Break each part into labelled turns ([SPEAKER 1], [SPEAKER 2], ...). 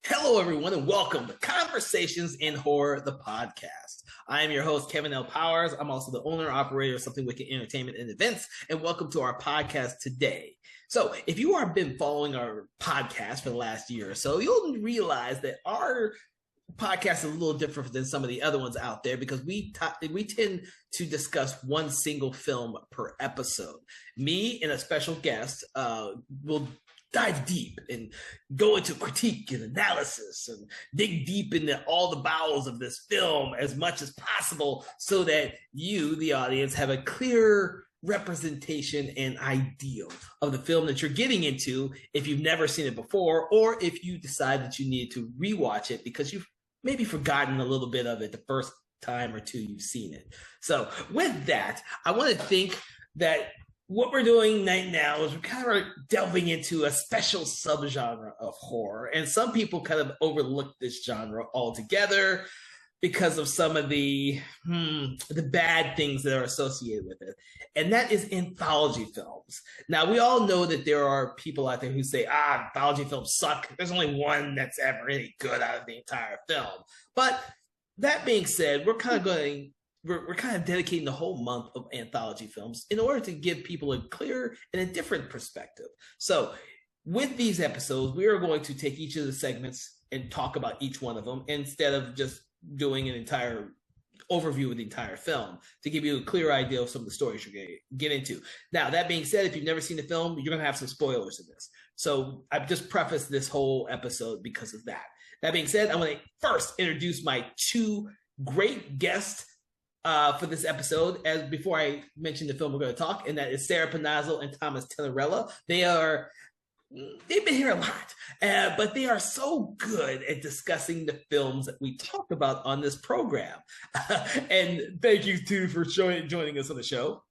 [SPEAKER 1] Hello, everyone, and welcome to Conversations in Horror, the podcast. I am your host, Kevin L. Powers. I'm also the owner and operator of Something Wicked Entertainment and Events, and welcome to our podcast today. So, if you have been following our podcast for the last year or so, you'll realize that our podcast is a little different than some of the other ones out there because we tend to discuss one single film per episode. Me and a special guest will dive deep and go into critique and analysis and dig deep into all the bowels of this film as much as possible so that you, the audience, have a clear representation and ideal of the film that you're getting into if you've never seen it before, or if you decide that you need to rewatch it because you've maybe forgotten a little bit of it the first time or two you've seen it. So with that, I want to think that what we're doing right now is we're kind of delving into a special subgenre of horror. And some people kind of overlook this genre altogether because of some of the bad things that are associated with it. And that is anthology films. Now, we all know that there are people out there who say, anthology films suck. There's only one that's ever any good out of the entire film. But that being said, we're kind of dedicating the whole month of anthology films in order to give people a clear and a different perspective. So with these episodes, we are going to take each of the segments and talk about each one of them instead of just doing an entire overview of the entire film to give you a clear idea of some of the stories you're going to get into. Now, that being said, if you've never seen the film, you're going to have some spoilers in this. So I've just prefaced this whole episode because of that. That being said, I want to first introduce my two great guests for this episode, as before I mention the film we're going to talk, and that is Sarah Panazzo and Thomas Tenorella. They've been here a lot, but they are so good at discussing the films that we talk about on this program. And thank you, too, for joining us on the show.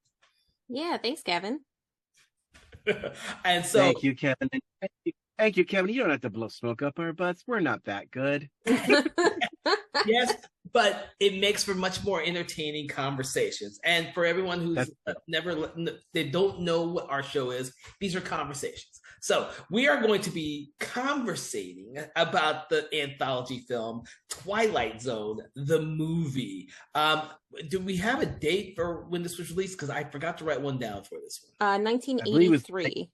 [SPEAKER 2] Yeah, thanks, Kevin.
[SPEAKER 1] And so,
[SPEAKER 3] thank you, Kevin. Thank you, Kevin. You don't have to blow smoke up our butts. We're not that good.
[SPEAKER 1] Yes, but it makes for much more entertaining conversations. And for everyone who's they don't know what our show is, these are conversations. So we are going to be conversating about the anthology film Twilight Zone, the movie. Do we have a date for when this was released? Because I forgot to write one down for this one.
[SPEAKER 2] 1983.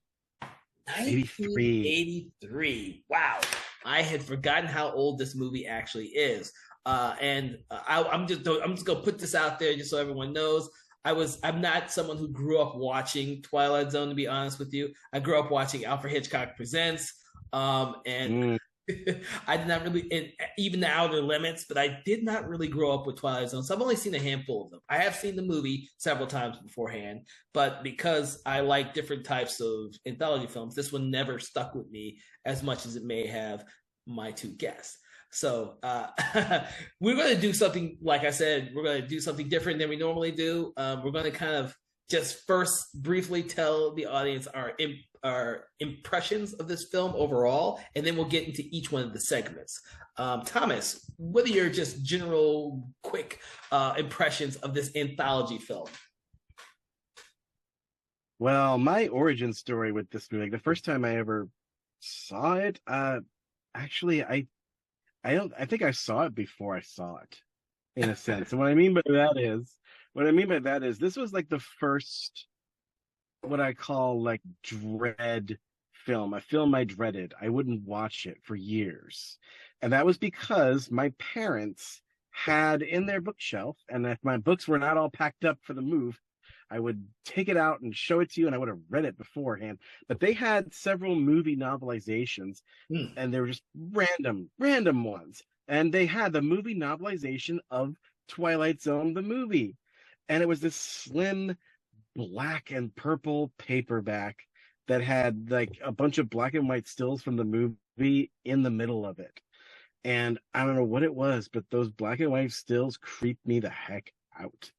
[SPEAKER 1] 1983. Wow. I had forgotten how old this movie actually is. I'm just gonna put this out there just so everyone knows. I'm not someone who grew up watching Twilight Zone, to be honest with you. I grew up watching Alfred Hitchcock Presents, and I did not really, and even The Outer Limits, but I did not really grow up with Twilight Zone. So I've only seen a handful of them. I have seen the movie several times beforehand, but because I like different types of anthology films, this one never stuck with me as much as it may have my two guests. So we're going to do something, like I said, we're going to do something different than we normally do. We're going to kind of just first briefly tell the audience our impressions of this film overall, and then we'll get into each one of the segments. Thomas, what are your just general quick impressions of this anthology film?
[SPEAKER 3] Well, my origin story with this movie, the first time I ever saw it, actually, I think I saw it before I saw it, in a sense. And what I mean by that is this was like the first, what I call like dread film, a film I dreaded. I wouldn't watch it for years. And that was because my parents had in their bookshelf, and if my books were not all packed up for the move, I would take it out and show it to you, and I would have read it beforehand. But they had several movie novelizations, and they were just random ones. And they had the movie novelization of Twilight Zone, the movie. And it was this slim black and purple paperback that had like a bunch of black and white stills from the movie in the middle of it. And I don't know what it was, but those black and white stills creeped me the heck out.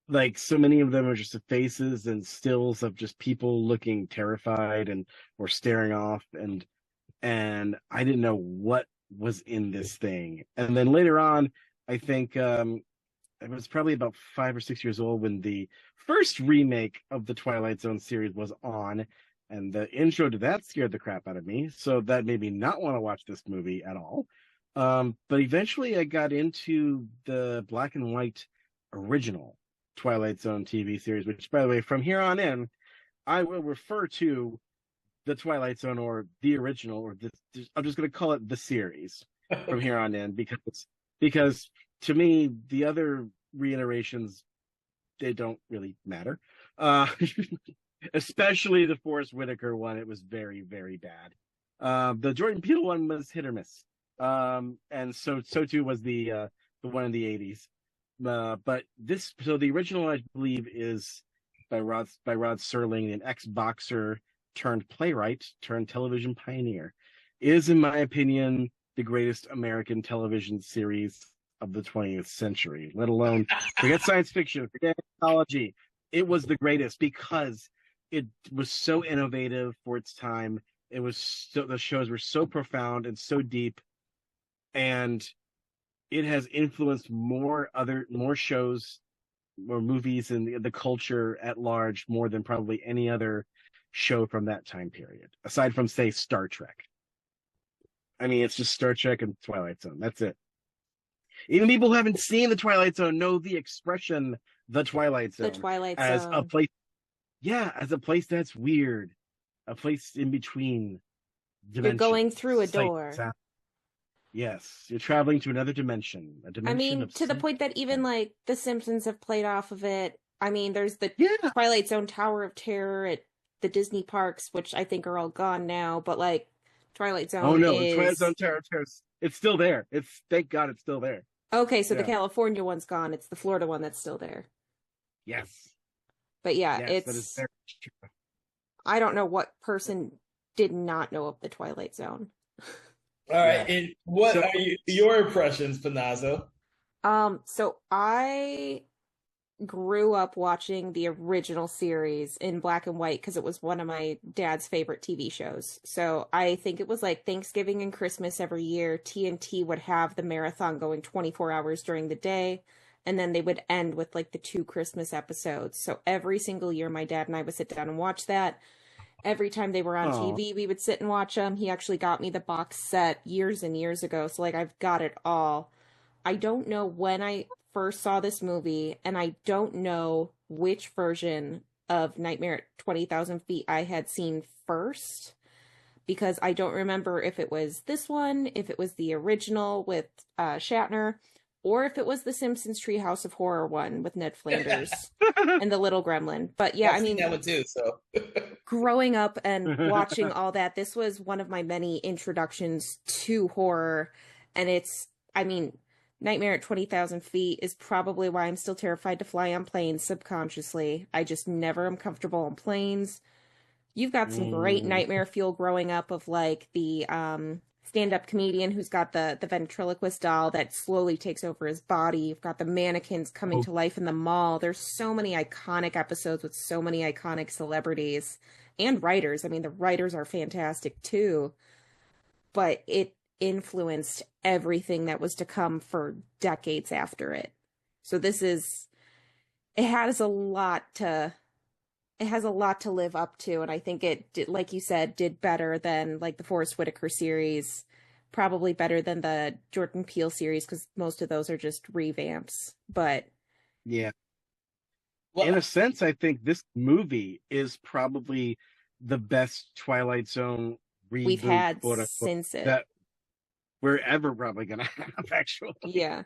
[SPEAKER 3] Like so many of them are just faces and stills of just people looking terrified or staring off, and I didn't know what was in this thing. And then later on, I think I was probably about 5 or 6 years old when the first remake of the Twilight Zone series was on, And the intro to that scared the crap out of me, so that made me not want to watch this movie at all. But eventually I got into the black and white original Twilight Zone TV series, which, by the way, from here on in, I will refer to the Twilight Zone or the original, or I'm just going to call it the series from here on in, because to me, the other reiterations, they don't really matter. Especially the Forrest Whitaker one, it was very, very bad. The Jordan Peele one was hit or miss. And so too was the one in the 80s. But the original, I believe, is by Rod Serling, an ex-boxer turned playwright turned television pioneer, is, in my opinion, the greatest American television series of the 20th century. Let alone, forget science fiction, forget mythology. It was the greatest because it was so innovative for its time. The shows were so profound and so deep, and it has influenced more shows, more movies, and the culture at large more than probably any other show from that time period, aside from, say, Star Trek. I mean, it's just Star Trek and Twilight Zone. That's it. Even people who haven't seen the Twilight Zone know the expression "the Twilight Zone" as a place. Yeah, as a place that's weird, a place in between dimensions.
[SPEAKER 2] You're going through a door.
[SPEAKER 3] Yes, you're traveling to another dimension. A dimension.
[SPEAKER 2] I mean, to the point that even like The Simpsons have played off of it. I mean, there's the Twilight Zone Tower of Terror at the Disney parks, which I think are all gone now. But like, Twilight Zone.
[SPEAKER 3] Oh no, the Twilight Zone Tower of Terror. It's still there. Thank God it's still there.
[SPEAKER 2] Okay, so the California one's gone. It's the Florida one that's still there.
[SPEAKER 3] Yes.
[SPEAKER 2] But yeah, it's. I don't know what person did not know of the Twilight Zone.
[SPEAKER 1] All right, and what are your impressions, Panazzo?
[SPEAKER 2] So I grew up watching the original series in black and white because it was one of my dad's favorite TV shows. So I think it was like Thanksgiving and Christmas every year. TNT would have the marathon going 24 hours during the day, and then they would end with like the 2 Christmas episodes. So every single year, my dad and I would sit down and watch that. Every time they were on TV, we would sit and watch them. He actually got me the box set years and years ago. So like, I've got it all. I don't know when I first saw this movie, and I don't know which version of Nightmare at 20,000 Feet I had seen first, because I don't remember if it was this one, if it was the original with Shatner, or if it was the Simpsons Treehouse of Horror one with Ned Flanders and the little gremlin. But yeah, I mean,
[SPEAKER 1] that one too. So
[SPEAKER 2] growing up and watching all that, this was one of my many introductions to horror, and it's, I mean, Nightmare at 20,000 Feet is probably why I'm still terrified to fly on planes subconsciously. I just never am comfortable on planes. You've got some great nightmare fuel growing up of like the stand-up comedian who's got the ventriloquist doll that slowly takes over his body. You've got the mannequins coming to life in the mall. There's so many iconic episodes with so many iconic celebrities and writers. I mean, the writers are fantastic too. But it influenced everything that was to come for decades after it. So it has a lot to live up to, and I think it did, like you said, did better than like the Forrest Whitaker series, probably better than the Jordan Peele series, because most of those are just revamps. But
[SPEAKER 3] yeah, well, in a sense, I think this movie is probably the best Twilight Zone reboot
[SPEAKER 2] we've had since it.
[SPEAKER 3] That we're ever probably gonna have, actually.
[SPEAKER 2] Yeah.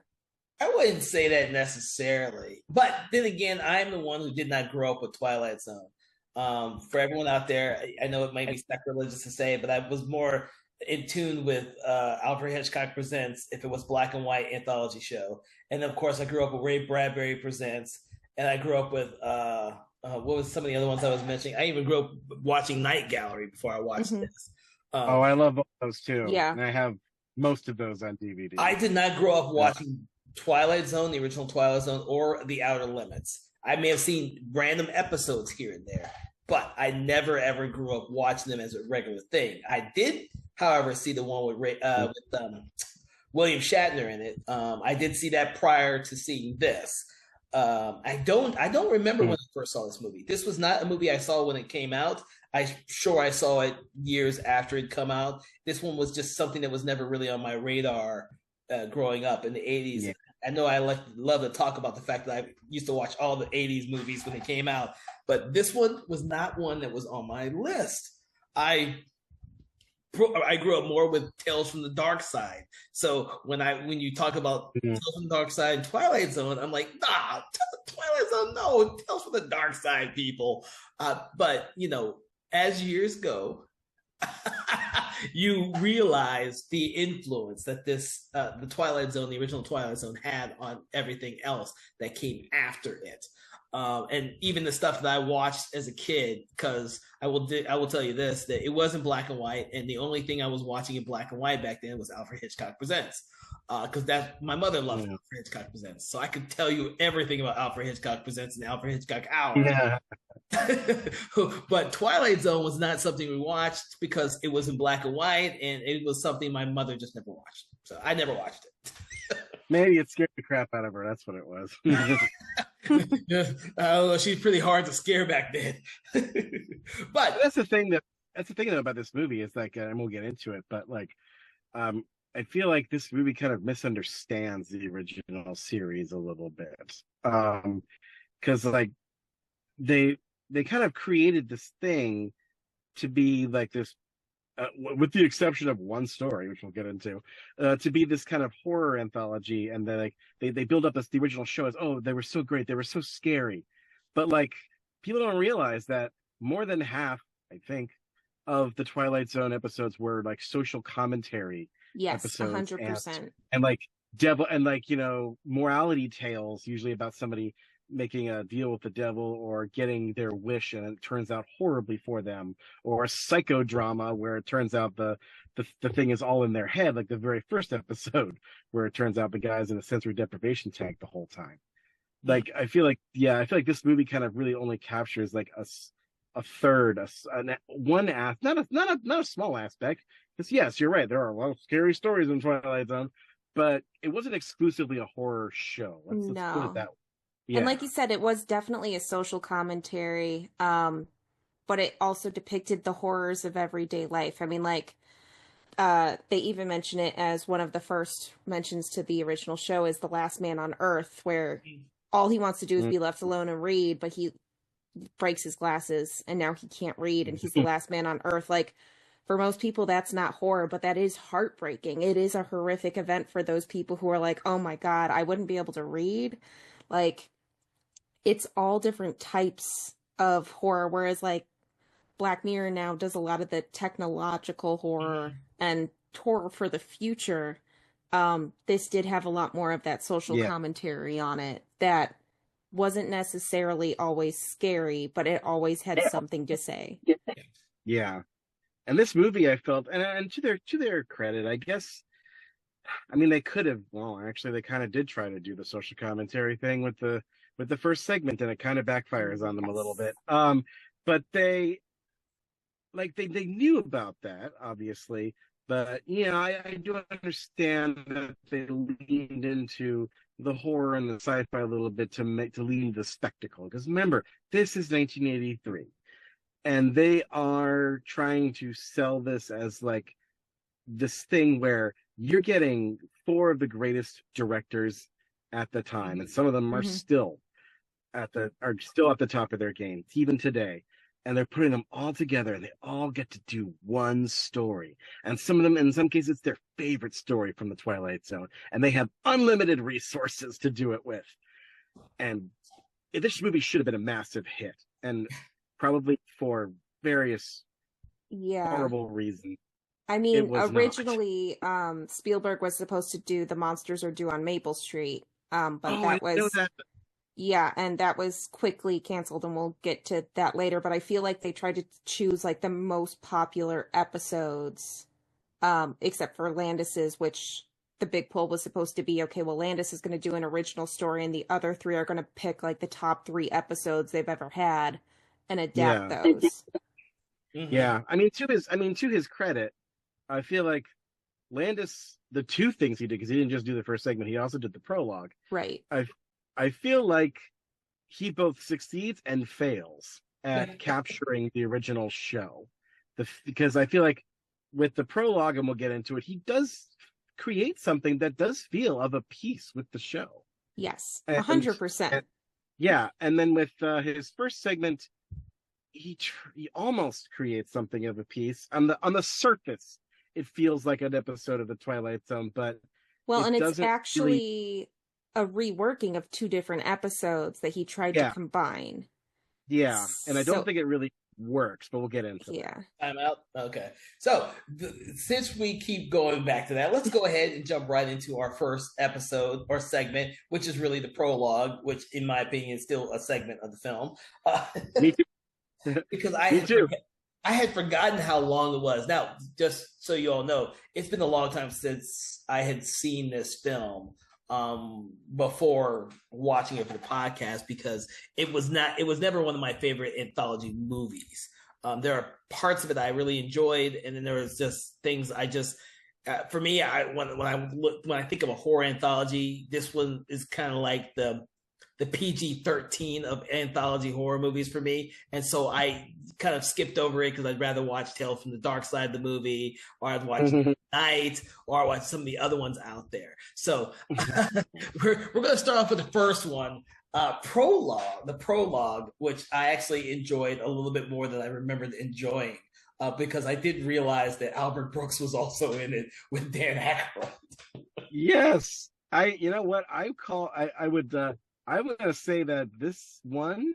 [SPEAKER 1] I wouldn't say that necessarily, but then again, I'm the one who did not grow up with Twilight Zone. For everyone out there, I know it might be sacrilegious to say, but I was more in tune with Alfred Hitchcock Presents if it was black and white anthology show, and of course, I grew up with Ray Bradbury Presents, and I grew up with what was some of the other ones I was mentioning. I even grew up watching Night Gallery before I watched this.
[SPEAKER 3] I love those too.
[SPEAKER 2] Yeah,
[SPEAKER 3] and I have most of those on DVD.
[SPEAKER 1] I did not grow up watching Twilight Zone, the original Twilight Zone, or The Outer Limits. I may have seen random episodes here and there, but I never ever grew up watching them as a regular thing. I did, however, see the one with William Shatner in it. I did see that prior to seeing this. I don't remember when I first saw this movie. This was not a movie I saw when it came out. I saw it years after it come out. This one was just something that was never really on my radar growing up in the 80s.
[SPEAKER 3] Yeah.
[SPEAKER 1] I know love to talk about the fact that I used to watch all the 80s movies when they came out, but this one was not one that was on my list. I grew up more with Tales from the Dark Side. So when you talk about Tales from the Dark Side and Twilight Zone, I'm like, nah, Twilight Zone, no, Tales from the Dark Side, people. But as years go, you realize the influence that the Twilight Zone, the original Twilight Zone, had on everything else that came after it. And even the stuff that I watched as a kid, because I will tell you this, that it wasn't black and white, and the only thing I was watching in black and white back then was Alfred Hitchcock Presents, because my mother loved Alfred Hitchcock Presents, so I could tell you everything about Alfred Hitchcock Presents and Alfred Hitchcock Hour. Yeah. But Twilight Zone was not something we watched because it was in black and white, and it was something my mother just never watched, so I never watched it.
[SPEAKER 3] Maybe it scared the crap out of her. That's what it was.
[SPEAKER 1] She's pretty hard to scare back then. But
[SPEAKER 3] that's the thing about this movie is like, and we'll get into it, but like, I feel like this movie kind of misunderstands the original series a little bit, because like they kind of created this thing to be like this. With the exception of one story, which we'll get into, to be this kind of horror anthology, and they build up the original show as, oh, they were so great, they were so scary, but like people don't realize that more than half, I think, of the Twilight Zone episodes were like social commentary.
[SPEAKER 2] Yes,
[SPEAKER 3] episodes
[SPEAKER 2] 100%,
[SPEAKER 3] and like devil and like morality tales, usually about somebody making a deal with the devil or getting their wish and it turns out horribly for them, or a psychodrama where it turns out the thing is all in their head, like the very first episode where it turns out the guy's in a sensory deprivation tank the whole time. Like I feel like this movie kind of really only captures like a third, not a small aspect, because yes, you're right, there are a lot of scary stories in Twilight Zone, but it wasn't exclusively a horror show. Let's put it that way. Yeah.
[SPEAKER 2] And like you said, it was definitely a social commentary, but it also depicted the horrors of everyday life. I mean, like, they even mention it as one of the first mentions to the original show is The Last Man on Earth, where all he wants to do is be left alone and read, but he breaks his glasses and now he can't read and he's the last man on Earth. Like, for most people, that's not horror, but that is heartbreaking. It is a horrific event for those people who are like, oh my God, I wouldn't be able to read. Like, it's all different types of horror, whereas like Black Mirror now does a lot of the technological horror and horror for the future. This did have a lot more of that social commentary on it that wasn't necessarily always scary, but it always had something to say.
[SPEAKER 3] Yeah. And this movie, I felt, and to their credit, I guess, I mean, they could have, well, actually, they kind of did try to do the social commentary thing with the first segment, and it kind of backfires on them a little bit. But they knew about that, obviously. But I do understand that they leaned into the horror and the sci-fi a little bit to lean into the spectacle. Because remember, this is 1983, and they are trying to sell this as like this thing where you're getting four of the greatest directors at the time, and some of them are still at the top of their game even today, and they're putting them all together and they all get to do one story, and some of them, in some cases, it's their favorite story from the Twilight Zone, and they have unlimited resources to do it with. And this movie should have been a massive hit, and probably for various horrible reasons.
[SPEAKER 2] I mean, originally Spielberg was supposed to do The Monsters Are Due on Maple Street, but that was and that was quickly canceled, and we'll get to that later. But I feel like they tried to choose like the most popular episodes, except for Landis's, which the big pull was supposed to be, okay, well, Landis is going to do an original story, and the other three are going to pick like the top 3 episodes they've ever had and adapt those.
[SPEAKER 3] Yeah, I mean, to his credit, I feel like Landis, the 2 things he did, because he didn't just do the first segment, he also did the prologue.
[SPEAKER 2] Right.
[SPEAKER 3] I feel like he both succeeds and fails at capturing the original show. Because I feel like with the prologue, and we'll get into it, he does create something that does feel of a piece with the show.
[SPEAKER 2] Yes,
[SPEAKER 3] And,
[SPEAKER 2] 100%.
[SPEAKER 3] Yeah, and then with his first segment, he almost creates something of a piece. On the surface, it feels like an episode of the Twilight Zone, but
[SPEAKER 2] well, and it's
[SPEAKER 3] doesn't
[SPEAKER 2] actually a reworking of two different episodes that he tried to combine.
[SPEAKER 3] Yeah, and I don't
[SPEAKER 2] So-
[SPEAKER 3] think it really works, but we'll get into it.
[SPEAKER 2] Yeah.
[SPEAKER 1] I'm out. Okay. So since we keep going back to that, let's go ahead and jump right into our first episode or segment, which is really the prologue, which in my opinion is still a segment of the film.
[SPEAKER 3] Me too.
[SPEAKER 1] Because I had forgotten how long it was. Now, just so you all know, it's been a long time since I had seen this film before watching it for the podcast, because it was never one of my favorite anthology movies. There are parts of it I really enjoyed, and then there was just things I just for me, when I think of a horror anthology, this one is kind of like the PG-13 of anthology horror movies for me. And so I kind of skipped over it because I'd rather watch Tales from the Dark Side of the movie, or I'd watch Night, or I'd watch some of the other ones out there. So we're going to start off with the first one, the prologue, which I actually enjoyed a little bit more than I remembered enjoying, because I did realize that Albert Brooks was also in it with Dan Aykroyd.
[SPEAKER 3] Yes. You know what? I'm going to say that this one,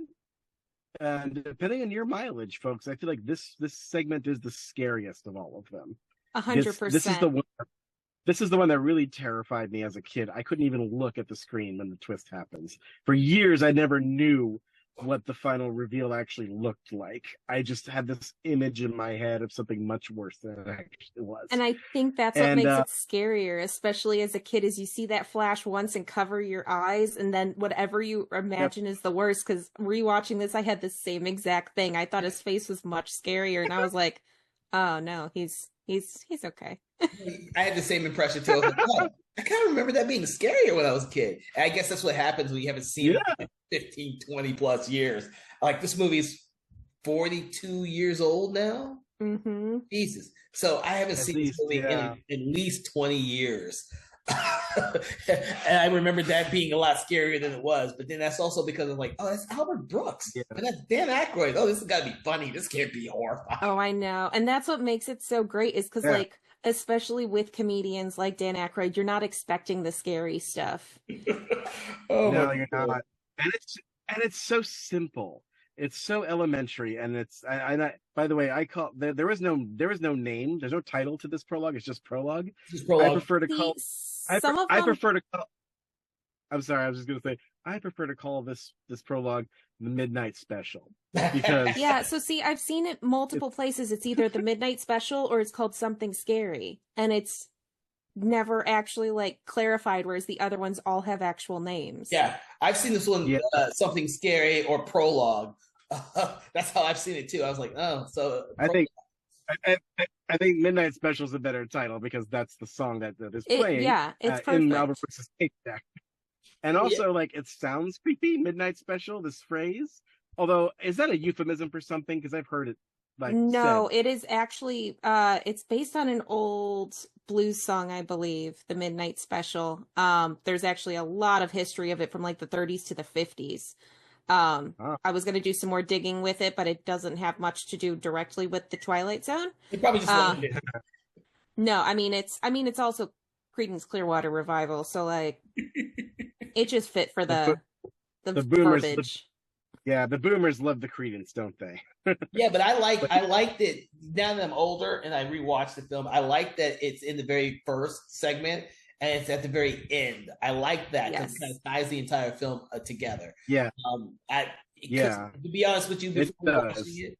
[SPEAKER 3] depending on your mileage, folks, I feel like this segment is the scariest of all of them.
[SPEAKER 2] 100%.
[SPEAKER 3] This is the one that really terrified me as a kid. I couldn't even look at the screen when the twist happens. For years, I never knew what the final reveal actually looked like. I just had this image in my head of something much worse than it actually was.
[SPEAKER 2] And I think that's what makes it scarier, especially as a kid, is you see that flash once and cover your eyes, and then whatever you imagine is the worst. Because rewatching this, I had the same exact thing. I thought his face was much scarier, and I was like, oh no, he's okay.
[SPEAKER 1] I had the same impression too. I was like, oh, I kind of remember that being scarier when I was a kid. And I guess that's what happens when you haven't seen it in 15, 20 plus years. Like, this movie's 42 years old now.
[SPEAKER 2] Mm-hmm.
[SPEAKER 1] Jesus. So I haven't seen this movie in at least 20 years. And I remember that being a lot scarier than it was. But then that's also because I'm like, oh, that's Albert Brooks. Yeah. And that's Dan Aykroyd. Oh, this has got to be funny. This can't be horrifying.
[SPEAKER 2] Oh, I know. And that's what makes it so great, is because like, especially with comedians like Dan Aykroyd, you're not expecting the scary stuff.
[SPEAKER 3] No, you're not. And it's so simple. It's so elementary, and it's. By the way, there is no name. There's no title to this prologue. It's just prologue. I prefer to call. I prefer to call. I'm sorry. I was just going to say I prefer to call this prologue the Midnight Special, because
[SPEAKER 2] yeah. So see, I've seen it multiple places. It's either the Midnight Special or it's called Something Scary, and it's never actually like clarified. Whereas the other ones all have actual names.
[SPEAKER 1] Yeah, I've seen this one, Something Scary or Prologue. That's how I've seen it too. I was like, oh, so
[SPEAKER 3] I think Midnight Special is a better title, because that's the song that is playing.
[SPEAKER 2] It's perfect.
[SPEAKER 3] In Albert Brooks' tape deck. And also, like, it sounds creepy, Midnight Special, this phrase. Although, is that a euphemism for something? Because I've heard it, like,
[SPEAKER 2] no,
[SPEAKER 3] said.
[SPEAKER 2] it is actually, it's based on an old blues song, I believe, the Midnight Special. There's actually a lot of history of it from, like, the 30s to the 50s. I was going to do some more digging with it, but it doesn't have much to do directly with the Twilight Zone.
[SPEAKER 1] You probably just wanted it.
[SPEAKER 2] No, I mean, it's also Creedence Clearwater Revival, so, like, it just fit for the
[SPEAKER 3] boomers.
[SPEAKER 2] verbiage.
[SPEAKER 3] The boomers love the Creedence, don't they?
[SPEAKER 1] Yeah, but I liked it. Now that I'm older and I rewatched the film, I like that it's in the very first segment and it's at the very end. I like that because it kind of ties the entire film together.
[SPEAKER 3] Yeah.
[SPEAKER 1] To be honest with you, before watching it,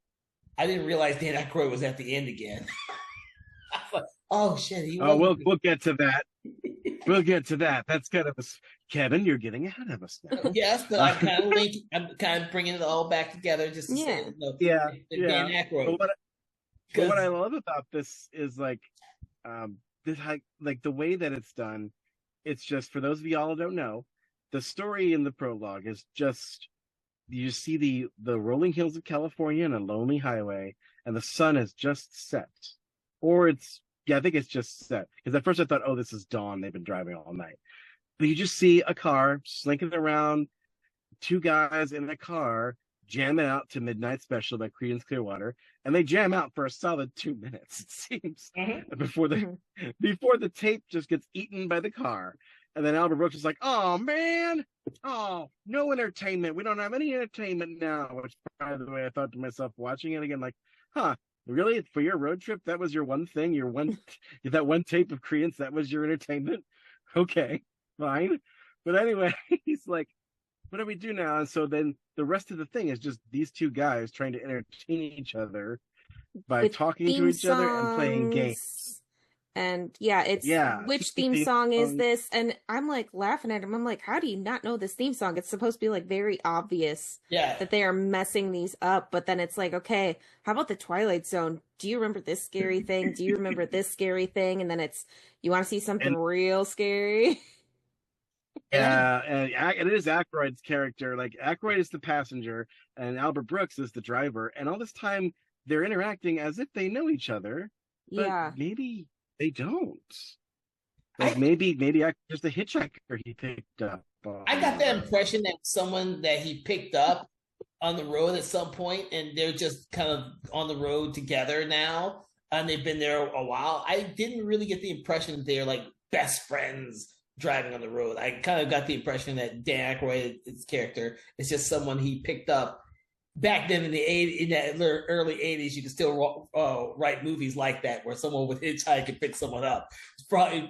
[SPEAKER 1] I didn't realize Dan Aykroyd was at the end again. I was like, oh shit!
[SPEAKER 3] We'll get to that. We'll get to that. That's kind of Kevin, you're getting ahead of us now.
[SPEAKER 1] Yes, but I'm kind of bringing it all back together just to say, Dan Aykroyd.
[SPEAKER 3] But what I love about this is like the way that it's done. It's just, for those of y'all who don't know, the story in the prologue is just you see the rolling hills of California and a lonely highway, and the sun has just set, or I think it's just set. Because at first I thought, oh, this is dawn. They've been driving all night, but you just see a car slinking around, two guys in a car jamming out to Midnight Special by Creedence Clearwater, and they jam out for a solid 2 minutes, it seems, before the tape just gets eaten by the car. And then Albert Brooks is like, oh, man, oh, no entertainment. We don't have any entertainment now, which, by the way, I thought to myself watching it again, like, huh, really? For your road trip, that was your one thing? That one tape of Creedence, that was your entertainment? Okay, fine. But anyway, he's like, what do we do now? And so then the rest of the thing is just these two guys trying to entertain each other by talking to each other and playing games.
[SPEAKER 2] And it's which theme song is this? And I'm like laughing at him. I'm like, how do you not know this theme song? It's supposed to be like very obvious that they are messing these up. But then it's like, okay, how about the Twilight Zone? Do you remember this scary thing? Do you remember this scary thing? And then you want to see something real scary?
[SPEAKER 3] Yeah, and it is Aykroyd's character. Like, Aykroyd is the passenger, and Albert Brooks is the driver. And all this time, they're interacting as if they know each other. But maybe they don't. Like, maybe just a hitchhiker he picked up.
[SPEAKER 1] I got the impression that someone that he picked up on the road at some point, and they're just kind of on the road together now, and they've been there a while. I didn't really get the impression that they're like best friends driving on the road. I kind of got the impression that Dan Aykroyd's character is just someone he picked up back then in the early 80s. You could still write movies like that where someone with hitchhike could pick someone up.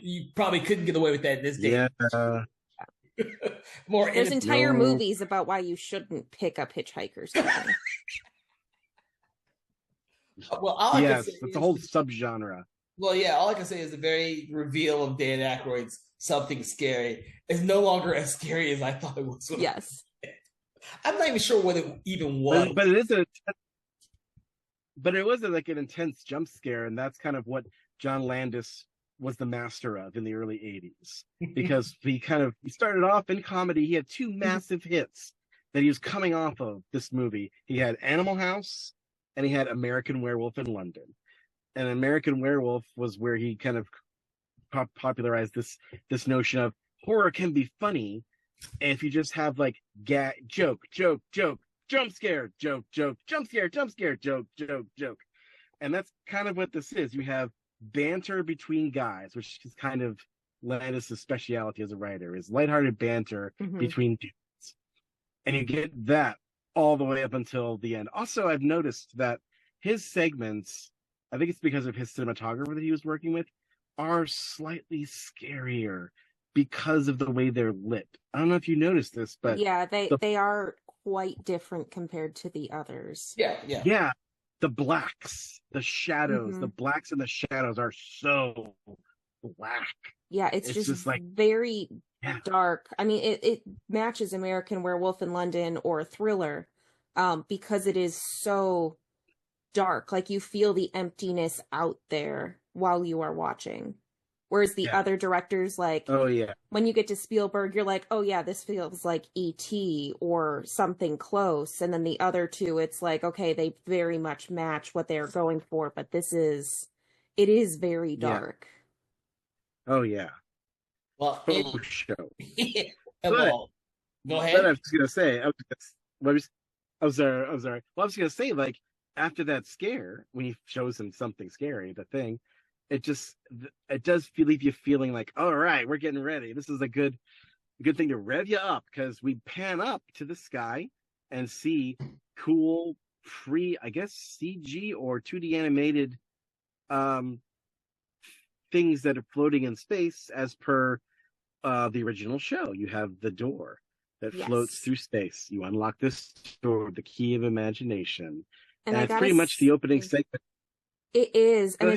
[SPEAKER 1] You probably couldn't get away with that in this day.
[SPEAKER 3] Yeah.
[SPEAKER 2] There's entire movies about why you shouldn't pick up hitchhikers.
[SPEAKER 1] Well, that's
[SPEAKER 3] a whole subgenre.
[SPEAKER 1] Well, yeah, all I can say is the very reveal of Dan Aykroyd's Something Scary is no longer as scary as I thought it was.
[SPEAKER 2] Yes.
[SPEAKER 1] I'm not even sure what it even was.
[SPEAKER 3] But it was like an intense jump scare, and that's kind of what John Landis was the master of in the early 80s. Because he started off in comedy. He had two massive hits that he was coming off of this movie. He had Animal House, and he had American Werewolf in London. And American Werewolf was where he kind of popularized this notion of horror can be funny if you just have like joke, jump scare, joke, jump scare, joke. And that's kind of what this is. You have banter between guys, which is kind of Landis' speciality as a writer, is lighthearted banter between dudes. And you get that all the way up until the end. Also, I've noticed that his segments, I think it's because of his cinematographer that he was working with, are slightly scarier because of the way they're lit. I don't know if you noticed this, but
[SPEAKER 2] they are quite different compared to the others.
[SPEAKER 3] Yeah. The blacks, the shadows, the blacks and the shadows are so black.
[SPEAKER 2] Yeah, it's just like very dark. I mean, it matches American Werewolf in London or Thriller, because it is so dark. Like, you feel the emptiness out there while you are watching. Whereas the other directors, like, when you get to Spielberg, you're like, oh yeah, this feels like E.T. or something close. And then the other two, it's like, okay, they very much match what they're going for, but it is very dark.
[SPEAKER 3] Oh yeah.
[SPEAKER 1] Well,
[SPEAKER 3] show.
[SPEAKER 1] Well, go ahead.
[SPEAKER 3] But I was just gonna say, I'm sorry. Well, I was gonna say, like, after that scare, when he shows him something scary, the thing, it does leave you feeling like, all right, we're getting ready. This is a good thing to rev you up, because we pan up to the sky and see cool I guess CG or 2D animated things that are floating in space as per the original show. You have the door that floats through space. You unlock this door with the key of imagination. And it's pretty much the opening segment.
[SPEAKER 2] It is. And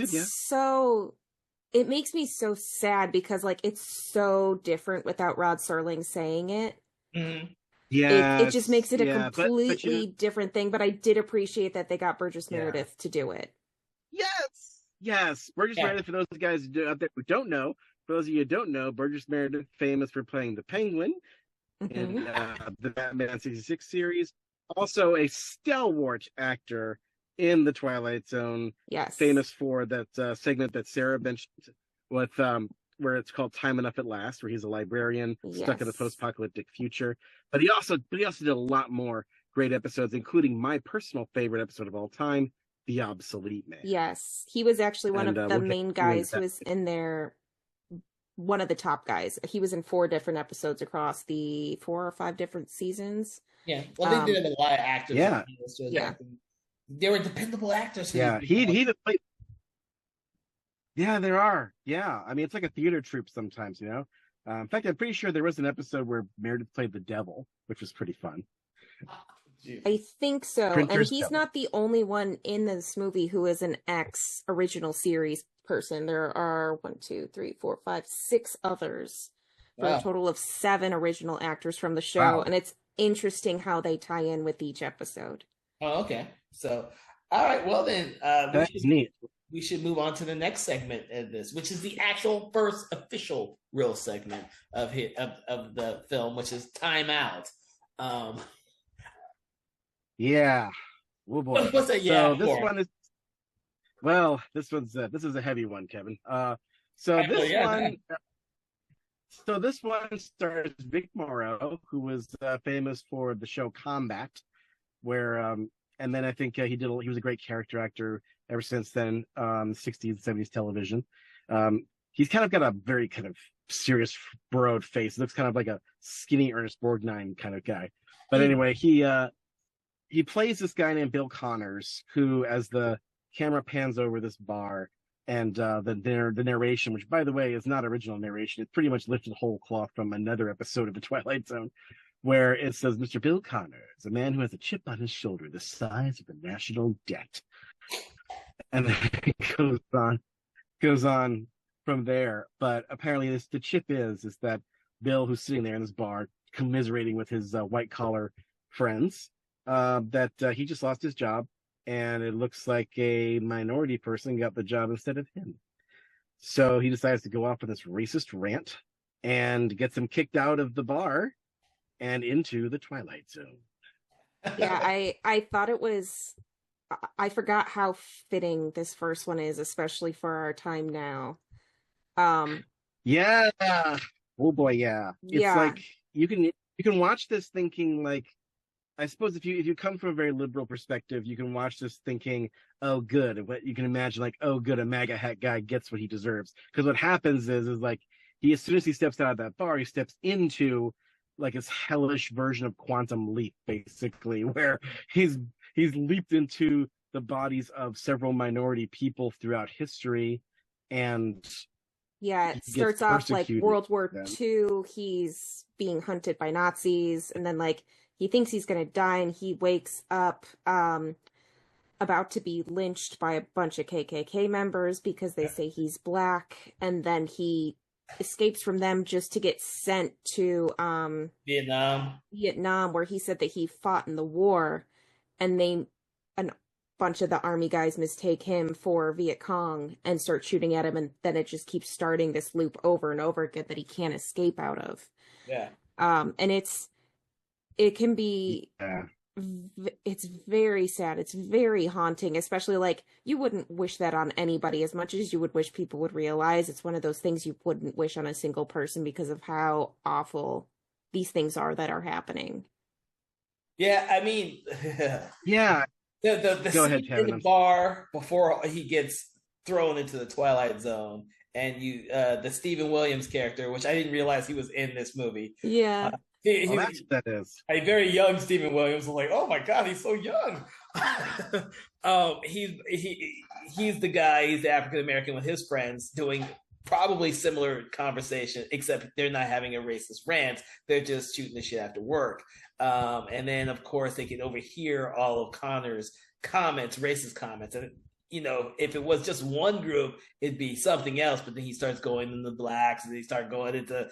[SPEAKER 2] it makes me so sad because, like, it's so different without Rod Serling saying it.
[SPEAKER 1] Mm-hmm.
[SPEAKER 3] Yeah.
[SPEAKER 2] It just makes it a completely different thing. But I did appreciate that they got Burgess Meredith to do it.
[SPEAKER 3] Yes. Burgess Meredith, for those guys out there who don't know, for those of you who don't know, Burgess Meredith, famous for playing the Penguin in the Batman 66 series. Also a stalwart actor in the Twilight Zone,
[SPEAKER 2] Yes.
[SPEAKER 3] famous for that segment that Sarah mentioned with where it's called Time Enough at Last, where he's a librarian stuck in a post-apocalyptic future. But he also did a lot more great episodes, including my personal favorite episode of all time, The Obsolete Man.
[SPEAKER 2] Yes, he was actually one of the main guys who was in there. One of the top guys. He was in 4 different episodes across the 4 or 5 different seasons.
[SPEAKER 1] Yeah, well, they did a lot of actors.
[SPEAKER 3] Yeah,
[SPEAKER 1] they were dependable actors.
[SPEAKER 3] Yeah, he played. Yeah, there are. Yeah, I mean, it's like a theater troupe sometimes, you know. In fact, I'm pretty sure there was an episode where Meredith played the devil, which was pretty fun.
[SPEAKER 2] I think so.
[SPEAKER 3] Printer's
[SPEAKER 2] and he's
[SPEAKER 3] devil.
[SPEAKER 2] not the only one in this movie who is an ex-original series person. There are 1, 2, 3, 4, 5, 6 others for a total of 7 original actors from the show.
[SPEAKER 3] Wow.
[SPEAKER 2] And it's interesting how they tie in with each episode.
[SPEAKER 1] Oh, okay. So, all right. Well, then
[SPEAKER 3] That's neat.
[SPEAKER 1] We should move on to the next segment of this, which is the actual first official real segment of the film, which is Time Out.
[SPEAKER 3] Yeah. Oh boy.
[SPEAKER 1] What's that? Yeah.
[SPEAKER 3] So this one is. Well, this is a heavy one, Kevin. So this one stars Vic Morrow, who was famous for the show Combat, where and then I think he was a great character actor ever since then, 60s and 70s television. He's kind of got a very kind of serious, burrowed face. Looks kind of like a skinny Ernest Borgnine kind of guy. But anyway, he plays this guy named Bill Connors, who, as the camera pans over this bar, and the narration, which, by the way, is not original narration. It's pretty much lifted whole cloth from another episode of The Twilight Zone, where it says, Mr. Bill Connors, a man who has a chip on his shoulder the size of the national debt. And then it goes on from there. But apparently the chip is that Bill, who's sitting there in this bar, commiserating with his white-collar friends, that he just lost his job, and it looks like a minority person got the job instead of him. So he decides to go off on this racist rant and gets him kicked out of the bar and into the Twilight Zone.
[SPEAKER 2] Yeah, I thought it was... I forgot how fitting this first one is, especially for our time now.
[SPEAKER 3] Yeah. Oh boy, yeah. It's like you can watch this thinking, like, I suppose if you come from a very liberal perspective, you can watch this thinking, oh good. You can imagine, like, oh good, a MAGA hat guy gets what he deserves. Because what happens is like as soon as he steps out of that bar, he steps into like this hellish version of Quantum Leap, basically, where he's leaped into the bodies of several minority people throughout history, and
[SPEAKER 2] it starts off like World War II. He's being hunted by Nazis, and then like he thinks he's gonna die, and he wakes up about to be lynched by a bunch of KKK members because they say he's black, and then he escapes from them just to get sent to Vietnam, where he said that he fought in the war, and a bunch of the army guys mistake him for Viet Cong and start shooting at him, and then it just keeps starting this loop over and over again that he can't escape out of. And it can be it's very sad. It's very haunting, especially like you wouldn't wish that on anybody as much as you would wish people would realize. It's one of those things you wouldn't wish on a single person because of how awful these things are that are happening.
[SPEAKER 1] Yeah, I mean,
[SPEAKER 3] yeah.
[SPEAKER 1] The
[SPEAKER 3] Go ahead,
[SPEAKER 1] scene
[SPEAKER 3] Kevin.
[SPEAKER 1] in the bar before he gets thrown into the Twilight Zone, and the Stephen Williams character, which I didn't realize he was in this movie.
[SPEAKER 2] Yeah.
[SPEAKER 1] That
[SPEAKER 3] is
[SPEAKER 1] a very young Stephen Williams. I'm like, oh my god, he's so young. He's the guy. He's the African American with his friends doing probably similar conversation, except they're not having a racist rant. They're just shooting the shit after work. And then, of course, they can overhear all of Connor's comments, racist comments. And, you know, if it was just one group, it'd be something else. But then he starts going into the blacks, and they start going into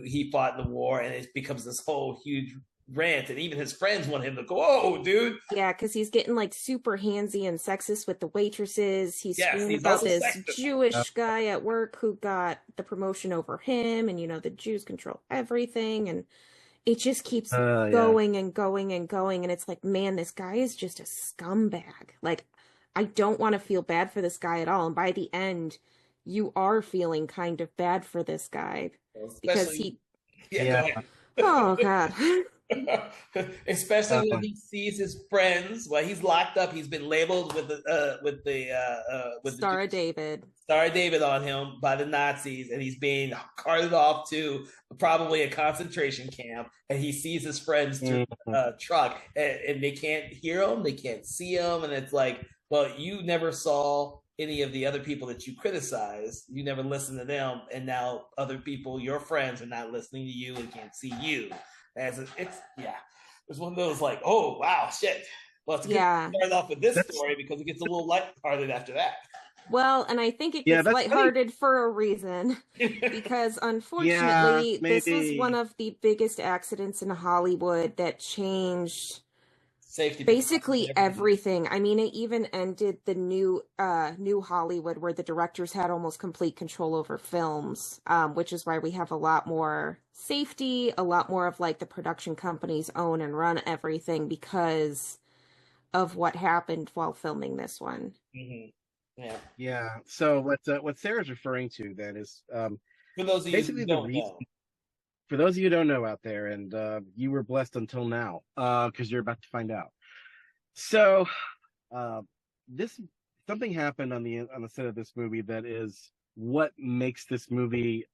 [SPEAKER 1] he fought in the war, and it becomes this whole huge rant. And even his friends want him to go, oh, dude.
[SPEAKER 2] Yeah, because he's getting like super handsy and sexist with the waitresses. He's screaming about this Jewish guy at work who got the promotion over him. And, you know, the Jews control everything. And it just keeps
[SPEAKER 3] Yeah.
[SPEAKER 2] going and going and going. And it's like, man, this guy is just a scumbag. Like, I don't want to feel bad for this guy at all. And by the end, you are feeling kind of bad for this guy because
[SPEAKER 1] Especially,
[SPEAKER 2] he,
[SPEAKER 1] yeah, go
[SPEAKER 3] Yeah.
[SPEAKER 1] ahead.
[SPEAKER 2] oh God.
[SPEAKER 1] Especially when
[SPEAKER 3] Uh,
[SPEAKER 1] he sees his friends while he's locked up. He's been labeled with the
[SPEAKER 2] Star of David.
[SPEAKER 1] Star of David on him by the Nazis, and he's being carted off to probably a concentration camp. And he sees his friends through
[SPEAKER 3] mhm.
[SPEAKER 1] a truck, and they can't hear him, they can't see him, and it's like, well, you never saw any of the other people that you criticize. You never listened to them, and now other people, your friends, are not listening to you and can't see you. It's one of those like, oh wow, shit. Well, it's good
[SPEAKER 2] Yeah.
[SPEAKER 1] to start off with this
[SPEAKER 3] That's
[SPEAKER 1] story because it gets a little lighthearted after that.
[SPEAKER 2] Well, and I think it
[SPEAKER 3] yeah,
[SPEAKER 2] gets
[SPEAKER 3] that's funny.
[SPEAKER 2] lighthearted for a reason because
[SPEAKER 3] Yeah,
[SPEAKER 2] unfortunately, this was one
[SPEAKER 3] maybe.
[SPEAKER 2] of the biggest accidents in Hollywood that changed
[SPEAKER 1] Safety precautions and
[SPEAKER 2] basically
[SPEAKER 1] everything.
[SPEAKER 2] everything. I mean, it even ended the new Hollywood where the directors had almost complete control over films, which is why we have a lot more safety, a lot more of like the production companies own and run everything because of what happened while filming this one.
[SPEAKER 1] Mm-hmm. Yeah.
[SPEAKER 3] Yeah. So what Sarah's referring to then is
[SPEAKER 1] For those of you who
[SPEAKER 3] basically the
[SPEAKER 1] don't
[SPEAKER 3] reason
[SPEAKER 1] know,
[SPEAKER 3] for those of you who don't know out there, and you were blessed until now, because you're about to find out. So uh, this something happened on the set of this movie that is what makes this movie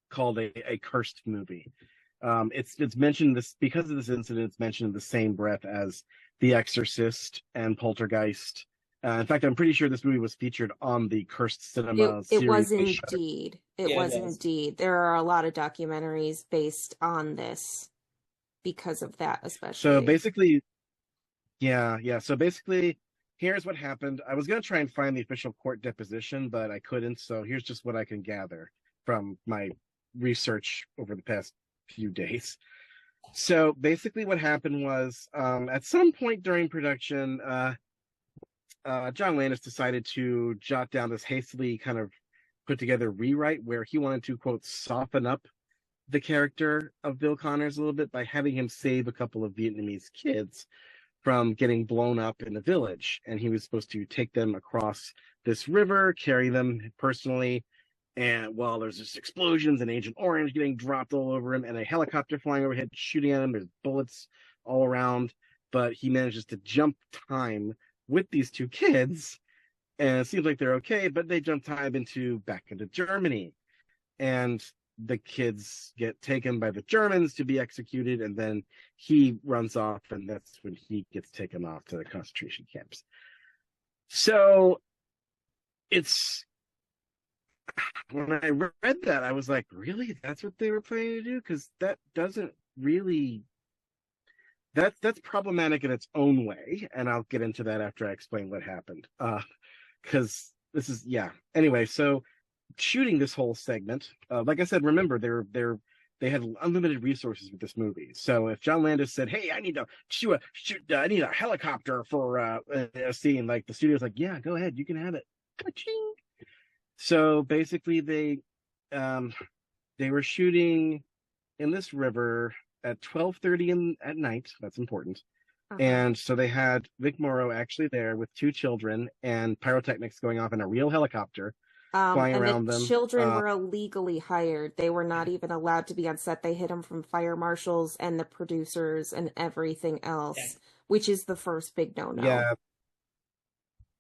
[SPEAKER 3] called a cursed movie. It's mentioned this because of this incident. It's mentioned in the same breath as The Exorcist and Poltergeist. In fact, I'm pretty sure this movie was featured on the Cursed Cinema
[SPEAKER 2] It
[SPEAKER 3] series
[SPEAKER 2] was
[SPEAKER 3] by Shudder.
[SPEAKER 2] indeed. It
[SPEAKER 1] yeah, it
[SPEAKER 2] was
[SPEAKER 1] was.
[SPEAKER 2] indeed. There are a lot of documentaries based on this because of that,
[SPEAKER 3] So
[SPEAKER 2] especially.
[SPEAKER 3] basically, yeah. So basically, here's what happened. I was gonna try and find the official court deposition, but I couldn't. So here's just what I can gather from my research over the past few days. So basically, what happened was at some point during production, John Landis decided to jot down this hastily kind of put together rewrite where he wanted to, quote, soften up the character of Bill Connors a little bit by having him save a couple of Vietnamese kids from getting blown up in the village. And he was supposed to take them across this river, carry them personally. And while there's just explosions and Agent Orange getting dropped all over him and a helicopter flying overhead shooting at him, there's bullets all around. But he manages to jump time with these two kids. And it seems like they're okay, but they jump time back into Germany. And the kids get taken by the Germans to be executed, and then he runs off, and that's when he gets taken off to the concentration camps. So it's when I read that, I was like, really? That's what they were planning to do? Because that doesn't really that's problematic in its own way, and I'll get into that after I explain what happened. Because this is Anyway, so shooting this whole segment, like I said, remember they had unlimited resources with this movie. So if John Landis said, "Hey, I need to shoot, I need a helicopter for a scene," like the studio's like, "Yeah, go ahead, you can have it." Ka-ching. So basically, they were shooting in this river at 12:30 at night. That's important.
[SPEAKER 2] Uh-huh.
[SPEAKER 3] And so they had Vic Morrow actually there with two children and pyrotechnics going off in a real helicopter flying
[SPEAKER 2] And the
[SPEAKER 3] around them.
[SPEAKER 2] children were illegally hired. They were not even allowed to be on set. They hid them from fire marshals and the producers and everything
[SPEAKER 1] Yeah.
[SPEAKER 2] else, which is the first big no-no.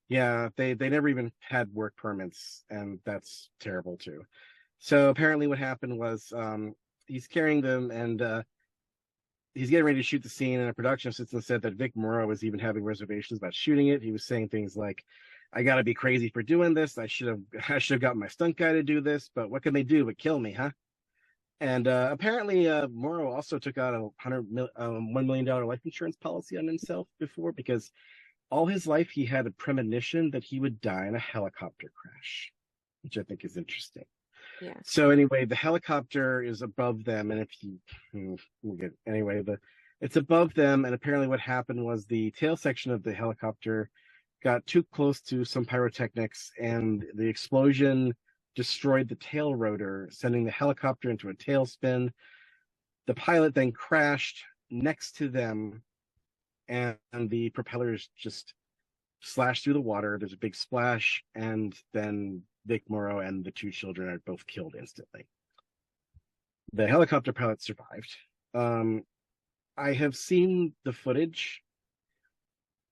[SPEAKER 3] Yeah, they never even had work permits, and that's terrible too. So apparently, what happened was he's carrying them, and he's getting ready to shoot the scene, and a production assistant said that Vic Morrow was even having reservations about shooting it. He was saying things like, "I got to be crazy for doing this. I should have gotten my stunt guy to do this, but what can they do but kill me, huh?" And apparently, Morrow also took out a $1 million life insurance policy on himself before, because all his life he had a premonition that he would die in a helicopter crash, which I think is interesting.
[SPEAKER 2] Yeah.
[SPEAKER 3] So anyway, the helicopter is above them, and it's above them, and apparently what happened was the tail section of the helicopter got too close to some pyrotechnics, and the explosion destroyed the tail rotor, sending the helicopter into a tailspin. The pilot then crashed next to them, and the propellers just slashed through the water. There's a big splash, and then Vic Morrow and the 2 children are both killed instantly. The helicopter pilot survived. I have seen the footage.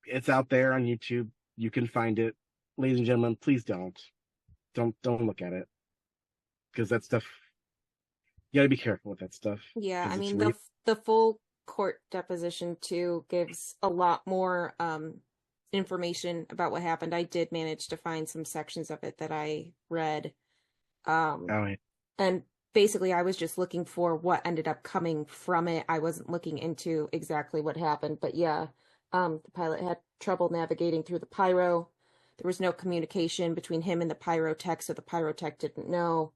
[SPEAKER 3] It's out there on YouTube. You can find it. Ladies and gentlemen, please don't look at it, because that stuff, you gotta be careful with that stuff.
[SPEAKER 2] Yeah, I mean,
[SPEAKER 3] real.
[SPEAKER 2] the full court deposition too gives a lot more information about what happened. I did manage to find some sections of it that I read.
[SPEAKER 3] Yeah.
[SPEAKER 2] And basically I was just looking for what ended up coming from it. I wasn't looking into exactly what happened, but yeah, the pilot had trouble navigating through the pyro. There was no communication between him and the pyrotech, so the pyrotech didn't know.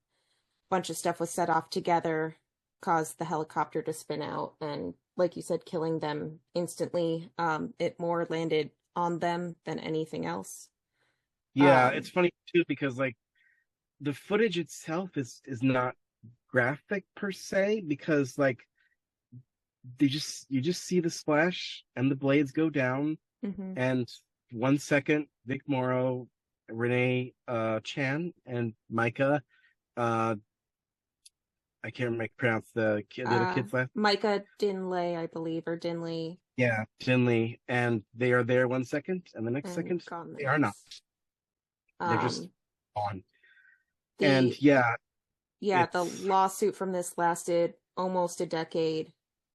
[SPEAKER 2] A bunch of stuff was set off together, caused the helicopter to spin out, and like you said, killing them instantly. It more landed on them than anything else.
[SPEAKER 3] Yeah, it's funny too, because like the footage itself is not graphic per se, because like you just see the splash and the blades go down, and 1 second Vic Morrow, Renee Chan, and Micah, I can't pronounce the other kid's last.
[SPEAKER 2] Micah Dinley, I believe, or Dinley.
[SPEAKER 3] Yeah, Dinley, and they are there 1 second, and the next second they are not. They're just on. And yeah,
[SPEAKER 2] the lawsuit from this lasted almost a decade,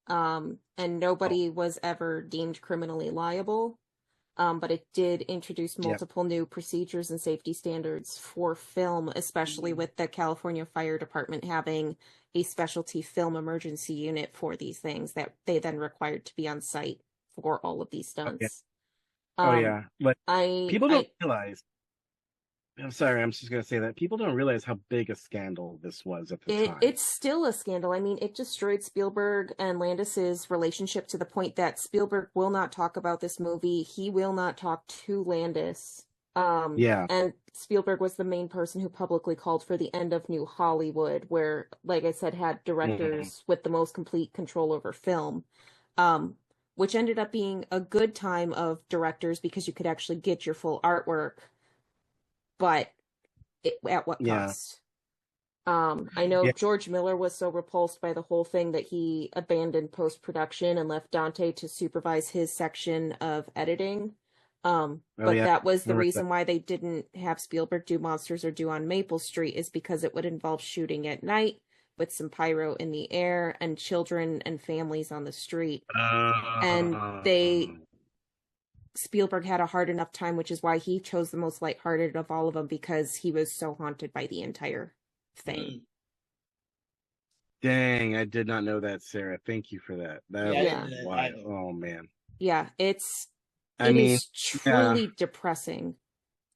[SPEAKER 2] and nobody was ever deemed criminally liable. But it did introduce multiple new procedures and safety standards for film, especially with the California Fire Department having a specialty film emergency unit for these things that they then required to be on site for all of these stunts.
[SPEAKER 3] But people don't realize. I'm sorry, I'm just going to say that people don't realize how big a scandal this was at the time.
[SPEAKER 2] It's still a scandal. I mean, it destroyed Spielberg and Landis's relationship to the point that Spielberg will not talk about this movie. He will not talk to Landis. And Spielberg was the main person who publicly called for the end of New Hollywood, where, like I said, had directors with the most complete control over film, which ended up being a good time of directors because you could actually get your full artwork. But at what cost? I know George Miller was so repulsed by the whole thing that he abandoned post-production and left Dante to supervise his section of editing. That was the reason why they didn't have Spielberg do Monsters or do on Maple Street, is because it would involve shooting at night with some pyro in the air and children and families on the street. And Spielberg had a hard enough time, which is why he chose the most lighthearted of all of them, because he was so haunted by the entire thing.
[SPEAKER 3] Dang, I did not know that, Sarah. Thank you for that. That was wild. Oh man.
[SPEAKER 2] Yeah, it is truly depressing.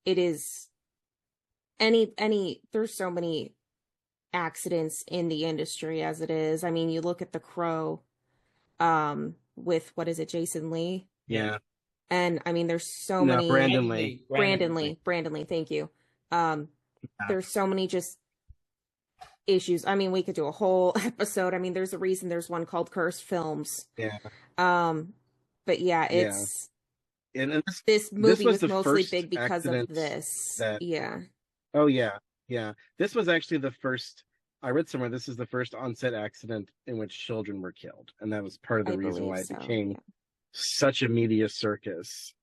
[SPEAKER 2] It is there's so many accidents in the industry as it is. I mean, you look at The Crow, with what is it, Jason Lee?
[SPEAKER 3] Yeah.
[SPEAKER 2] And I mean, there's so many.
[SPEAKER 3] Brandon Lee.
[SPEAKER 2] Thank you. There's so many just issues. I mean, we could do a whole episode. I mean, there's a reason there's one called Cursed Films.
[SPEAKER 3] Yeah.
[SPEAKER 2] But yeah, it's this movie was mostly big because of this.
[SPEAKER 3] Oh yeah. This was actually the first. I read somewhere this is the first on-set accident in which children were killed, and that was part of the reason why it became such a media circus.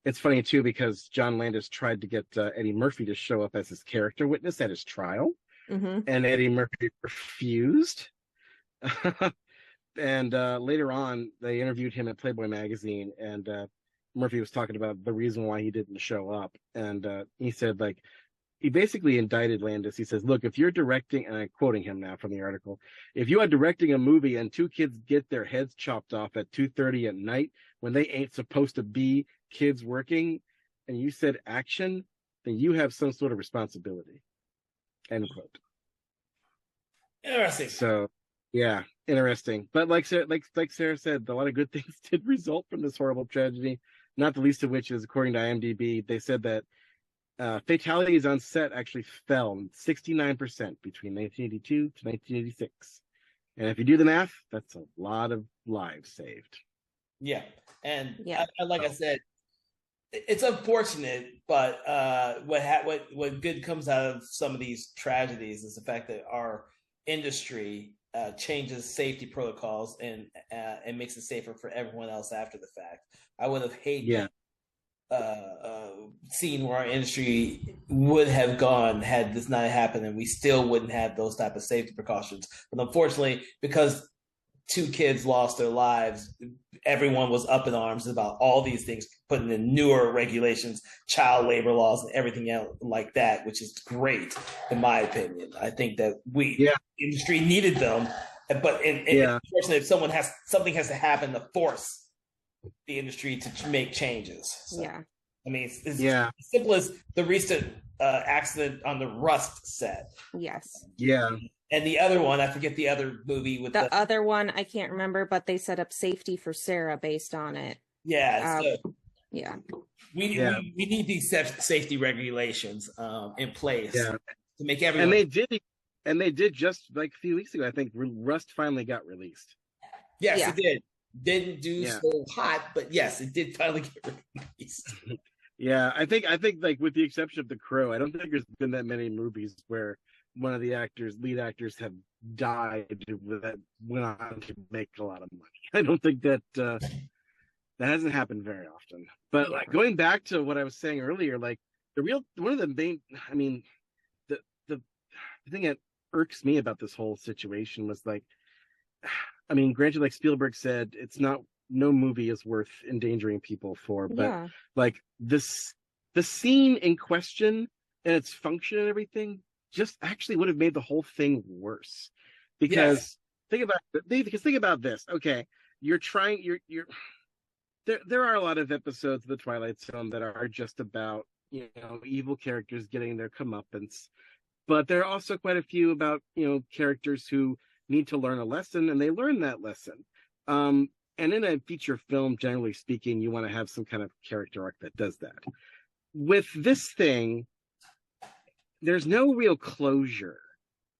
[SPEAKER 3] It's funny too, because John Landis tried to get Eddie Murphy to show up as his character witness at his trial, and Eddie Murphy refused. And later on, they interviewed him at Playboy magazine, and Murphy was talking about the reason why he didn't show up, and he said, like, he basically indicted Landis. He says, look, if you're directing, and I'm quoting him now from the article, if you are directing a movie and 2 kids get their heads chopped off at 2:30 at night when they ain't supposed to be kids working, and you said action, then you have some sort of responsibility. End quote.
[SPEAKER 1] Interesting.
[SPEAKER 3] So, yeah, interesting. But like Sarah said, a lot of good things did result from this horrible tragedy, not the least of which is, according to IMDb, they said that fatalities on set actually fell 69% between 1982 to 1986. And if you do the math, that's a lot of lives saved.
[SPEAKER 1] Yeah, and
[SPEAKER 2] Yeah.
[SPEAKER 1] like I said, it's unfortunate, but what good comes out of some of these tragedies is the fact that our industry changes safety protocols and makes it safer for everyone else after the fact. I would have hated seen where our industry would have gone had this not happened, and we still wouldn't have those type of safety precautions. But unfortunately, because 2 kids lost their lives, everyone was up in arms about all these things, putting in newer regulations, child labor laws, and everything else like that, which is great in my opinion. I think that the industry needed them, but unfortunately, if something has to happen to force the industry to make changes. So,
[SPEAKER 2] yeah.
[SPEAKER 1] I mean, it's as simple as the recent accident on the Rust set.
[SPEAKER 2] Yes.
[SPEAKER 3] Yeah.
[SPEAKER 1] And the other one, I forget the other movie with
[SPEAKER 2] the other one, I can't remember, but they set up safety for Sarah based on it.
[SPEAKER 1] Yeah.
[SPEAKER 2] Yeah.
[SPEAKER 1] We need these safety regulations in place to make everyone.
[SPEAKER 3] And they did just like a few weeks ago. I think Rust finally got released.
[SPEAKER 1] Yes, it did. Didn't do so hot, but yes, it did finally get released.
[SPEAKER 3] Yeah, I think like with the exception of The Crow, I don't think there's been that many movies where one of the lead actors, have died that went on to make a lot of money. I don't think that that hasn't happened very often. But like going back to what I was saying earlier, like one of the main, I mean, the thing that irks me about this whole situation was like, I mean, granted, like Spielberg said, no movie is worth endangering people for, but like the scene in question and its function and everything just actually would have made the whole thing worse. Because think about this. Okay, you're there are a lot of episodes of the Twilight Zone that are just about, evil characters getting their comeuppance, but there are also quite a few about, characters who need to learn a lesson, and they learn that lesson. And in a feature film, generally speaking, you want to have some kind of character arc that does that. With this thing, there's no real closure.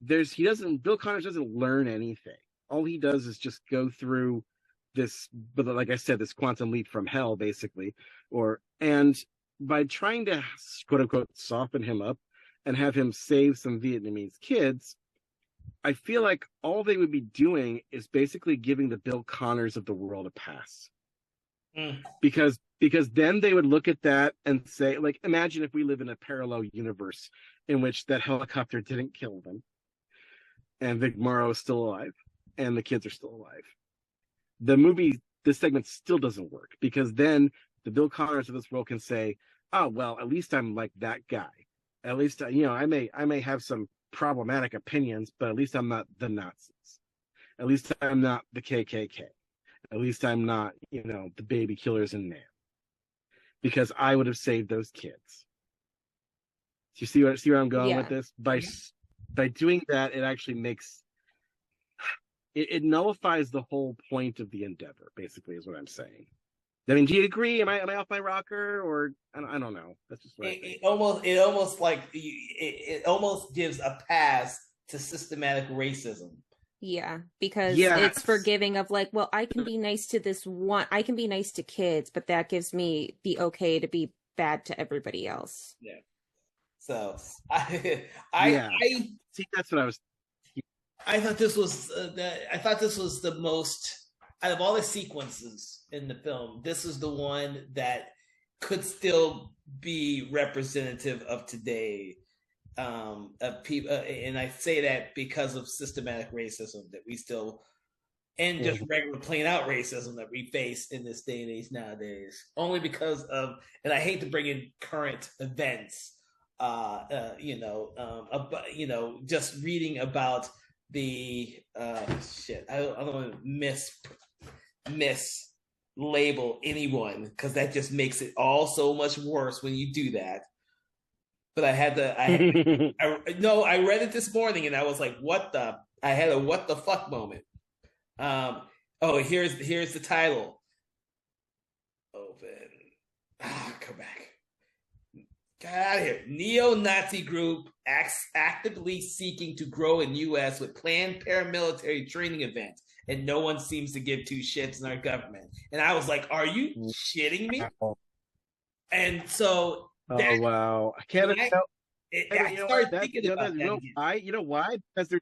[SPEAKER 3] Bill Connors doesn't learn anything. All he does is just go through this, but like I said, this quantum leap from hell, basically. And by trying to quote unquote soften him up and have him save some Vietnamese kids, I feel like all they would be doing is basically giving the Bill Connors of the world a pass. Because then they would look at that and say, like, imagine if we live in a parallel universe in which that helicopter didn't kill them, and Vic Morrow is still alive, and the kids are still alive. This segment still doesn't work, because then the Bill Connors of this world can say, oh, well, at least I'm like that guy. At least, I may have some problematic opinions, but at least I'm not the Nazis. At least I'm not the KKK. At least I'm not, the baby killers in Nam. Because I would have saved those kids. Do you see where I'm going with this? By doing that, it actually makes it nullifies the whole point of the endeavor, basically, is what I'm saying. I mean, do you agree? Am I off my rocker, or I don't know? That's just what
[SPEAKER 1] it almost gives a pass to systematic racism.
[SPEAKER 2] Yeah, because it's forgiving of like, well, I can be nice to I can be nice to kids, but that gives me the okay to be bad to everybody else.
[SPEAKER 1] Yeah. So I
[SPEAKER 3] see. That's what I was.
[SPEAKER 1] I thought this was the most, out of all the sequences in the film, this is the one that could still be representative of today. Of people, and I say that because of systematic racism that we still, and just regular plain out racism that we face in this day and age nowadays. Only because of, and I hate to bring in current events, just reading about the shit. I don't want to mislabel anyone, because that just makes it all so much worse when you do that. But I read it this morning and I was like, I had a what the fuck moment. Here's the title. Open. Come back. Get out of here. Neo-Nazi group actively seeking to grow in U.S. with planned paramilitary training events, and no one seems to give two shits in our government. And I was like, are you shitting me? And so
[SPEAKER 3] wow. Kevin,
[SPEAKER 1] I started thinking about that.
[SPEAKER 3] You know why? Because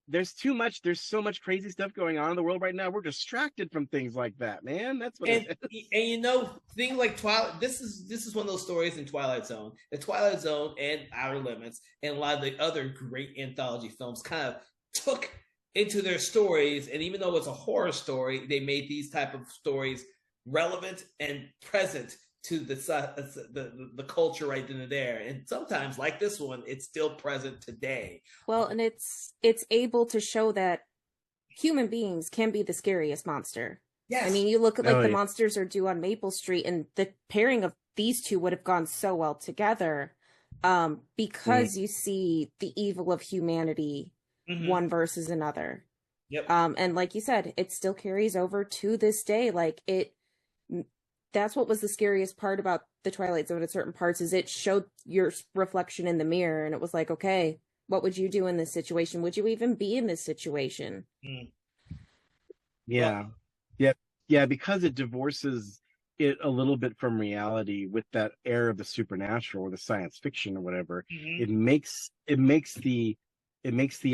[SPEAKER 3] there's too much. There's so much crazy stuff going on in the world right now. We're distracted from things like that, man. That's what it is.
[SPEAKER 1] And you know, things like Twilight. This is one of those stories in Twilight Zone. The Twilight Zone and Outer Limits, and a lot of the other great anthology films kind of took into their stories. And even though it's a horror story, they made these type of stories relevant and present to the culture right then and there. And sometimes, like this one, it's still present today.
[SPEAKER 2] Well, and it's able to show that human beings can be the scariest monster.
[SPEAKER 1] Yes.
[SPEAKER 2] I mean, you look at the monsters are due on Maple Street, and the pairing of these two would have gone so well together, because you see the evil of humanity, one versus another.
[SPEAKER 1] Yep.
[SPEAKER 2] And like you said, it still carries over to this day. Like that's what was the scariest part about the Twilight Zone at certain parts, is it showed your reflection in the mirror, and it was like, okay, what would you do in this situation? Would you even be in this situation?
[SPEAKER 3] Yeah. Yeah, because it divorces it a little bit from reality with that air of the supernatural or the science fiction or whatever. It makes the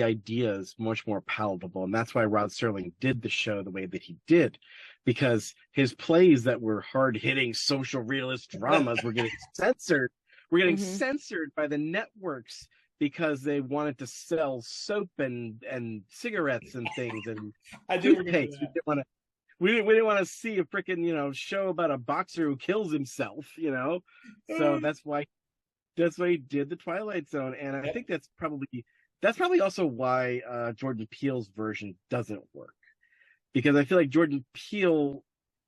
[SPEAKER 3] ideas much more palatable. And that's why Rod Serling did the show the way that he did, because his plays that were hard-hitting social realist dramas were getting censored. We're getting censored by the networks because they wanted to sell soap and cigarettes and things and toothpaste. We didn't want to see a freaking show about a boxer who kills himself. So that's why he did the Twilight Zone, and I think that's probably also why Jordan Peele's version doesn't work, because I feel like Jordan Peele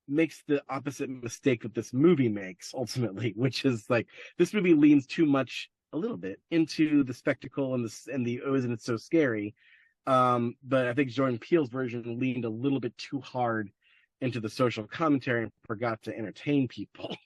[SPEAKER 3] makes the opposite mistake that this movie makes ultimately, which is like this movie leans too much, a little bit, into the spectacle and the oh, isn't it so scary? But I think Jordan Peele's version leaned a little bit too hard into the social commentary and forgot to entertain people.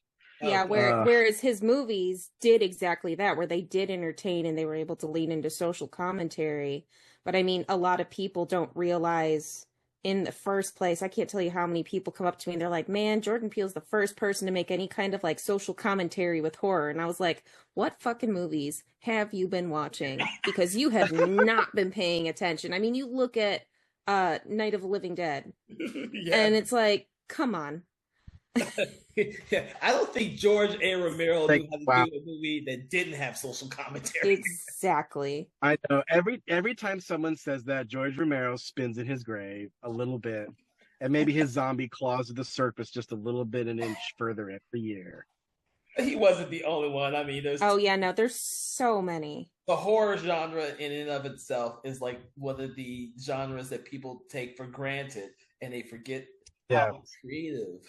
[SPEAKER 2] Yeah, whereas his movies did exactly that, where they did entertain and they were able to lean into social commentary. But I mean, a lot of people don't realize in the first place, I can't tell you how many people come up to me and they're like, man, Jordan Peele's the first person to make any kind of like social commentary with horror. And I was like, what fucking movies have you been watching? Because you have not been paying attention. I mean, you look at Night of the Living Dead, and it's like, come on.
[SPEAKER 1] I don't think George A. Romero knew how to do a movie that didn't have social commentary.
[SPEAKER 2] Exactly.
[SPEAKER 3] I know. Every time someone says that, George Romero spins in his grave a little bit, and maybe his zombie claws to the surface just a little bit, an inch further every year.
[SPEAKER 1] He wasn't the only one. I mean, there's
[SPEAKER 2] there's so many.
[SPEAKER 1] The horror genre in and of itself is like one of the genres that people take for granted, and they forget how creative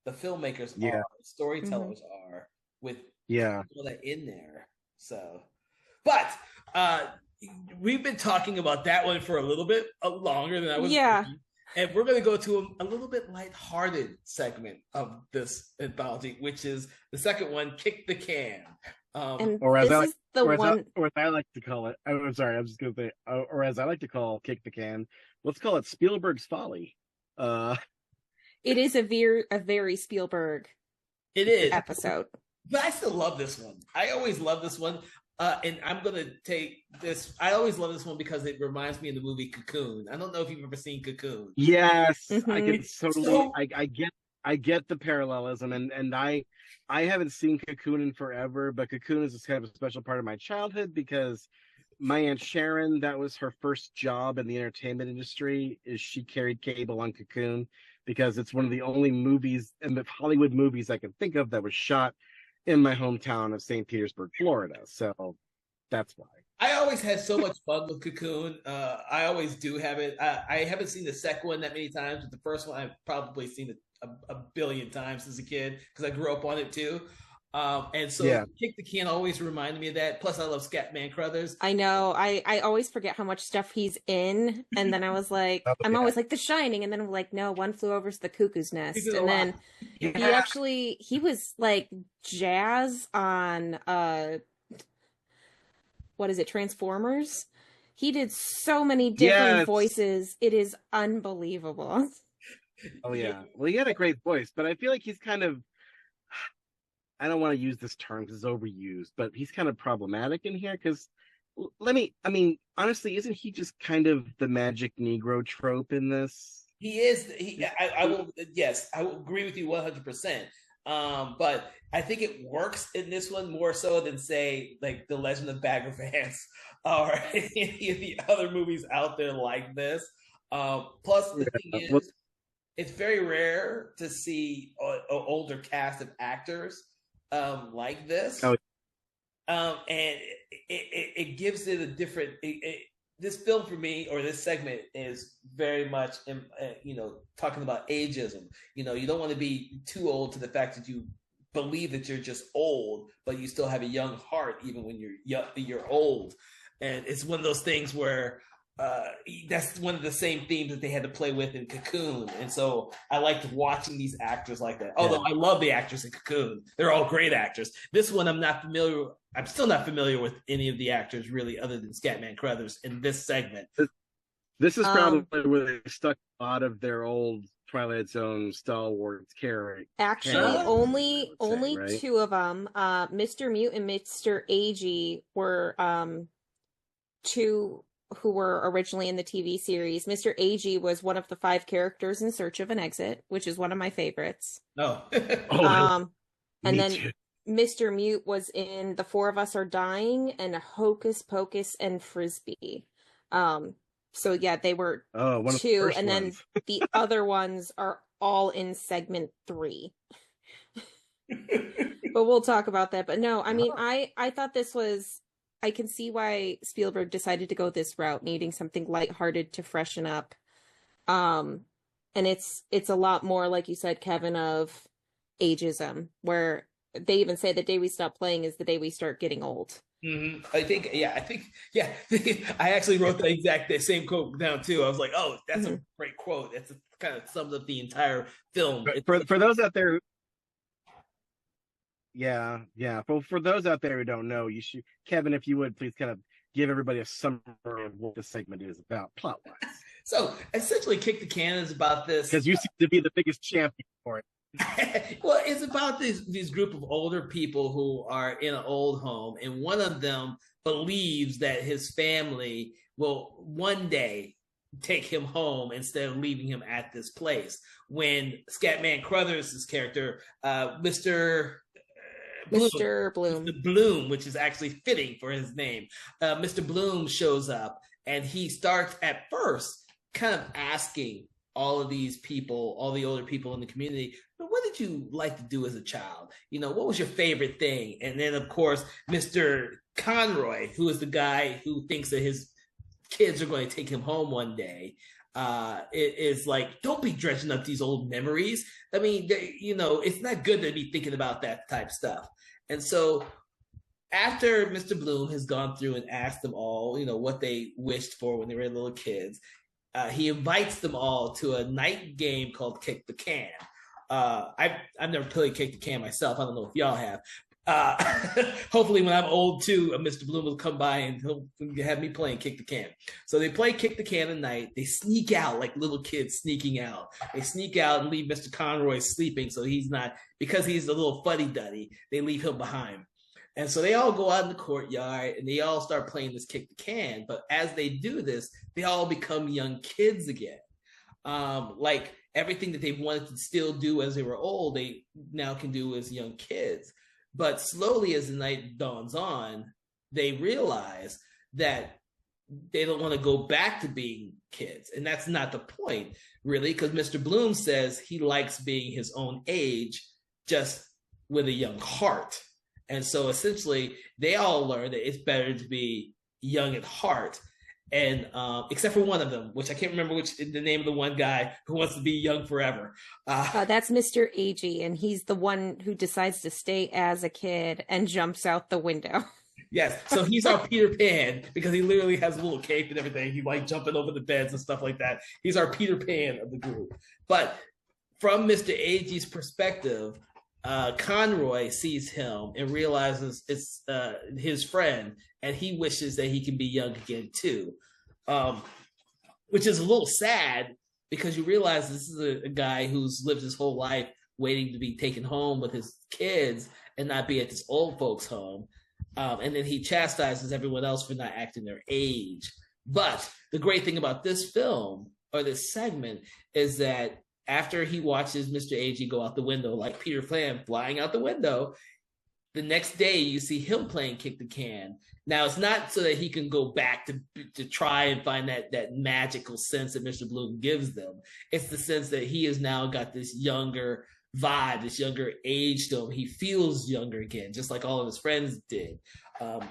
[SPEAKER 1] the filmmakers are, storytellers are, with all that in there. So, but we've been talking about that one for a little bit longer than I was thinking. And we're going to go to a little bit lighthearted segment of this anthology, which is the second one, Kick the Can.
[SPEAKER 3] Or as I like to call it, I'm sorry, I'm just going to say, or as I like to call Kick the Can, let's call it Spielberg's Folly.
[SPEAKER 2] It is a very Spielberg episode.
[SPEAKER 1] But I still love this one. I always love this one. And I'm going to take this. I always love this one because it reminds me of the movie Cocoon. I don't know if you've ever seen Cocoon.
[SPEAKER 3] Yes, I can totally. I get the parallelism, and I haven't seen Cocoon in forever, but Cocoon is kind of a special part of my childhood because my Aunt Sharon, that was her first job in the entertainment industry, is she carried cable on Cocoon because it's one of the only movies in the Hollywood movies I can think of that was shot in my hometown of St. Petersburg, Florida. So that's why.
[SPEAKER 1] I always had so much fun with Cocoon. I always do have it. I haven't seen the second one that many times, but the first one I've probably seen it a billion times as a kid because I grew up on it too. And so
[SPEAKER 3] Yeah.
[SPEAKER 1] Kick the Can always reminded me of that. Plus, I love Scatman Crothers.
[SPEAKER 2] I know. I always forget how much stuff he's in, and then I was like,
[SPEAKER 3] Oh,
[SPEAKER 2] I'm
[SPEAKER 3] yeah.
[SPEAKER 2] always like The Shining, and then I'm like, no, One Flew Over the Cuckoo's
[SPEAKER 1] He
[SPEAKER 2] Nest,
[SPEAKER 1] did a
[SPEAKER 2] and
[SPEAKER 1] lot.
[SPEAKER 2] then he was like Jazz on what is it, Transformers? He did so many different
[SPEAKER 3] Yes.
[SPEAKER 2] voices. It is unbelievable.
[SPEAKER 3] Oh yeah. Well, he had a great voice, but I feel like he's kind of, I don't want to use this term because it's overused, but he's kind of problematic in here because honestly, isn't he just kind of the magic Negro trope in this?
[SPEAKER 1] He is. I will. Yes, I will agree with you 100%. But I think it works in this one more so than say like The Legend of Bagger Vance or any of the other movies out there like this. Plus, the thing is, it's very rare to see an older cast of actors like this.
[SPEAKER 3] Oh.
[SPEAKER 1] And it gives it a different. This film for me, or this segment, is very much, talking about ageism. You don't want to be too old to the fact that you believe that you're just old, but you still have a young heart, even when you're old. And it's one of those things where that's one of the same themes that they had to play with in Cocoon. And so I liked watching these actors like that. Although I love the actors in Cocoon. They're all great actors. This one I'm still not familiar with any of the actors really other than Scatman Crothers in this segment.
[SPEAKER 3] This is probably where they stuck a lot of their old Twilight Zone stalwarts characters.
[SPEAKER 2] Actually, only
[SPEAKER 3] right?
[SPEAKER 2] two of them, Mr. Mute and Mr. Agee, were two who were originally in the TV series. Mr. Agee was one of the 5 characters in Search of an Exit, which is one of my favorites.
[SPEAKER 1] Oh.
[SPEAKER 2] And then
[SPEAKER 3] too.
[SPEAKER 2] Mr. Mute was in The Four of Us Are Dying and Hocus Pocus and Frisbee. So yeah, they were two, and then the other ones are all in segment 3. But we'll talk about that. But no, I mean, I thought this was, I can see why Spielberg decided to go this route, needing something lighthearted to freshen up. And it's a lot more, like you said, Kevin, of ageism, where they even say the day we stop playing is the day we start getting old.
[SPEAKER 1] Mm-hmm. I think, I actually wrote the same quote down too. I was like, oh, that's a great quote. That's kind of sums up the entire film.
[SPEAKER 3] For those out there, for those out there who don't know, you should, Kevin, if you would please kind of give everybody a summary of what this segment is about, plot wise.
[SPEAKER 1] So essentially, Kick the Can is about this,
[SPEAKER 3] because you seem to be the biggest champion for it.
[SPEAKER 1] Well, it's about these group of older people who are in an old home, and one of them believes that his family will one day take him home instead of leaving him at this place. When Scatman Crothers' character, Mr. Bloom, which is actually fitting for his name, Mr. Bloom shows up, and he starts at first kind of asking all of these people, all the older people in the community, what did you like to do as a child? What was your favorite thing? And then, of course, Mr. Conroy, who is the guy who thinks that his kids are going to take him home one day, it is like, don't be dredging up these old memories. I mean, it's not good to be thinking about that type of stuff. And so after Mr. Bloom has gone through and asked them all, what they wished for when they were little kids, he invites them all to a night game called Kick the Can. I've never played Kick the Can myself. I don't know if y'all have. Hopefully when I'm old too, Mr. Bloom will come by and he'll have me playing Kick the Can. So they play Kick the Can at night. They sneak out like little kids sneaking out. They sneak out and leave Mr. Conroy sleeping, so he's not, because he's a little fuddy-duddy, they leave him behind. And so they all go out in the courtyard and they all start playing this Kick the Can. But as they do this, they all become young kids again. Like everything that they wanted to still do as they were old, they now can do as young kids. But slowly as the night dawns on, they realize that they don't want to go back to being kids. And that's not the point, really, because Mr. Bloom says he likes being his own age, just with a young heart. And so essentially, they all learn that it's better to be young at heart. and except for one of them, which I can't remember which the name of the one guy who wants to be young forever.
[SPEAKER 2] That's Mr. Agee, and he's the one who decides to stay as a kid and jumps out the window.
[SPEAKER 1] Yes, so he's our Peter Pan because he literally has a little cape and everything. He's like jumping over the beds and stuff like that. He's our Peter Pan of the group. But from Mr. Agee's perspective, Conroy sees him and realizes it's his friend, and he wishes that he can be young again too, which is a little sad because you realize this is a guy who's lived his whole life waiting to be taken home with his kids and not be at this old folks' home. And then he chastises everyone else for not acting their age. But the great thing about this film or this segment is that after he watches Mr. Agee go out the window, like Peter Pan flying out the window, the next day you see him playing Kick the Can. Now, it's not so that he can go back to try and find that magical sense that Mr. Bloom gives them. It's the sense that he has now got this younger vibe, this younger age to him. He feels younger again, just like all of his friends did,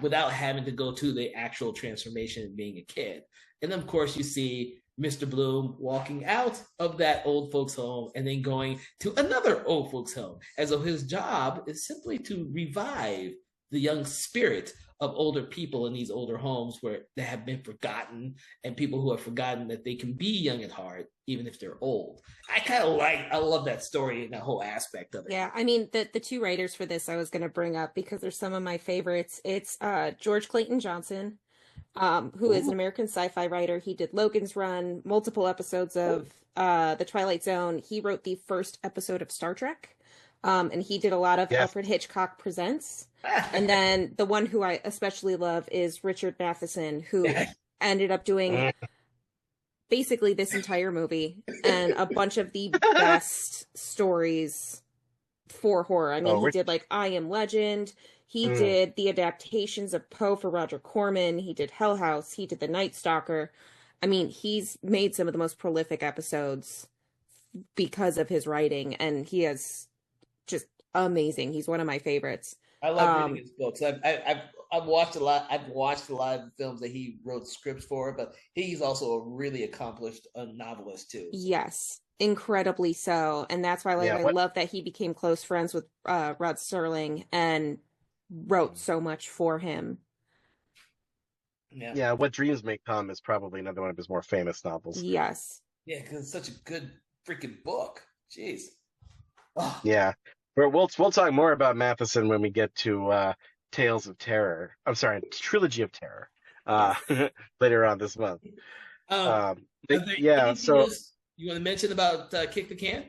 [SPEAKER 1] without having to go to the actual transformation and being a kid. And then, of course, you see Mr. Bloom walking out of that old folks home and then going to another old folks home, as though his job is simply to revive the young spirit of older people in these older homes where they have been forgotten, and people who have forgotten that they can be young at heart even if they're old. I love that story and that whole aspect of it.
[SPEAKER 2] Yeah, I mean, the two writers for this I was going to bring up because they're some of my favorites. It's George Clayton Johnson, who is an American sci-fi writer. He did Logan's Run, multiple episodes of The Twilight Zone. He wrote the first episode of Star Trek, and he did a lot of Alfred Hitchcock Presents. And then the one who I especially love is Richard Matheson, who ended up doing basically this entire movie and a bunch of the best stories for horror. I mean, he did like I Am Legend. He did the adaptations of Poe for Roger Corman. He did Hell House. He did The Night Stalker. I mean, he's made some of the most prolific episodes because of his writing, and he is just amazing. He's one of my favorites.
[SPEAKER 1] I love reading his books. I've watched a lot. I've watched a lot of the films that he wrote scripts for, but he's also a really accomplished novelist too.
[SPEAKER 2] Yes, incredibly so, and that's why I love that he became close friends with Rod Serling and wrote so much for him.
[SPEAKER 3] Yeah, What Dreams May Come is probably another one of his more famous novels.
[SPEAKER 2] Yes.
[SPEAKER 1] Yeah, because it's such a good freaking book. Jeez.
[SPEAKER 3] Oh. Yeah. We'll talk more about Matheson when we get to Tales of Terror. I'm sorry, Trilogy of Terror later on this month.
[SPEAKER 1] So you want to mention about Kick the Can?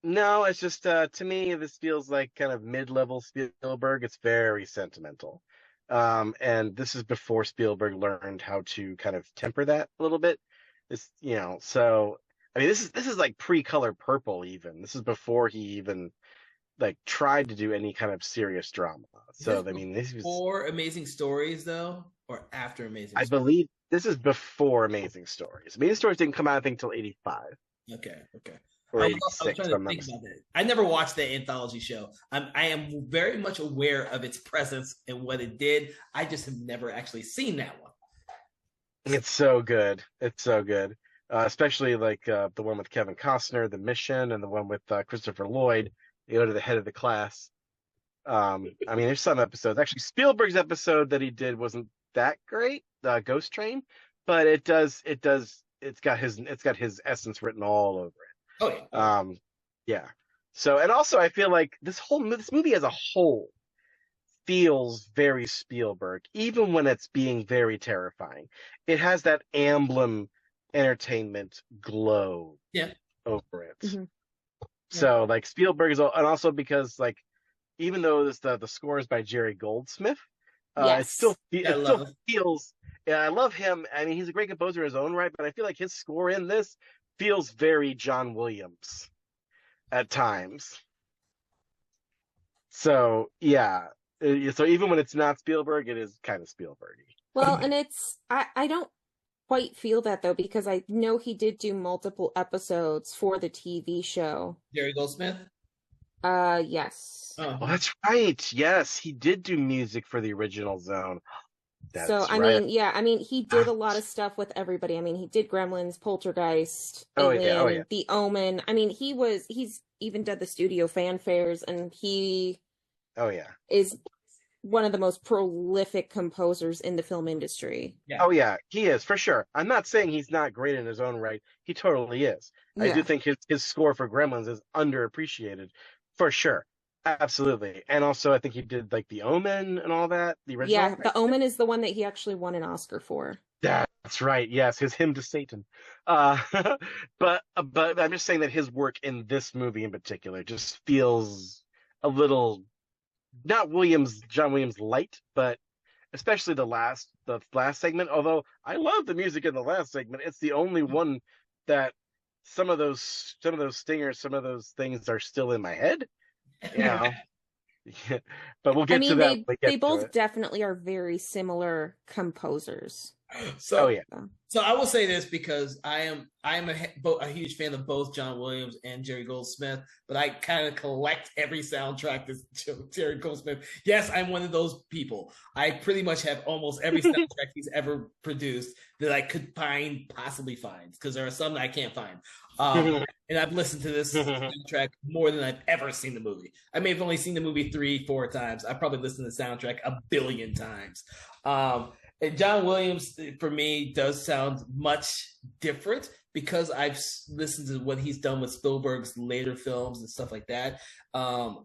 [SPEAKER 3] No, it's just to me this feels like kind of mid-level Spielberg. It's very sentimental, and this is before Spielberg learned how to kind of temper that a little bit. So. I mean, this is like pre-Color Purple even. This is before he even like tried to do any kind of serious drama. So I mean, this was
[SPEAKER 1] before Amazing Stories though, or after Amazing
[SPEAKER 3] Stories? I believe this is before Amazing Stories. Amazing Stories didn't come out, I think, till 85.
[SPEAKER 1] Okay.
[SPEAKER 3] Or
[SPEAKER 1] I
[SPEAKER 3] 86.
[SPEAKER 1] was trying to think about that. I never watched that anthology show. I am very much aware of its presence and what it did. I just have never actually seen that one.
[SPEAKER 3] It's so good. Especially like the one with Kevin Costner, The Mission, and the one with Christopher Lloyd, to the Head of the Class. I mean, there's some episodes. Actually, Spielberg's episode that he did wasn't that great, Ghost Train, but it's got his essence written all over it.
[SPEAKER 1] Oh yeah.
[SPEAKER 3] Yeah. So, and also I feel like this movie as a whole feels very Spielberg, even when it's being very terrifying. It has that Amblin Entertainment glow over it. Mm-hmm. So like Spielberg is, and also because like even though the score is by Jerry Goldsmith, it still feels. Yeah, I love him. I mean, he's a great composer in his own right, but I feel like his score in this feels very John Williams at times. So yeah, so even when it's not Spielberg, it is kind of Spielberg-y.
[SPEAKER 2] Well, and it's I don't quite feel that though, because I know he did do multiple episodes for the TV show.
[SPEAKER 1] Jerry Goldsmith?
[SPEAKER 2] Yes.
[SPEAKER 3] Oh, that's right. Yes, he did do music for the original Zone.
[SPEAKER 2] So,
[SPEAKER 3] That's right.
[SPEAKER 2] he did a lot of stuff with everybody. I mean, he did Gremlins, Poltergeist, Alien, The Omen. I mean, he's even done the studio fanfares, and he is one of the most prolific composers in the film industry.
[SPEAKER 3] Yeah. Oh yeah, he is for sure. I'm not saying he's not great in his own right. He totally is. Yeah. I do think his score for Gremlins is underappreciated, for sure. Absolutely. And also I think he did like The Omen and all that, the original.
[SPEAKER 2] Yeah, The Omen is the one that he actually won an Oscar for.
[SPEAKER 3] That's right. Yes, his hymn to Satan. But I'm just saying that his work in this movie in particular just feels a little not John Williams light, but especially the last segment. Although I love the music in the last segment, it's the only one that some of those stingers, some of those things are still in my head. You know, but we'll get to that.
[SPEAKER 2] They both definitely are very similar composers.
[SPEAKER 1] So I will say this because I am a huge fan of both John Williams and Jerry Goldsmith, but I kind of collect every soundtrack that's Jerry Goldsmith. Yes, I'm one of those people. I pretty much have almost every soundtrack he's ever produced that I could possibly find, because there are some that I can't find. And I've listened to this soundtrack more than I've ever seen the movie. I may have only seen the movie 3-4 times. I've probably listened to the soundtrack a billion times. And John Williams, for me, does sound much different because I've listened to what he's done with Spielberg's later films and stuff like that. John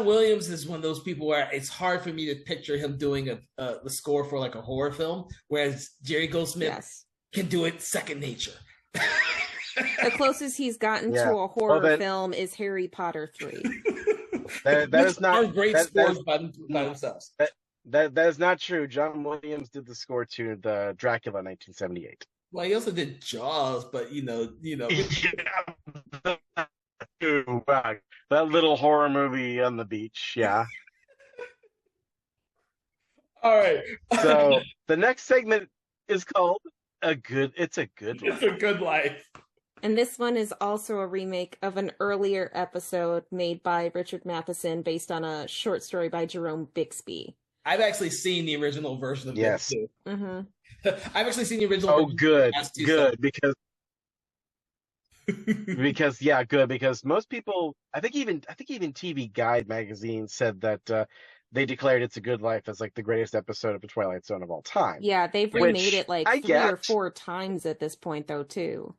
[SPEAKER 1] Williams is one of those people where it's hard for me to picture him doing the score for like a horror film, whereas Jerry Goldsmith can do it second nature.
[SPEAKER 2] The closest he's gotten to a horror film is Harry Potter 3.
[SPEAKER 3] that is not
[SPEAKER 1] great scores by themselves.
[SPEAKER 3] That is not true. John Williams did the score to the Dracula 1978.
[SPEAKER 1] Well, he also did Jaws, but
[SPEAKER 3] that little horror movie on the beach. Yeah.
[SPEAKER 1] All right.
[SPEAKER 3] So the next segment is called It's a Good Life.
[SPEAKER 1] It's a Good Life.
[SPEAKER 2] And this one is also a remake of an earlier episode made by Richard Matheson based on a short story by Jerome Bixby.
[SPEAKER 1] I've actually seen the original version of this too.
[SPEAKER 2] Mm-hmm.
[SPEAKER 1] I've actually seen the original.
[SPEAKER 3] Oh, good, because because most people, I think even TV Guide magazine said that they declared It's a Good Life as like the greatest episode of the Twilight Zone of all time.
[SPEAKER 2] Yeah, they've remade it like 3 or 4 times at this point, though, too.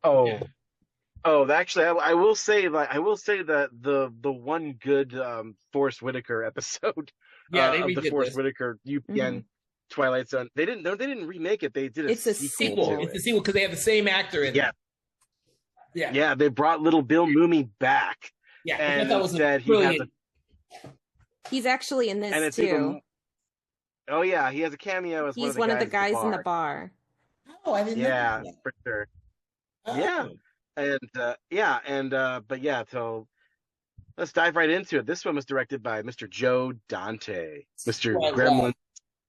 [SPEAKER 3] Actually, I will say that the one good Forrest Whitaker episode.
[SPEAKER 1] Yeah, they
[SPEAKER 3] of the Forrest Whitaker UPN Twilight Zone. They didn't remake it. They did
[SPEAKER 2] It's a sequel.
[SPEAKER 1] It's a sequel because they have the same actor in it.
[SPEAKER 3] Yeah. They brought little Bill Mumy back.
[SPEAKER 1] Yeah,
[SPEAKER 3] and
[SPEAKER 1] that was
[SPEAKER 3] instead
[SPEAKER 2] he's actually in this too.
[SPEAKER 3] He has a cameo as
[SPEAKER 2] he's one of the guys in the bar.
[SPEAKER 1] Oh, I didn't know that.
[SPEAKER 3] Yeah, for sure.
[SPEAKER 1] Oh.
[SPEAKER 3] So let's dive right into it. This one was directed by Mr. Joe Dante. Mr. Gremlin,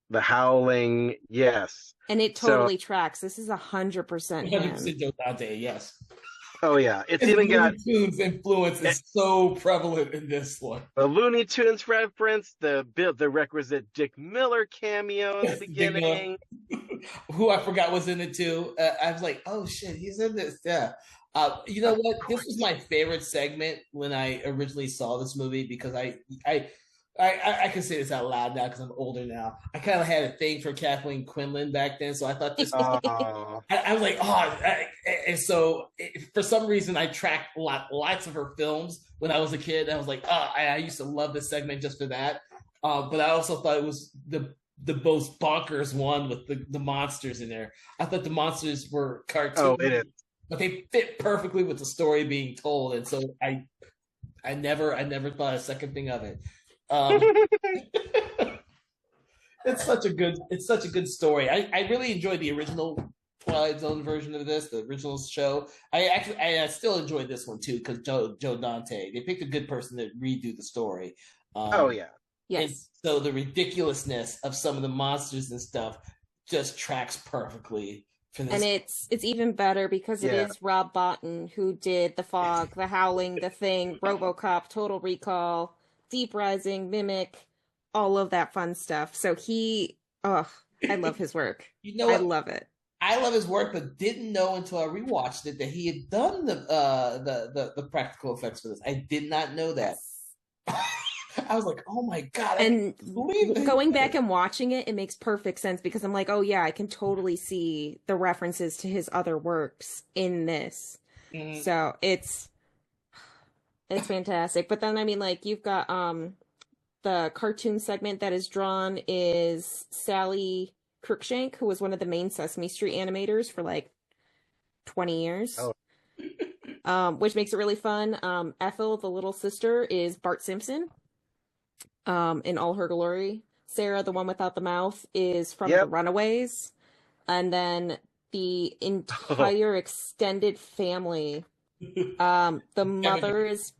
[SPEAKER 3] The Howling, yes.
[SPEAKER 2] And it totally tracks. This is 100%
[SPEAKER 1] 100% Joe Dante, yes.
[SPEAKER 3] Oh, yeah. It's
[SPEAKER 1] His
[SPEAKER 3] even got...
[SPEAKER 1] Looney Tunes influence is so prevalent in this one.
[SPEAKER 3] The Looney Tunes reference, the requisite Dick Miller cameo in the beginning.
[SPEAKER 1] Who I forgot was in it, too. I was like, oh, shit, he's in this. Yeah. You know what? This was my favorite segment when I originally saw this movie because I can say this out loud now because I'm older now. I kind of had a thing for Kathleen Quinlan back then, so I thought this. I was like, and so for some reason I tracked lots of her films when I was a kid. I was like, I used to love this segment just for that. But I also thought it was the most bonkers one with the monsters in there. I thought the monsters were cartoon.
[SPEAKER 3] Oh, it is.
[SPEAKER 1] But they fit perfectly with the story being told, and so I never thought a second thing of it. It's such a good story. I really enjoyed the original Twilight Zone version of this, the original show. I still enjoyed this one too because Joe Dante. They picked a good person to redo the story.
[SPEAKER 2] Yes.
[SPEAKER 1] And so the ridiculousness of some of the monsters and stuff just tracks perfectly.
[SPEAKER 2] And it's even better because it is Rob Bottin who did The Fog, The Howling, The Thing, RoboCop, Total Recall, Deep Rising, Mimic, all of that fun stuff. So I love his work.
[SPEAKER 1] You know
[SPEAKER 2] I
[SPEAKER 1] what?
[SPEAKER 2] love it.
[SPEAKER 1] I love his work, but didn't know until I rewatched it that he had done the practical effects for this. I did not know that. I was like, oh my god!
[SPEAKER 2] And
[SPEAKER 1] believe it.
[SPEAKER 2] going back and watching it, it makes perfect sense because I'm like, oh yeah, I can totally see the references to his other works in this.
[SPEAKER 1] Mhm.
[SPEAKER 2] So it's fantastic. But then I mean, like you've got the cartoon segment that is drawn is Sally Cruikshank, who was one of the main Sesame Street animators for like 20 years. Which makes it really fun. Ethel, the little sister, is Bart Simpson in all her glory. Sarah, the one without the mouth, is from The Runaways. And then the entire extended family. The mother is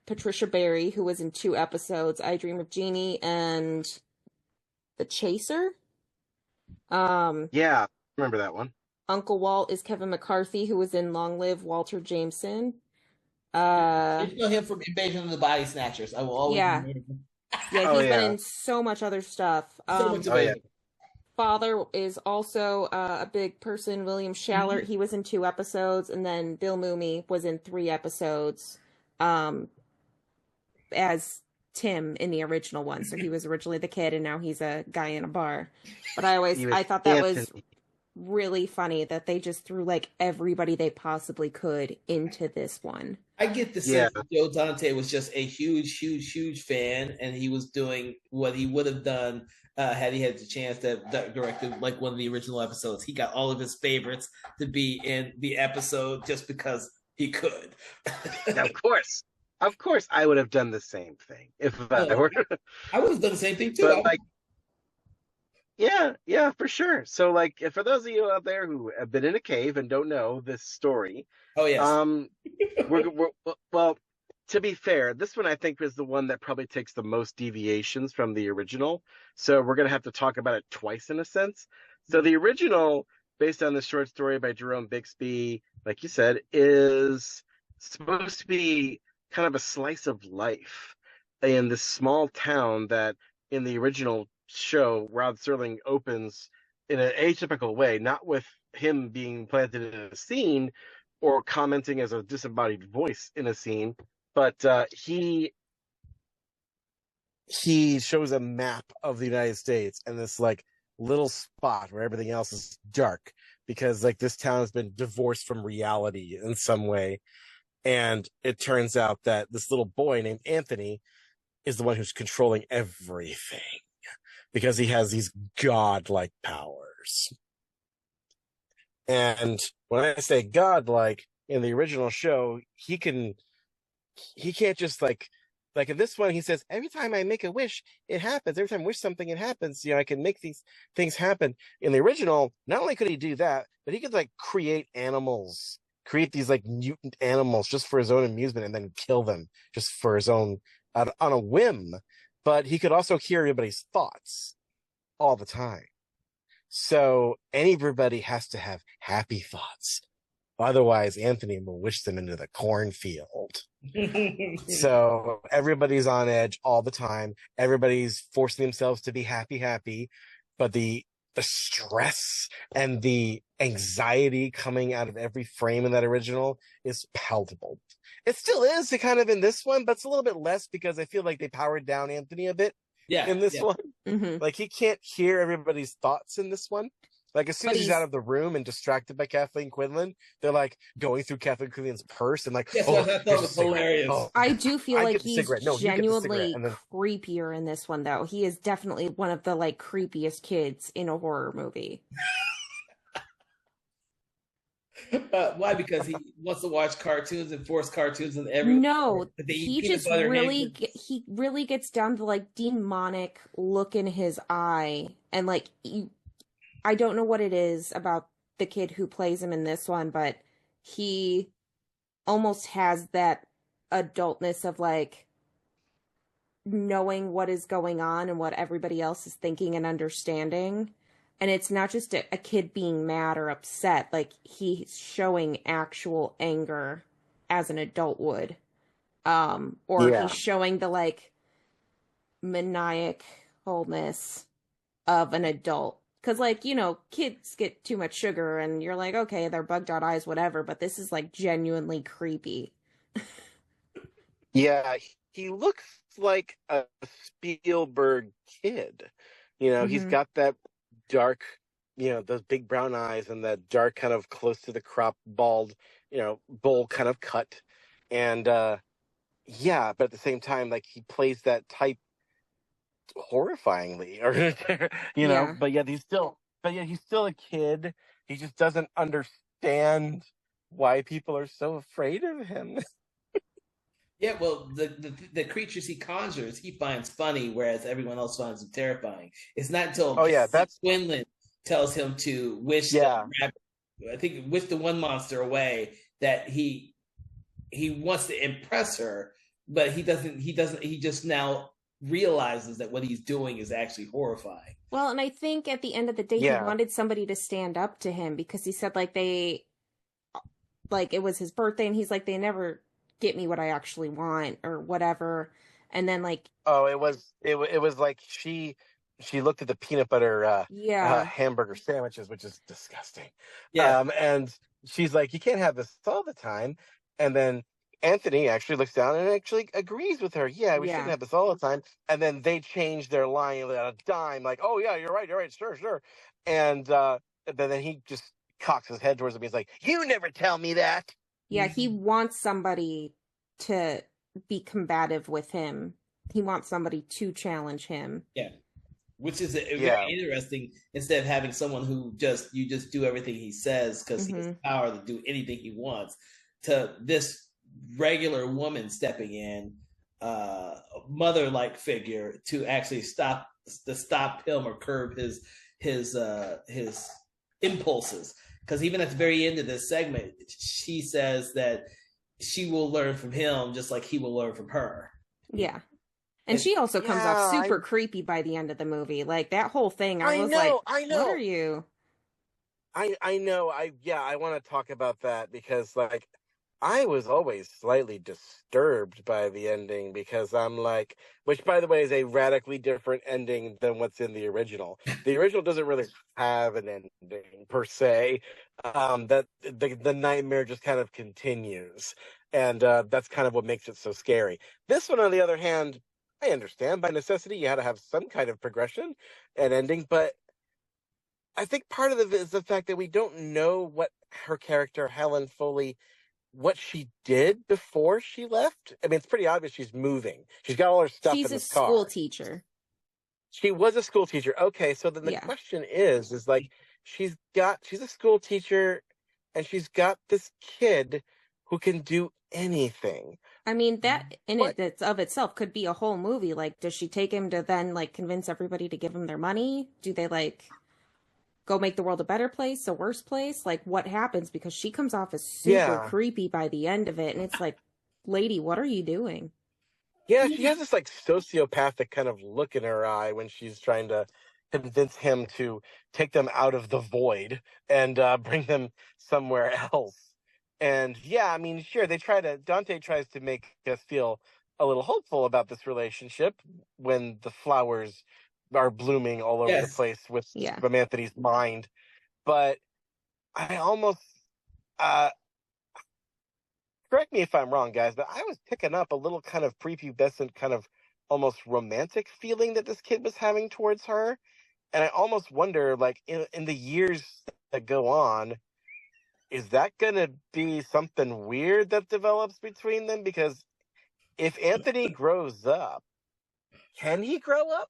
[SPEAKER 2] Patricia Barry, who was in 2 episodes, I Dream of Jeannie and The Chaser.
[SPEAKER 3] Yeah, remember that one.
[SPEAKER 2] Uncle Walt is Kevin McCarthy, who was in Long Live Walter Jameson.
[SPEAKER 1] You know him from Invasion of the Body Snatchers. I will always remember him.
[SPEAKER 2] Yeah, he's been in so much other stuff. Father is also a big person, William Shallert. Mm-hmm. He was in 2 episodes, and then Bill Mumy was in 3 episodes as Tim in the original one. So he was originally the kid, and now he's a guy in a bar. But I thought that was really funny that they just threw like everybody they possibly could into this one.
[SPEAKER 1] I get the sense that Joe Dante was just a huge fan, and he was doing what he would have done had he had the chance to direct like one of the original episodes. He got all of his favorites to be in the episode just because he could.
[SPEAKER 3] Of course, I would have done the same thing if I were.
[SPEAKER 1] I would have done the same thing too.
[SPEAKER 3] But, like, yeah, for sure. So, like, for those of you out there who have been in a cave and don't know this story,
[SPEAKER 1] oh yes,
[SPEAKER 3] well, to be fair, this one I think is the one that probably takes the most deviations from the original. So we're gonna have to talk about it twice in a sense. So the original, based on the short story by Jerome Bixby, like you said, is supposed to be kind of a slice of life in this small town that in the original show, Rod Serling opens in an atypical way, not with him being planted in a scene or commenting as a disembodied voice in a scene, but he shows a map of the United States and this like little spot where everything else is dark because like this town has been divorced from reality in some way. And it turns out that this little boy named Anthony is the one who's controlling everything because he has these godlike powers. And when I say godlike, in the original show, he can't just like in this one, he says, every time I make a wish, it happens. Every time I wish something, it happens. I can make these things happen. In the original, not only could he do that, but he could like create these like mutant animals just for his own amusement and then kill them just for his own, on a whim. But he could also hear everybody's thoughts all the time. So everybody has to have happy thoughts. Otherwise, Anthony will wish them into the cornfield. So everybody's on edge all the time. Everybody's forcing themselves to be happy. But the stress and the anxiety coming out of every frame in that original is palpable. It still is kind of in this one, but it's a little bit less because I feel like they powered down Anthony a bit in this one.
[SPEAKER 2] Mm-hmm.
[SPEAKER 3] Like he can't hear everybody's thoughts in this one. Like as soon as he's out of the room and distracted by Kathleen Quinlan, they're like going through Kathleen Quinlan's purse and like,
[SPEAKER 1] I thought it was hilarious.
[SPEAKER 2] I do feel like he's genuinely creepier in this one, though. He is definitely one of the like creepiest kids in a horror movie.
[SPEAKER 1] Why? Because he wants to watch cartoons and force cartoons and everything.
[SPEAKER 2] No, he just he really gets down to like demonic look in his eye, and like I don't know what it is about the kid who plays him in this one, but he almost has that adultness of like knowing what is going on and what everybody else is thinking and understanding. And it's not just a kid being mad or upset, like he's showing actual anger as an adult would. He's showing the like maniac wholeness of an adult. Because, like, you know, kids get too much sugar and you're like, okay, they're bugged out eyes, whatever, but this is, like, genuinely creepy.
[SPEAKER 3] Yeah, he looks like a Spielberg kid. He's
[SPEAKER 2] Hmm.
[SPEAKER 3] got that dark, those big brown eyes and that dark kind of close to the crop, bald, bowl kind of cut. And yeah, but at the same time, like he plays that type horrifyingly, or
[SPEAKER 2] Yeah.
[SPEAKER 3] but yet he's still a kid. He just doesn't understand why people are so afraid of him.
[SPEAKER 1] Yeah, well, the creatures he conjures, he finds funny, whereas everyone else finds them terrifying. It's not until
[SPEAKER 3] Oh yeah, that's
[SPEAKER 1] Quinlan tells him to wish the
[SPEAKER 3] yeah.
[SPEAKER 1] rabbit, I think, wish the one monster away, that he wants to impress her, but he doesn't. He doesn't. He just now realizes that what he's doing is actually horrifying.
[SPEAKER 2] Well, and I think at the end of the day, he
[SPEAKER 3] Yeah.
[SPEAKER 2] wanted somebody to stand up to him because he said, like, it was his birthday and he's like, they never get me what I actually want or whatever. And then, like,
[SPEAKER 3] Oh, it was like she looked at the peanut butter
[SPEAKER 2] yeah,
[SPEAKER 3] hamburger sandwiches, which is disgusting.
[SPEAKER 1] Yeah,
[SPEAKER 3] And she's like, "You can't have this all the time." And then Anthony actually looks down and actually agrees with her. Yeah, we shouldn't
[SPEAKER 2] yeah.
[SPEAKER 3] have this all the time. And then they change their line on a dime, like, "Oh yeah, you're right, sure, sure." And then he just cocks his head towards him. He's like, "You never tell me that."
[SPEAKER 2] Yeah, he wants somebody to be combative with him. He wants somebody to challenge him.
[SPEAKER 1] yeah. Which is
[SPEAKER 3] Yeah,
[SPEAKER 1] very interesting. Instead of having someone who you just do everything he says because he has
[SPEAKER 2] Hmm.
[SPEAKER 1] the power to do anything he wants, to this regular woman stepping in, mother-like figure to actually stop him or curb his impulses. Because even at the very end of this segment, she says that she will learn from him just like he will learn from her.
[SPEAKER 2] Yeah. And
[SPEAKER 1] And
[SPEAKER 2] she also comes off
[SPEAKER 3] yeah,
[SPEAKER 2] super creepy by the end of the movie. Like that whole thing, I
[SPEAKER 3] I
[SPEAKER 2] was like,
[SPEAKER 3] know, I
[SPEAKER 2] what are
[SPEAKER 3] know.
[SPEAKER 2] you?
[SPEAKER 3] I know. I want to talk about that because like I was always slightly disturbed by the ending because I'm like, which by the way is a radically different ending than what's in the original. The original doesn't really have an ending per se. That the nightmare just kind of continues, and that's kind of what makes it so scary. This one, on the other hand, I understand by necessity you had to have some kind of progression and ending, but I think part of it is the fact that we don't know what her character, Helen Foley, what she did before she left. I mean, it's pretty obvious she's moving. She's got all her stuff
[SPEAKER 2] She's
[SPEAKER 3] in
[SPEAKER 2] a
[SPEAKER 3] this
[SPEAKER 2] school
[SPEAKER 3] car.
[SPEAKER 2] teacher.
[SPEAKER 3] She was a school teacher. Okay, so then the
[SPEAKER 2] Yeah.
[SPEAKER 3] question is like, she's a school teacher and she's got this kid who can do anything.
[SPEAKER 2] I mean, that in
[SPEAKER 3] What?
[SPEAKER 2] it that's of itself could be a whole movie. Like, does she take him to then like convince everybody to give him their money? Do they like go make the world a better place, a worse place? Like, what happens? Because she comes off as super
[SPEAKER 3] Yeah.
[SPEAKER 2] creepy by the end of it, and it's like, lady, what are you doing?
[SPEAKER 3] Yeah, she has this like sociopathic kind of look in her eye when she's trying to convince him to take them out of the void and bring them somewhere else. And yeah, I mean, sure, Dante tries to make us feel a little hopeful about this relationship when the flowers are blooming all over the
[SPEAKER 1] Yes,
[SPEAKER 3] place
[SPEAKER 2] Yeah.
[SPEAKER 3] from Anthony's mind. But I almost, uh, correct me if I'm wrong, guys, but I was picking up a little kind of prepubescent, kind of almost romantic feeling that this kid was having towards her. And I almost wonder, like, in the years that go on, is that going to be something weird that develops between them? Because if Anthony grows up, can he grow up?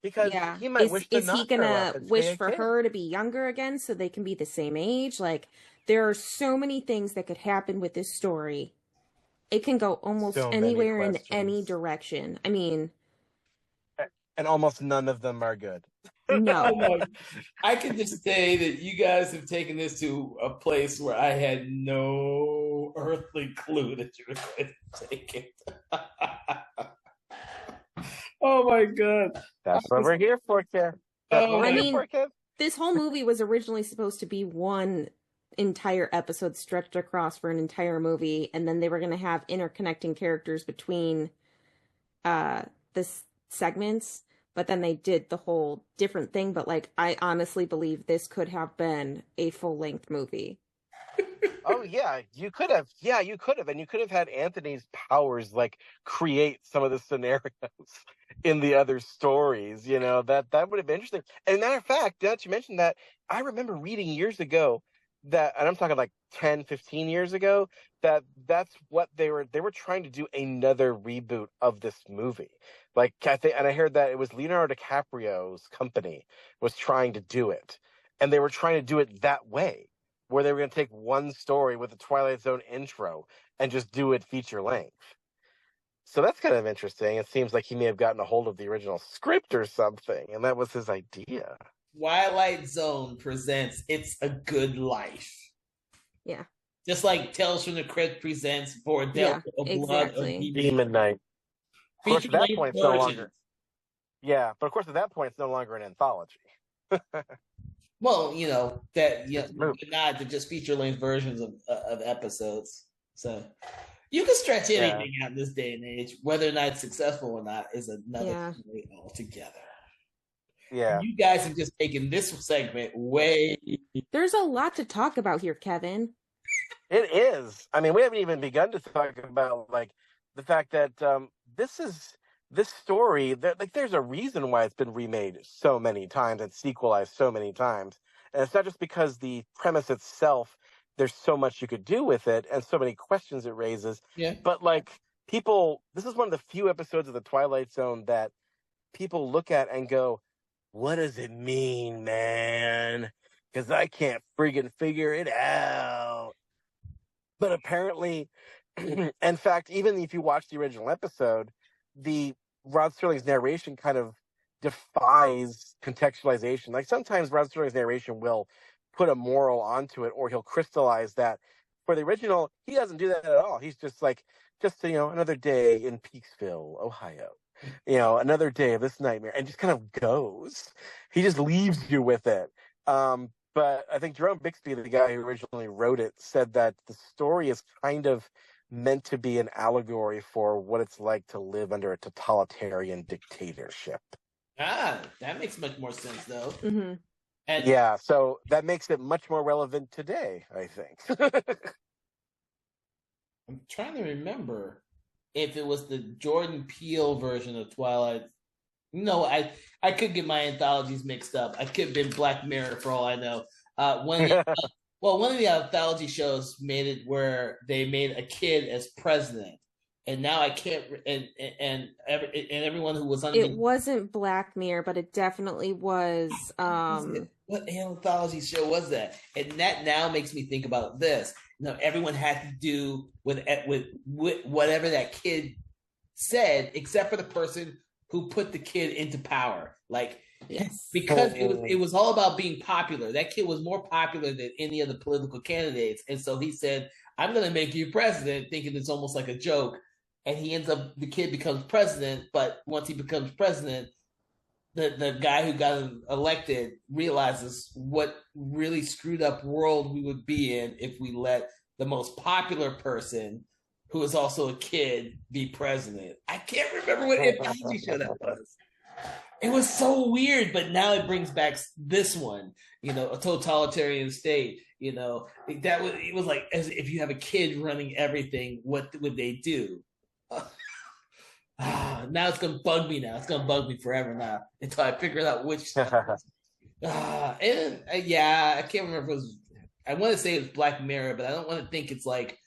[SPEAKER 3] Because
[SPEAKER 2] Yeah.
[SPEAKER 3] he might
[SPEAKER 2] Is
[SPEAKER 3] wish to
[SPEAKER 2] is he
[SPEAKER 3] not grow up
[SPEAKER 2] gonna
[SPEAKER 3] and stay
[SPEAKER 2] wish
[SPEAKER 3] a
[SPEAKER 2] for
[SPEAKER 3] kid.
[SPEAKER 2] her to be younger again so they can be the same age? Like, there are so many things that could happen with this story. It can go almost
[SPEAKER 3] So many
[SPEAKER 2] anywhere in any
[SPEAKER 3] questions.
[SPEAKER 2] direction. I mean,
[SPEAKER 3] And almost none of them are good.
[SPEAKER 1] oh
[SPEAKER 2] no.
[SPEAKER 1] my! I can just say that you guys have taken this to a place where I had no earthly clue that you were going to take it. Oh my god!
[SPEAKER 3] That's what we're here for, Kev. That's what
[SPEAKER 1] Oh
[SPEAKER 3] we're
[SPEAKER 2] I
[SPEAKER 1] my!
[SPEAKER 3] here
[SPEAKER 2] mean,
[SPEAKER 3] for, Kev.
[SPEAKER 2] this whole movie was originally supposed to be one entire episode stretched across for an entire movie, and then they were going to have interconnecting characters between uh the segments. but then they did the whole different thing. But like, I honestly believe this could have been a full-length movie.
[SPEAKER 3] Oh yeah, you could have. Yeah, you could have, and you could have had Anthony's powers like create some of the scenarios in the other stories. You know, that would have been interesting. And matter of fact, now that you mentioned that, I remember reading years ago that, and I'm talking like 10, 15 years ago, that's what they were trying to do another reboot of this movie. Like I think, and I heard that it was Leonardo DiCaprio's company was trying to do it, and they were trying to do it that way, where they were going to take one story with the Twilight Zone intro and just do it feature length. So that's kind of interesting. It seems like he may have gotten a hold of the original script or something, and that was his idea.
[SPEAKER 1] Twilight Zone presents It's a Good Life.
[SPEAKER 2] Yeah.
[SPEAKER 1] Just like Tales from the Crypt presents Bordel of Blood of
[SPEAKER 3] Demon Night. Of course, at that point, it's no longer. Yeah, but of course, at that point, it's no longer an anthology.
[SPEAKER 1] Well, you know that not to just feature length versions of episodes. So you can stretch anything out in this day and age. Whether or not it's successful or not is another story altogether.
[SPEAKER 3] Yeah,
[SPEAKER 1] you guys have just taken this segment way.
[SPEAKER 2] There's a lot to talk about here, Kevin.
[SPEAKER 3] It is. I mean, we haven't even begun to talk about like the fact that this story. Like, there's a reason why it's been remade so many times and sequelized so many times, and it's not just because the premise itself. There's so much you could do with it, and so many questions it raises.
[SPEAKER 1] Yeah.
[SPEAKER 3] But like people, this is one of the few episodes of the Twilight Zone that people look at and go, "What does it mean, man? Because I can't friggin' figure it out." But apparently, in fact, even if you watch the original episode, the Rod Serling's narration kind of defies contextualization. Like sometimes Rod Serling's narration will put a moral onto it, or he'll crystallize that. For the original, he doesn't do that at all. He's just like, another day in Peaksville, Ohio. Another day of this nightmare, and just kind of goes. He just leaves you with it. But I think Jerome Bixby, the guy who originally wrote it, said that the story is kind of meant to be an allegory for what it's like to live under a totalitarian dictatorship.
[SPEAKER 1] That makes much more sense, though.
[SPEAKER 2] Mm-hmm.
[SPEAKER 1] And
[SPEAKER 3] yeah, so that makes it much more relevant today, I think.
[SPEAKER 1] I'm trying to remember if it was the Jordan Peele version of Twilight. No, I could get my anthologies mixed up. I could have been Black Mirror for all I know. One of the anthology shows made it where they made a kid as president, and now I can't. And everyone who was on
[SPEAKER 2] it wasn't Black Mirror, but it definitely was.
[SPEAKER 1] What anthology show was that? And that now makes me think about this. Everyone had to do with whatever that kid said, except for the person who put the kid into power. Like,
[SPEAKER 2] yes,
[SPEAKER 1] because it was all about being popular. That kid was more popular than any of the political candidates, and so he said, "I'm going to make you president," thinking it's almost like a joke. And the kid becomes president. But once he becomes president, the guy who got him elected realizes what really screwed up world we would be in if we let the most popular person, who is also a kid, be president. I can't remember what anthology show that was. It was so weird, but now it brings back this one, a totalitarian state. It was like, as if you have a kid running everything, what would they do? Now it's gonna bug me. It's gonna bug me forever now until I figure out which. I can't remember if it was. I want to say it was Black Mirror, but I don't want to think it's like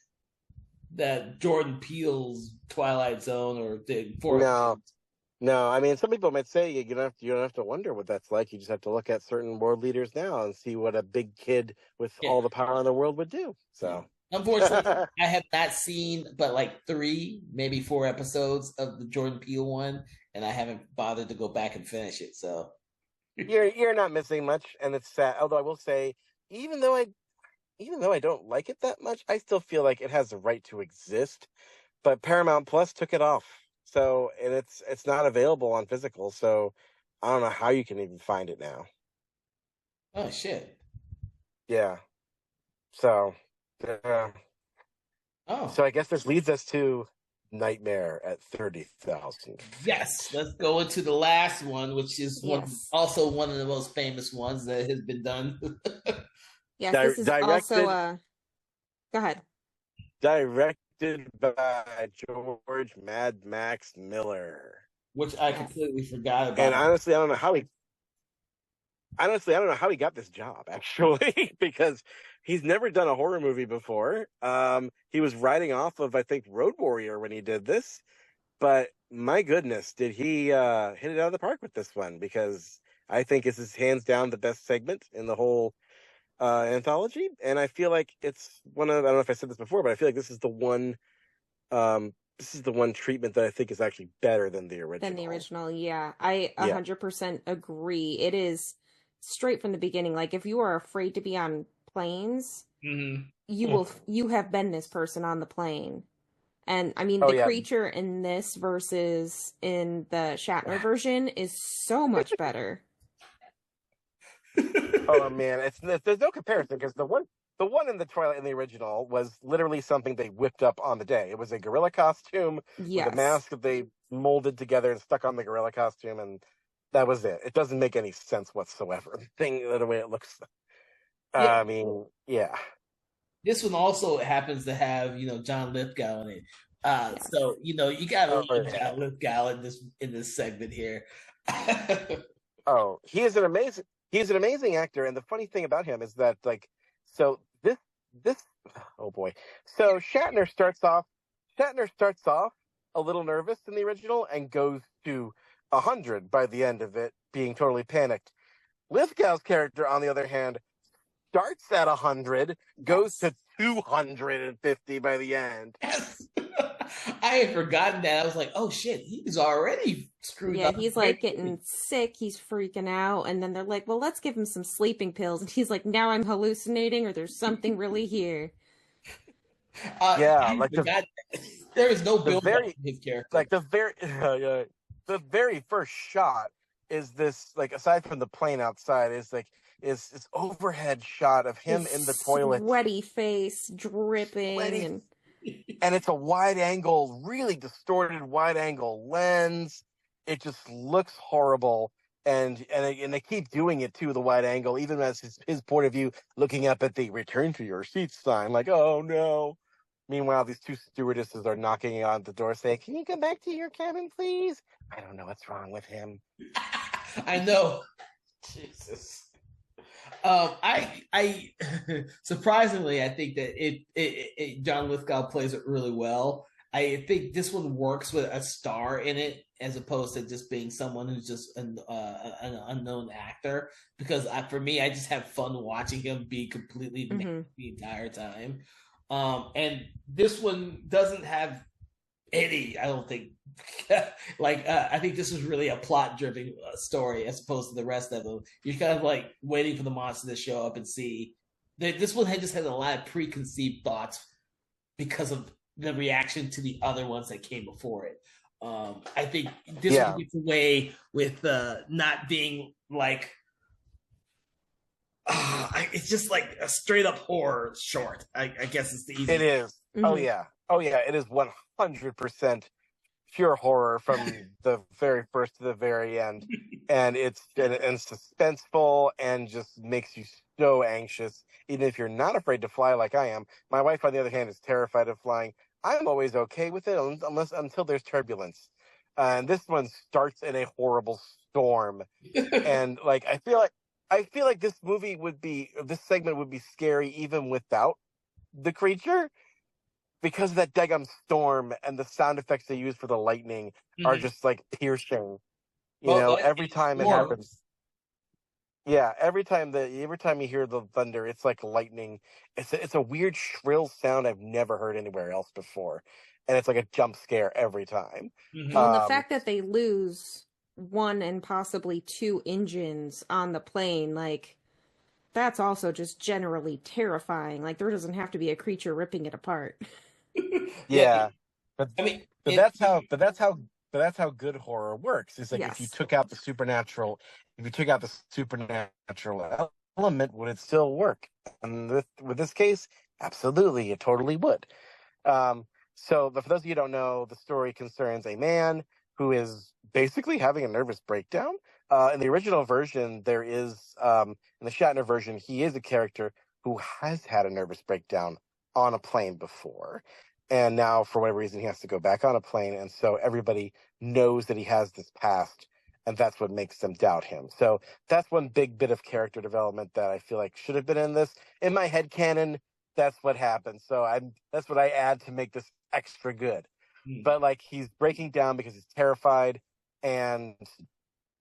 [SPEAKER 1] that Jordan Peele's Twilight Zone or the.
[SPEAKER 3] No. I mean, some people might say you don't have to wonder what that's like. You just have to look at certain world leaders now and see what a big kid with all the power in the world would do. So.
[SPEAKER 1] Unfortunately, I have not seen but like 3, maybe 4 episodes of the Jordan Peele one, and I haven't bothered to go back and finish it. So
[SPEAKER 3] you're not missing much, and it's sad. Although I will say, even though I don't like it that much, I still feel like it has the right to exist. But Paramount Plus took it off, so and it's not available on physical. So I don't know how you can even find it now.
[SPEAKER 1] Oh shit!
[SPEAKER 3] Yeah. So. So I guess this leads us to
[SPEAKER 4] Nightmare at 30,000
[SPEAKER 1] Yes, let's go into the last one, which is
[SPEAKER 2] Yes.
[SPEAKER 1] also one of the most famous ones that has been done.
[SPEAKER 2] Yes, this is also go ahead.
[SPEAKER 4] Directed by George Mad Max Miller.
[SPEAKER 1] Which I
[SPEAKER 2] Yes.
[SPEAKER 1] completely forgot about.
[SPEAKER 4] And honestly, I don't know how he got this job, actually, because he's never done a horror movie before. He was riding off of, I think, Road Warrior when he did this. But my goodness, did he hit it out of the park with this one? Because I think this is hands down the best segment in the whole anthology. And I feel like it's one of, I don't know if I said this before, but I feel like this is the one treatment that I think is actually better than the original.
[SPEAKER 2] Yeah. I 100% agree. It is straight from the beginning. Like, if you are afraid to be on planes, you have been this person on the plane. And I mean, the creature in this versus in the Shatner version is so much better.
[SPEAKER 4] Oh man, there's no comparison, because the one in the Twilight in the original was literally something they whipped up on the day. It was a gorilla costume with a mask that they molded together and stuck on the gorilla costume, and that was it. It doesn't make any sense whatsoever. The way it looks. I mean, yeah.
[SPEAKER 1] This one also happens to have, John Lithgow in it. So, you gotta love John Lithgow in this segment here.
[SPEAKER 4] Oh, he's an amazing actor, and the funny thing about him is that, like, so this oh boy. So Shatner starts off a little nervous in the original and goes to 100 by the end of it, being totally panicked. Lithgow's character, on the other hand, starts at 100, goes to 250 by the end.
[SPEAKER 1] Yes. I had forgotten that. I was like, oh shit, he's already screwed up.
[SPEAKER 2] Yeah, he's like getting sick, he's freaking out, and then they're like, well, let's give him some sleeping pills. And he's like, now I'm hallucinating, or there's something really here.
[SPEAKER 4] Like
[SPEAKER 1] there is no build up in his character.
[SPEAKER 4] Like the very first shot is this, like, aside from the plane outside, is this overhead shot of him in the toilet,
[SPEAKER 2] sweaty face, dripping,
[SPEAKER 4] and it's a wide angle, really distorted wide angle lens. It just looks horrible, and they keep doing it too, the wide angle, even as his point of view, looking up at the "return to your seats" sign, like, oh no. Meanwhile, these two stewardesses are knocking on the door saying, "Can you come back to your cabin, please?" I don't know what's wrong with him.
[SPEAKER 1] I know. Jesus. I surprisingly, I think that John Lithgow plays it really well. I think this one works with a star in it, as opposed to just being someone who's just an unknown actor. Because for me, I just have fun watching him be completely the entire time. And this one doesn't have any, I don't think, I think this is really a plot-driven story as opposed to the rest of them. You're kind of like waiting for the monster to show up and see. This one just has a lot of preconceived thoughts because of the reaction to the other ones that came before it. I think this one gets away with not being like, it's just like a straight up horror short. I guess it's the easiest.
[SPEAKER 4] It is. Oh yeah. It is 100% pure horror from the very first to the very end, and it's suspenseful and just makes you so anxious. Even if you're not afraid to fly like I am, my wife, on the other hand, is terrified of flying. I'm always okay with it until there's turbulence, and this one starts in a horrible storm, and like I feel like this segment would be scary even without the creature, because of that daggum storm and the sound effects they use for the lightning are just like piercing. Every time it happens. Yeah, every time you hear the thunder, it's like lightning. It's a weird shrill sound I've never heard anywhere else before, and it's like a jump scare every time.
[SPEAKER 2] Well, the fact that they lose one and possibly two engines on the plane, like, that's also just generally terrifying. Like, there doesn't have to be a creature ripping it apart.
[SPEAKER 4] Yeah, but that's how good horror works. It's like, if you took out the supernatural element, would it still work? And with this case, absolutely, it totally would. So, but for those of you who don't know, the story concerns a man who is basically having a nervous breakdown. In the original version, there is, in the Shatner version, he is a character who has had a nervous breakdown on a plane before. And now, for whatever reason, he has to go back on a plane. And so everybody knows that he has this past, and that's what makes them doubt him. So that's one big bit of character development that I feel like should have been in this. In my headcanon, that's what happened. So that's what I add to make this extra good. But like, he's breaking down because he's terrified, and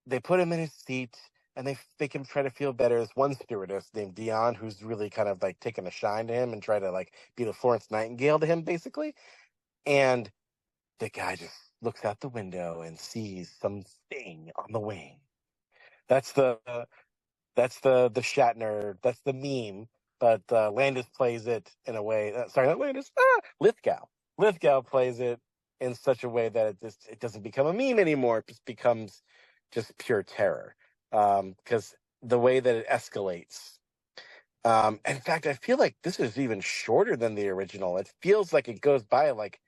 [SPEAKER 4] they put him in his seat and they make him try to feel better. There's one stewardess named Dion who's really kind of like taking a shine to him and try to like be the Florence Nightingale to him, basically. And the guy just looks out the window and sees something on the wing. That's the Shatner, that's the meme. But Landis plays it in a way. Sorry, not Landis. Lithgow. Lithgow plays it in such a way that it doesn't become a meme anymore. It just becomes just pure terror, because the way that it escalates. In fact, I feel like this is even shorter than the original. It feels like it goes by like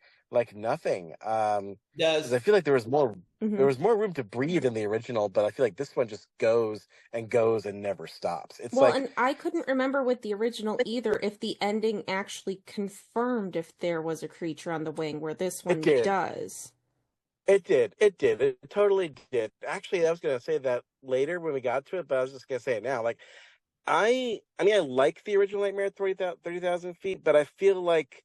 [SPEAKER 4] nothing.
[SPEAKER 1] Does
[SPEAKER 4] I feel like there was more room to breathe in the original, but I feel like this one just goes and never stops. It's
[SPEAKER 2] well,
[SPEAKER 4] like,
[SPEAKER 2] and I couldn't remember with the original either if the ending actually confirmed if there was a creature on the wing, where this one does.
[SPEAKER 4] It did. It totally did. Actually, I was going to say that later when we got to it, but I was just going to say it now. Like, I mean, I like the original Nightmare at 30,000 feet, but I feel like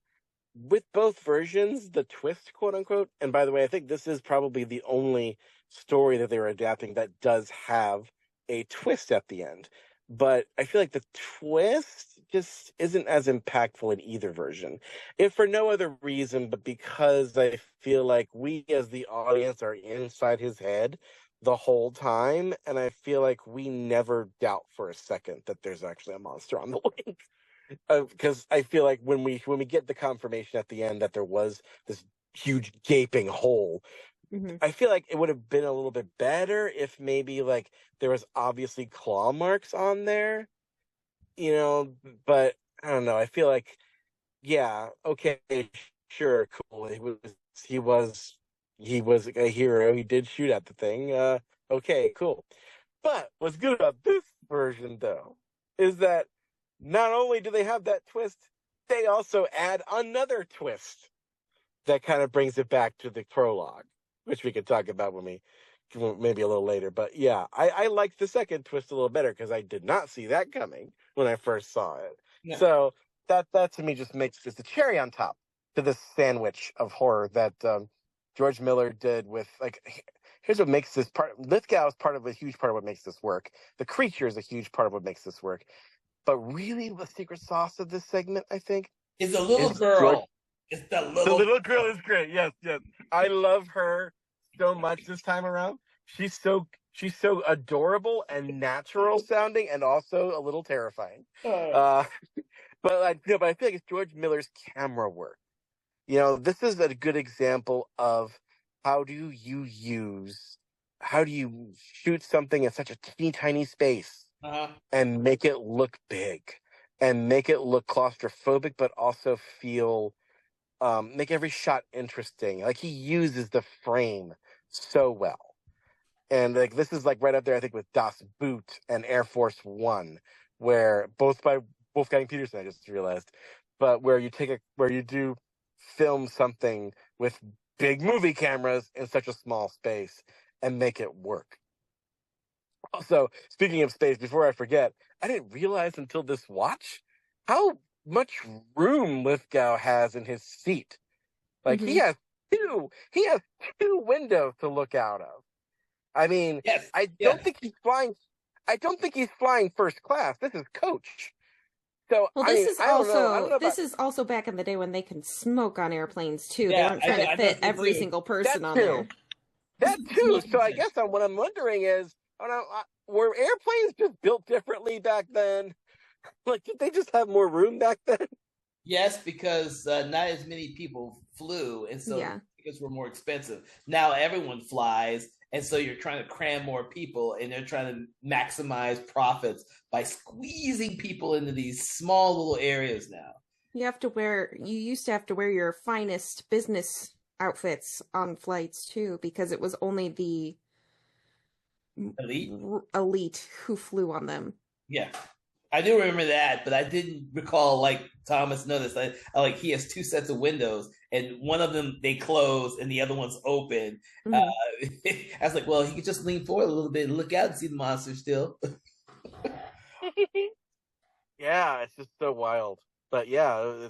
[SPEAKER 4] with both versions, the twist, quote unquote, and by the way, I think this is probably the only story that they were adapting that does have a twist at the end. But I feel like the twist just isn't as impactful in either version. If for no other reason, but because I feel like we as the audience are inside his head the whole time, and I feel like we never doubt for a second that there's actually a monster on the wing. Because I feel like when we get the confirmation at the end that there was this huge gaping hole, I feel like it would have been a little bit better if maybe like there was obviously claw marks on there, but I don't know. I feel like, yeah, okay, sure, cool. He was a hero. He did shoot at the thing. Okay, cool. But what's good about this version though is that not only do they have that twist, they also add another twist that kind of brings it back to the prologue, which we could talk about maybe a little later. But yeah, I liked the second twist a little better because I did not see that coming when I first saw it. Yeah. So that to me just makes just the cherry on top to this sandwich of horror that George Miller did with, like, here's what makes this part. Lithgow is a huge part of what makes this work. The creature is a huge part of what makes this work. But really, the secret sauce of this segment, I think,
[SPEAKER 1] is the little girl. It's the little
[SPEAKER 4] girl is great. Yes. I love her so much this time around. She's so adorable and natural sounding, and also a little terrifying. But I feel like it's George Miller's camera work. This is a good example of how do you shoot something in such a teeny tiny space and make it look big and make it look claustrophobic, but also feel, make every shot interesting. Like, he uses the frame so well. And like, this is like right up there, I think, with Das Boot and Air Force One, where both by Wolfgang Peterson, I just realized, but where you do film something with big movie cameras in such a small space and make it work. Also, speaking of space, before I forget, I didn't realize until this watch how much room Lithgow has in his seat. Like, he has two windows to look out of. I mean,
[SPEAKER 1] yes,
[SPEAKER 4] I don't think he's flying first class. This is coach. So,
[SPEAKER 2] well, this is also back in the day when they can smoke on airplanes too.
[SPEAKER 1] Yeah,
[SPEAKER 2] they weren't trying to fit every single person on there.
[SPEAKER 4] That too. So I guess what I'm wondering is, were airplanes just built differently back then? Like, did they just have more room back then?
[SPEAKER 1] Yes, because not as many people flew, and so tickets were more expensive. Now everyone flies, and so you're trying to cram more people, and they're trying to maximize profits by squeezing people into these small little areas now.
[SPEAKER 2] You used to have to wear your finest business outfits on flights too, because it was only the elite who flew on them.
[SPEAKER 1] Yeah. I do remember that, but I didn't recall, like Thomas noticed, like he has two sets of windows, and one of them they close, and the other one's open. I was like, well, he could just lean forward a little bit and look out and see the monster still.
[SPEAKER 4] Yeah, it's just so wild. But yeah,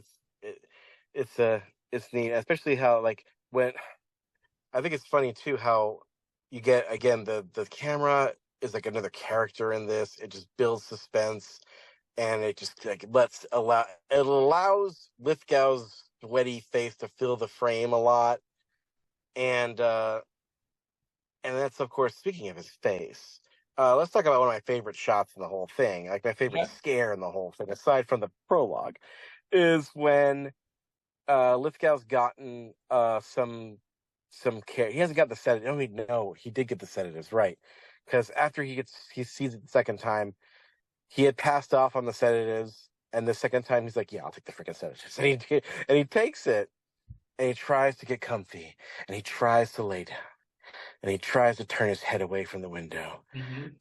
[SPEAKER 4] it's neat, especially how like when I think it's funny too how you get again the camera is like another character in this. It just builds suspense, and it just like it allows Lithgow's sweaty face to fill the frame a lot, and that's of course speaking of his face. Let's talk about one of my favorite shots in the whole thing. Like my favorite scare in the whole thing, aside from the prologue, is when Lithgow's gotten some care. He hasn't got the sedative. No, he did get the sedatives, right? Because after he sees it the second time, he had passed off on the sedatives, and the second time he's like, "Yeah, I'll take the freaking sedatives," and he takes it, and he tries to get comfy, and he tries to lay down, and he tries to turn his head away from the window,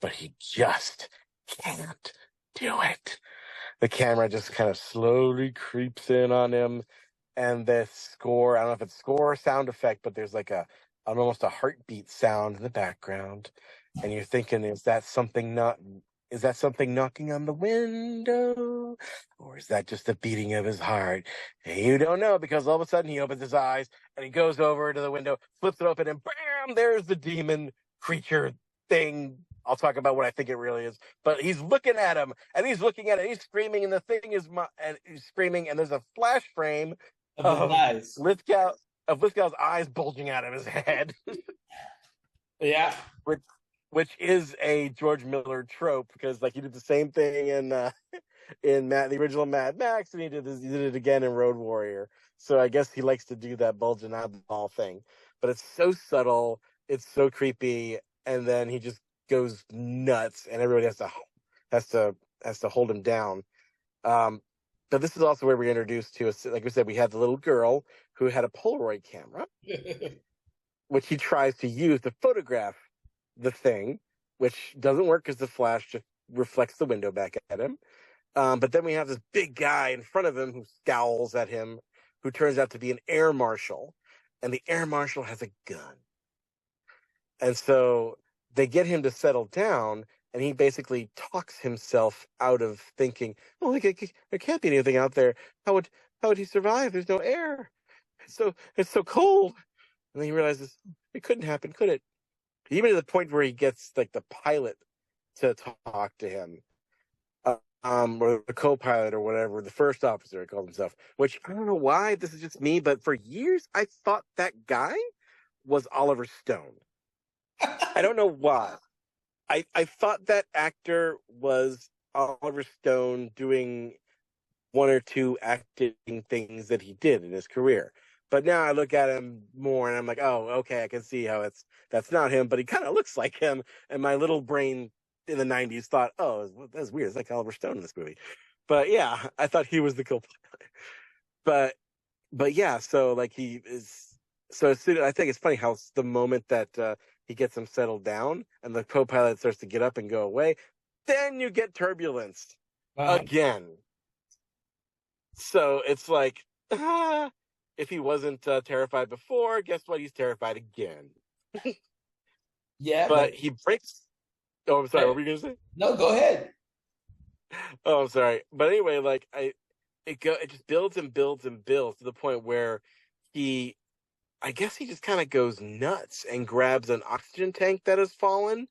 [SPEAKER 4] but he just can't do it. The camera just kind of slowly creeps in on him, and the score, I don't know if it's score or sound effect, but there's like almost a heartbeat sound in the background, and you're thinking, is that something knocking on the window, or is that just the beating of his heart? And you don't know, because all of a sudden he opens his eyes and he goes over to the window, flips it open, and bam, there's the demon creature thing. I'll talk about what I think it really is, but he's looking at him, and he's looking at it, and he's screaming, and the thing is, and he's screaming, and there's a flash frame of Lithgow's eyes bulging out of his head.
[SPEAKER 1] Yeah.
[SPEAKER 4] Which is a George Miller trope, because like he did the same thing in the original Mad Max, and he did it again in Road Warrior. So I guess he likes to do that bulging eyeball thing. But it's so subtle, it's so creepy, and then he just goes nuts, and everybody has to hold him down. But this is also where we're introduced to, like we said, we had the little girl who had a Polaroid camera, which he tries to use to photograph the thing, which doesn't work because the flash just reflects the window back at him. But then we have this big guy in front of him who scowls at him, who turns out to be an air marshal, and the air marshal has a gun. And so they get him to settle down, and he basically talks himself out of thinking, "Oh, there can't be anything out there. How would he survive? There's no air. It's so cold." And then he realizes it couldn't happen, could it? Even to the point where he gets like the pilot to talk to him, or the co-pilot or whatever, the first officer he called himself. Which I don't know why, this is just me, but for years I thought that guy was Oliver Stone. I don't know why. I thought that actor was Oliver Stone doing one or two acting things that he did in his career. But now I look at him more and I'm like, oh, okay, I can see how that's not him, but he kind of looks like him. And my little brain in the 90s thought, oh, that's weird. It's like Oliver Stone in this movie. But yeah, I thought he was the co-pilot. But yeah, so like he is. So as soon, I think it's funny how the moment that he gets him settled down and the co-pilot starts to get up and go away, then you get turbulence again. So it's like, if he wasn't terrified before, guess what? He's terrified again.
[SPEAKER 1] Yeah.
[SPEAKER 4] But he breaks. Oh, I'm sorry. What were you going to say?
[SPEAKER 1] No, go ahead.
[SPEAKER 4] Oh, I'm sorry. But anyway, like it just builds and builds and builds to the point where I guess he just kind of goes nuts and grabs an oxygen tank that has fallen.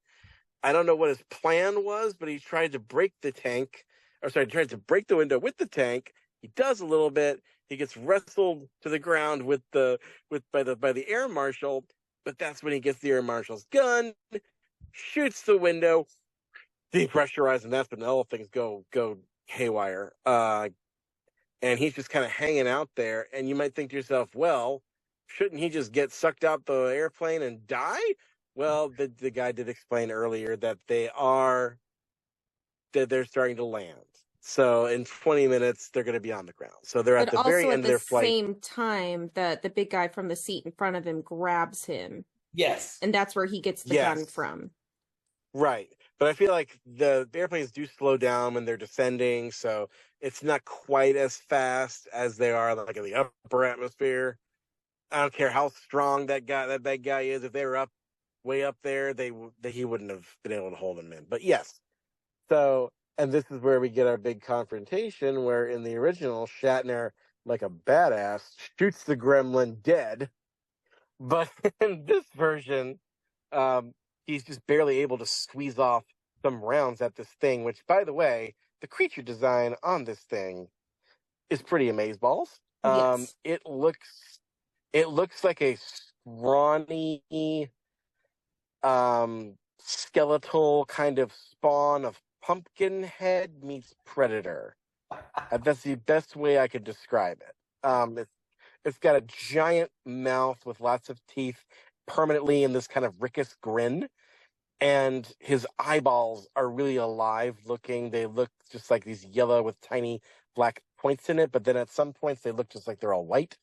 [SPEAKER 4] I don't know what his plan was, but he tried to break the tank. Tried to break the window with the tank. He does a little bit. He gets wrestled to the ground by the air marshal, but that's when he gets the air marshal's gun, shoots the window, depressurized, and that's when all things go haywire. And he's just kind of hanging out there, and you might think to yourself, well, shouldn't he just get sucked out the airplane and die? Well, the guy did explain earlier that they're starting to land. So in 20 minutes, they're going to be on the ground. So they're at
[SPEAKER 2] But
[SPEAKER 4] the very
[SPEAKER 2] also
[SPEAKER 4] end
[SPEAKER 2] at
[SPEAKER 4] of
[SPEAKER 2] the
[SPEAKER 4] their flight.
[SPEAKER 2] same time, the big guy from the seat in front of him grabs him,
[SPEAKER 1] Yes.
[SPEAKER 2] and that's where he gets the gun from.
[SPEAKER 4] Right. But I feel like the airplanes do slow down when they're descending, so it's not quite as fast as they are like in the upper atmosphere. I don't care how strong that big guy is. If they were way up there, he wouldn't have been able to hold him in. But yes. So, and this is where we get our big confrontation, where in the original, Shatner, like a badass, shoots the gremlin dead. But in this version, he's just barely able to squeeze off some rounds at this thing, which, by the way, the creature design on this thing is pretty amazeballs.
[SPEAKER 2] Yes.
[SPEAKER 4] It looks like a scrawny, skeletal kind of spawn of Pumpkinhead meets Predator. That's the best way I could describe it. It's got a giant mouth with lots of teeth permanently in this kind of rickus grin. And his eyeballs are really alive looking. They look just like these yellow with tiny black points in it. But then at some points they look just like they're all white.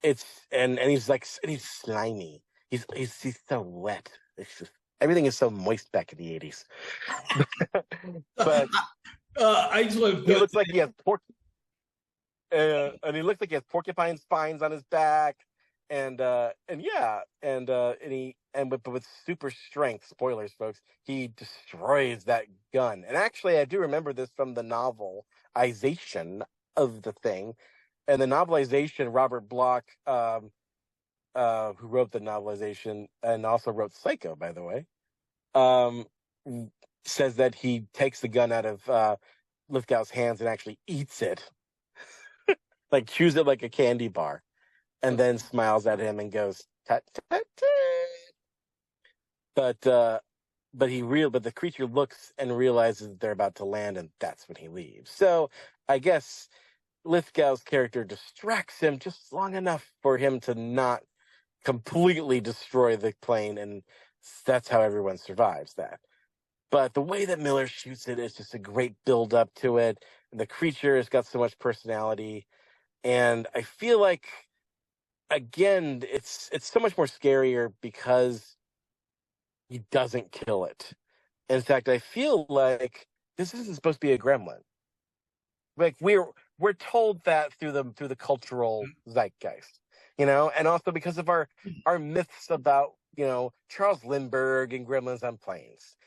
[SPEAKER 4] And he's slimy. He's so wet. It's just, everything is so moist back in the 80s. But
[SPEAKER 1] I just want
[SPEAKER 4] he looks like he has and he looks like he has porcupine spines on his back, but with super strength. Spoilers, folks. He destroys that gun. And actually, I do remember this from the novelization of the thing. And the novelization, Robert Bloch, who wrote the novelization and also wrote Psycho, by the way, says that he takes the gun out of Lithgow's hands and actually eats it, like chews it like a candy bar, and then smiles at him and goes, "Tut, tut, tut." But the creature looks and realizes that they're about to land, and that's when he leaves. So I guess Lithgow's character distracts him just long enough for him to not completely destroy the plane, and that's how everyone survives that. But the way that Miller shoots it is just a great build up to it. And the creature has got so much personality. And I feel like, again, it's so much more scarier because he doesn't kill it. In fact, I feel like this isn't supposed to be a gremlin. Like we're told that through the cultural zeitgeist, and also because of our myths about, Charles Lindbergh and gremlins on planes.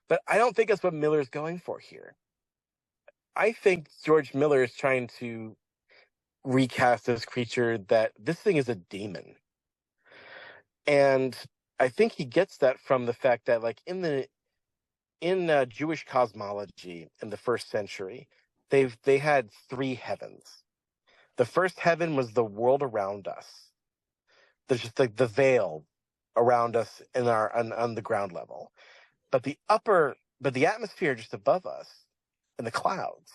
[SPEAKER 4] But I don't think that's what Miller's going for here. I think George Miller is trying to recast this creature that this thing is a demon. And I think he gets that from the fact that, like, in Jewish cosmology in the first century, they had three heavens. The first heaven was the world around us. There's just like the veil around us on the ground level. But the atmosphere just above us in the clouds,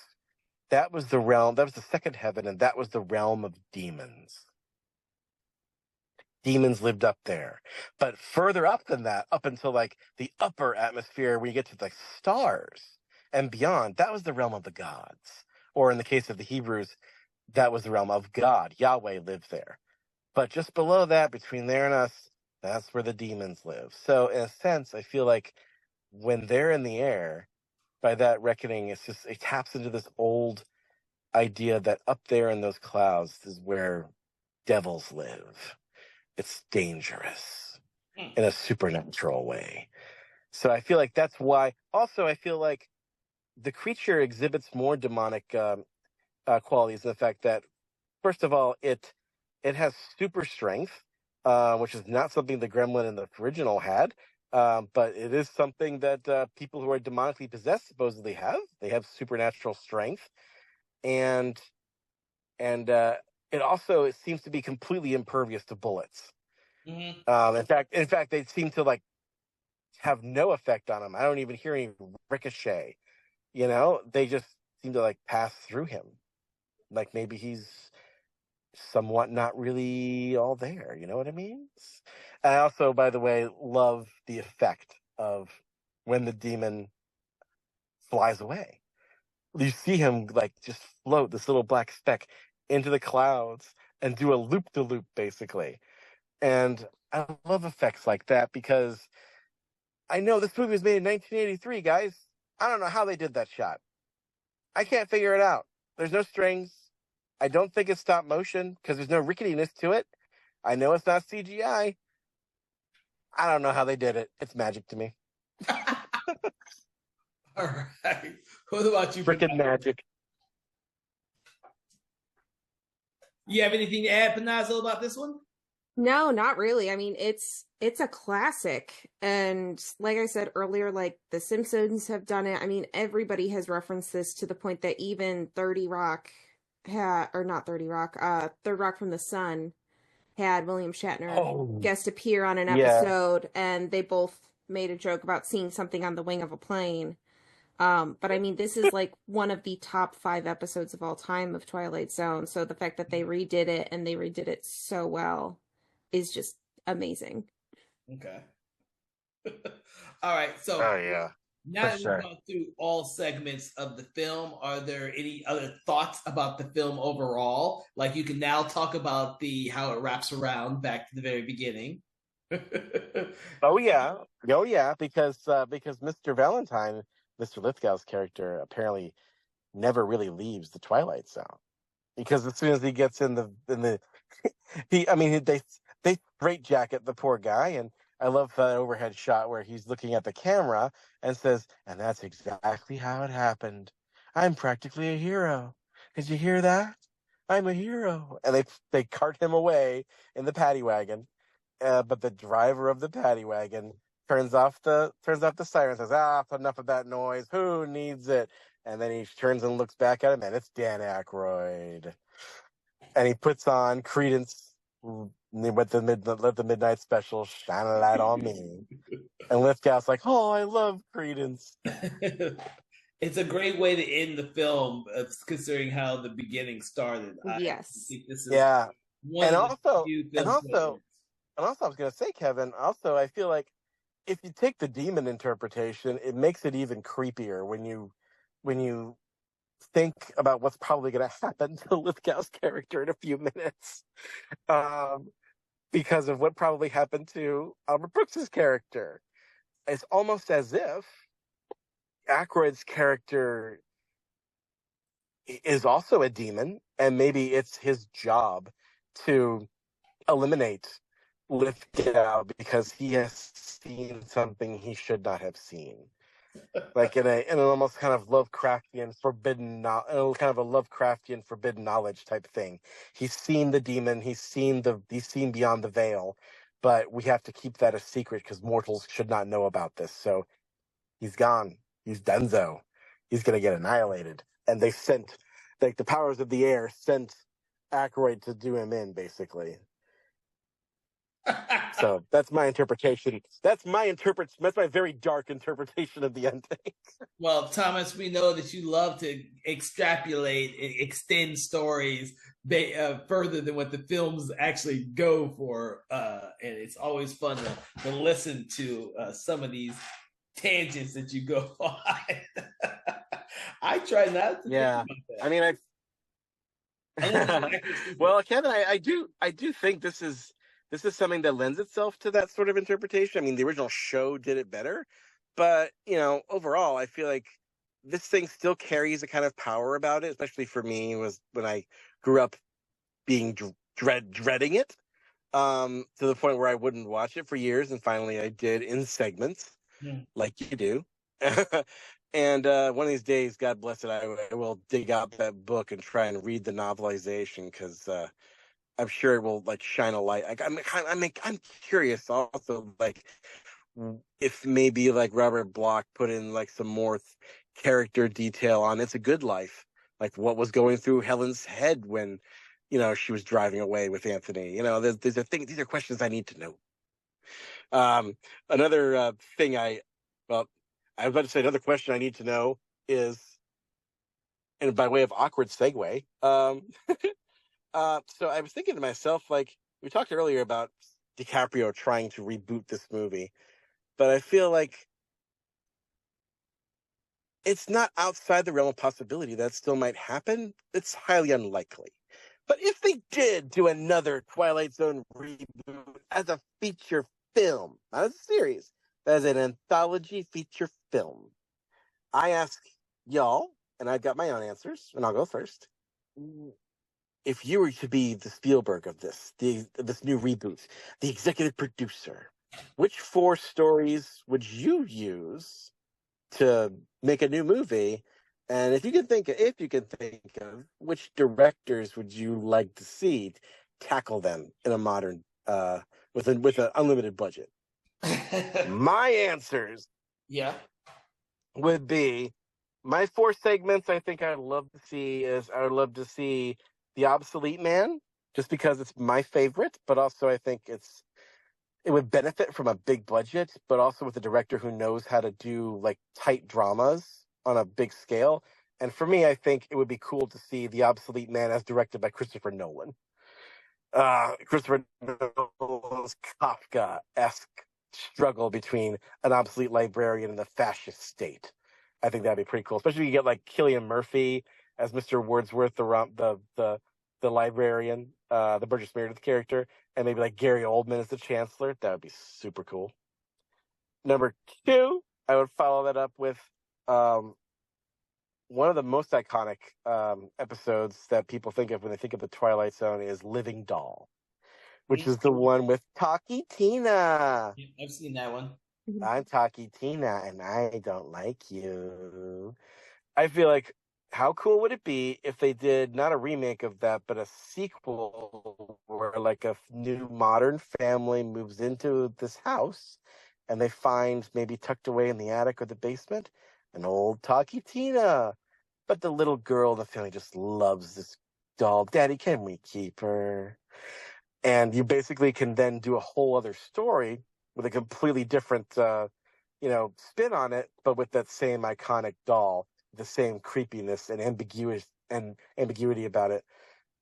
[SPEAKER 4] that was the realm, that was the second heaven, and that was the realm of demons. Demons lived up there. But further up than that, up until like the upper atmosphere where you get to the stars and beyond, that was the realm of the gods. Or in the case of the Hebrews, that was the realm of God. Yahweh lived there. But just below that, between there and us, that's where the demons live. So in a sense, I feel like when they're in the air, by that reckoning, it taps into this old idea that up there in those clouds is where devils live. It's dangerous in a supernatural way. So I feel like that's why. Also, I feel like the creature exhibits more demonic qualities in the fact that, first of all, it has super strength, which is not something the gremlin in the original had. But it is something that people who are demonically possessed supposedly have. They have supernatural strength, and it seems to be completely impervious to bullets.
[SPEAKER 1] Mm-hmm.
[SPEAKER 4] In fact, they seem to like have no effect on him. I don't even hear any ricochet. They just seem to like pass through him, like maybe he's somewhat not really all there. You know what I mean? I also, by the way, love the effect of when the demon flies away. you see him like just float this little black speck into the clouds and do a loop de loop basically. And I love effects like that because I know this movie was made in 1983, guys. I don't know how they did that shot. I can't figure it out. There's no strings. I don't think it's stop motion because there's no ricketiness to it. I know it's not CGI. I don't know how they did it. It's magic to me.
[SPEAKER 1] All right. What about you?
[SPEAKER 4] Freaking magic.
[SPEAKER 1] You have anything to add, Panazzo, about this one?
[SPEAKER 2] No, not really. I mean, it's a classic. And like I said earlier, like The Simpsons have done it. I mean, everybody has referenced this to the point that even 30 Rock or not 30 Rock, Third Rock from the Sun had William Shatner guest appear on an episode, and they both made a joke about seeing something on the wing of a plane. But I mean, this is like one of the top 5 episodes of all time of Twilight Zone. So the fact that they redid it and they redid it so well is just amazing.
[SPEAKER 1] Okay. All right. So now that we've gone through all segments of the film, are there any other thoughts about the film overall? Like, you can now talk about how it wraps around back to the very beginning.
[SPEAKER 4] Oh yeah, because Mr. Valentine, Mr. Lithgow's character, apparently never really leaves the Twilight Zone, because as soon as he gets in the they straitjacket the poor guy. And I love that overhead shot where he's looking at the camera and says, "And that's exactly how it happened. I'm practically a hero. Did you hear that? I'm a hero." And they cart him away in the paddy wagon. But the driver of the paddy wagon turns off the siren and says, enough of that noise. Who needs it? And then he turns and looks back at him, and it's Dan Aykroyd. And he puts on Creedence with the midnight special, "Shine a Light on Me." And Lithgow's like, "Oh, I love Creedence."
[SPEAKER 1] It's a great way to end the film, considering how the beginning started.
[SPEAKER 2] Yes.
[SPEAKER 1] I think this is
[SPEAKER 4] one of the few films. And also, I was going to say, Kevin, also, I feel like if you take the demon interpretation, it makes it even creepier when you think about what's probably going to happen to Lithgow's character in a few minutes, because of what probably happened to Albert Brooks's character. It's almost as if Aykroyd's character is also a demon, and maybe it's his job to eliminate Lithgow because he has seen something he should not have seen, like in an almost kind of Lovecraftian forbidden knowledge type thing. He's seen the demon, he's seen beyond the veil, but we have to keep that a secret because mortals should not know about this. So he's gone. He's donezo. He's gonna get annihilated. And they sent, like, the powers of the air sent Aykroyd to do him in, basically. So that's my interpretation. That's my very dark interpretation of the ending.
[SPEAKER 1] Well, Thomas, we know that you love to extrapolate and extend stories further than what the films actually go for, and it's always fun to listen to some of these tangents that you go on. I try not to.
[SPEAKER 4] Yeah,
[SPEAKER 1] think about that.
[SPEAKER 4] I mean, well, Kevin, I do think this is something that lends itself to that sort of interpretation. I mean, the original show did it better, but overall, I feel like this thing still carries a kind of power about it. Especially for me, was when I grew up being dreading it, to the point where I wouldn't watch it for years, and finally I did in segments, like you do. And one of these days, God bless it, I will dig out that book and try and read the novelization, because I'm sure it will shine a light. Like, I'm curious also, if maybe Robert Bloch put in some more character detail on It's a Good Life, what was going through Helen's head when she was driving away with Anthony. These are questions I need to know. Another thing I was about to say, another question I need to know is, and by way of awkward segue, so I was thinking to myself, we talked earlier about DiCaprio trying to reboot this movie, but I feel like it's not outside the realm of possibility that still might happen. It's highly unlikely. But if they did do another Twilight Zone reboot as a feature film, not as a series, but as an anthology feature film, I ask y'all, and I've got my own answers, and I'll go first. If you were to be the Spielberg of this new reboot, the executive producer, which 4 stories would you use to make a new movie? And if you can think of which directors would you like to see tackle them in a modern with an unlimited budget? My answers would be my 4 segments. I think I would love to see The Obsolete Man, just because it's my favorite, but also I think it would benefit from a big budget, but also with a director who knows how to do like tight dramas on a big scale. And for me, I think it would be cool to see The Obsolete Man as directed by Christopher Nolan. Christopher Nolan's Kafka-esque struggle between an obsolete librarian and the fascist state. I think that'd be pretty cool, especially if you get like Cillian Murphy as Mr. Wordsworth, the librarian, the Burgess Meredith character, and maybe like Gary Oldman as the Chancellor. That would be super cool. Number 2, I would follow that up with one of the most iconic episodes that people think of when they think of the Twilight Zone is Living Doll, which is the one with Talkie Tina.
[SPEAKER 1] I've seen that one.
[SPEAKER 4] I'm Talkie Tina, and I don't like you. I feel like, how cool would it be if they did not a remake of that, but a sequel where like a new modern family moves into this house and they find, maybe tucked away in the attic or the basement, an old Talkie Tina. But the little girl in the family just loves this doll. Daddy, can we keep her? And you basically can then do a whole other story with a completely different, spin on it, but with that same iconic doll, the same creepiness and ambiguity about it.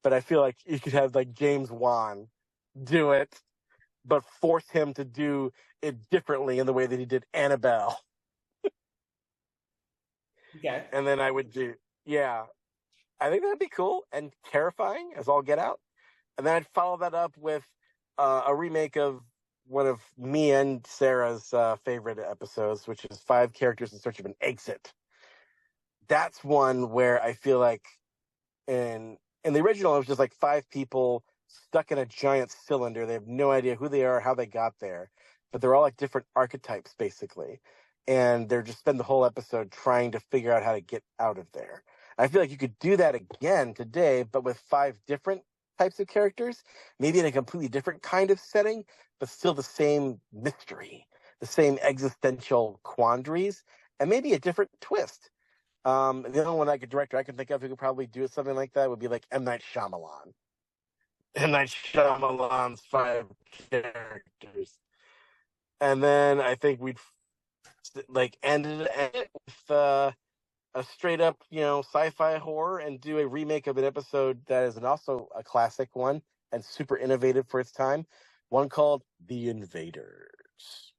[SPEAKER 4] But I feel like you could have like James Wan do it, but force him to do it differently in the way that he did Annabelle.
[SPEAKER 1] Okay.
[SPEAKER 4] And then I would I think that'd be cool and terrifying as all get out. And then I'd follow that up with a remake of one of me and Sarah's favorite episodes, which is 5 Characters in Search of an Exit. That's one where I feel like in the original, it was just like 5 people stuck in a giant cylinder. They have no idea who they are, how they got there, but they're all like different archetypes, basically. And they're just spend the whole episode trying to figure out how to get out of there. I feel like you could do that again today, but with 5 different types of characters, maybe in a completely different kind of setting, but still the same mystery, the same existential quandaries, and maybe a different twist. The only one director I can think of who could probably do something like that would be like M. Night Shyamalan. M. Night Shyamalan's 5 characters. And then I think we'd like end it with a straight up, sci-fi horror and do a remake of an episode that is also a classic one and super innovative for its time. One called The Invaders.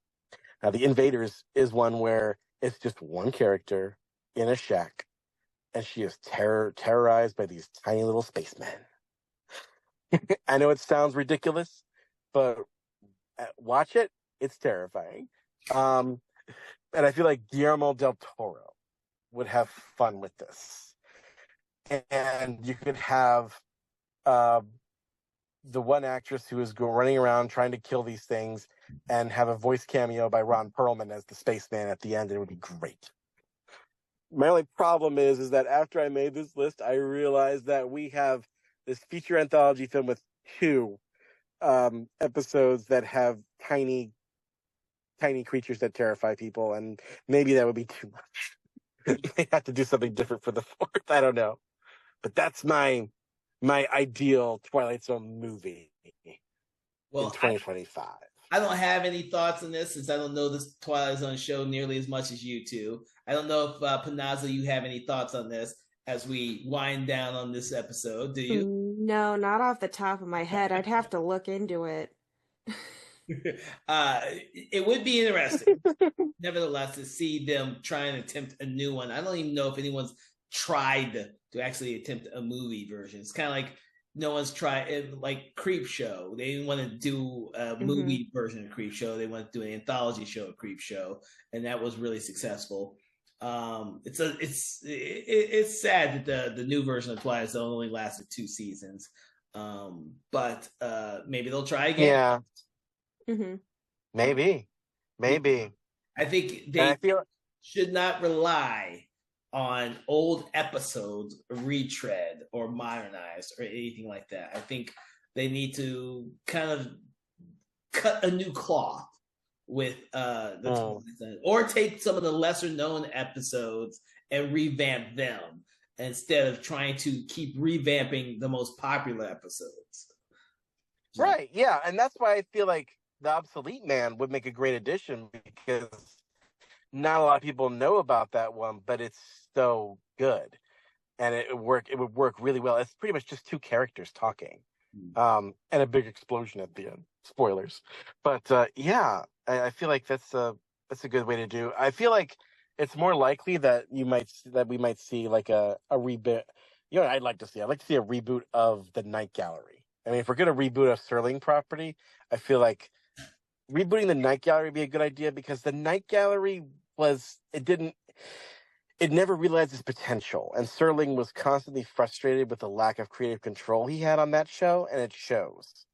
[SPEAKER 4] Now, The Invaders is one where it's just one character in a shack, and she is terrorized by these tiny little spacemen. I know it sounds ridiculous, but watch it. It's terrifying. And I feel like Guillermo del Toro would have fun with this. And you could have the one actress who is running around trying to kill these things and have a voice cameo by Ron Perlman as the spaceman at the end, and it would be great. My only problem is that after I made this list, I realized that we have this feature anthology film with 2 episodes that have tiny creatures that terrify people, and maybe that would be too much. They have to do something different for the 4th. I don't know, but that's my ideal Twilight Zone movie in 2025.
[SPEAKER 1] I don't have any thoughts on this since I don't know this Twilight Zone show nearly as much as you two. I don't know if Panazzo, you have any thoughts on this as we wind down on this episode. Do you?
[SPEAKER 2] No, not off the top of my head. I'd have to look into it.
[SPEAKER 1] It would be interesting, nevertheless, to see them try and attempt a new one. I don't even know if anyone's tried to actually attempt a movie version. It's kind of like no one's tried it, like Creep Show. They didn't want to do a movie version of Creep Show. They wanted to do an anthology show of Creep Show, and that was really successful. It's sad that the new version of Twilight Zone only lasted 2 seasons. But maybe they'll try again.
[SPEAKER 4] Yeah.
[SPEAKER 2] Mm-hmm.
[SPEAKER 4] Maybe.
[SPEAKER 1] I think they should not rely on old episodes retread or modernized or anything like that. I think they need to kind of cut a new cloth with or take some of the lesser known episodes and revamp them instead of trying to keep revamping the most popular episodes.
[SPEAKER 4] Right, yeah, and that's why I feel like the Obsolete Man would make a great addition, because not a lot of people know about that one, but it's so good, and it would work really well. It's pretty much just 2 characters talking, and a big explosion at the end. Spoilers, but yeah, I feel like that's a good way to do. I feel like it's more likely that we might see like a reboot. You know what I'd like to see? I'd like to see a reboot of the Night Gallery. I mean, if we're going to reboot a Serling property, I feel like rebooting the Night Gallery would be a good idea, because the Night Gallery it never realized its potential, and Serling was constantly frustrated with the lack of creative control he had on that show, and it shows.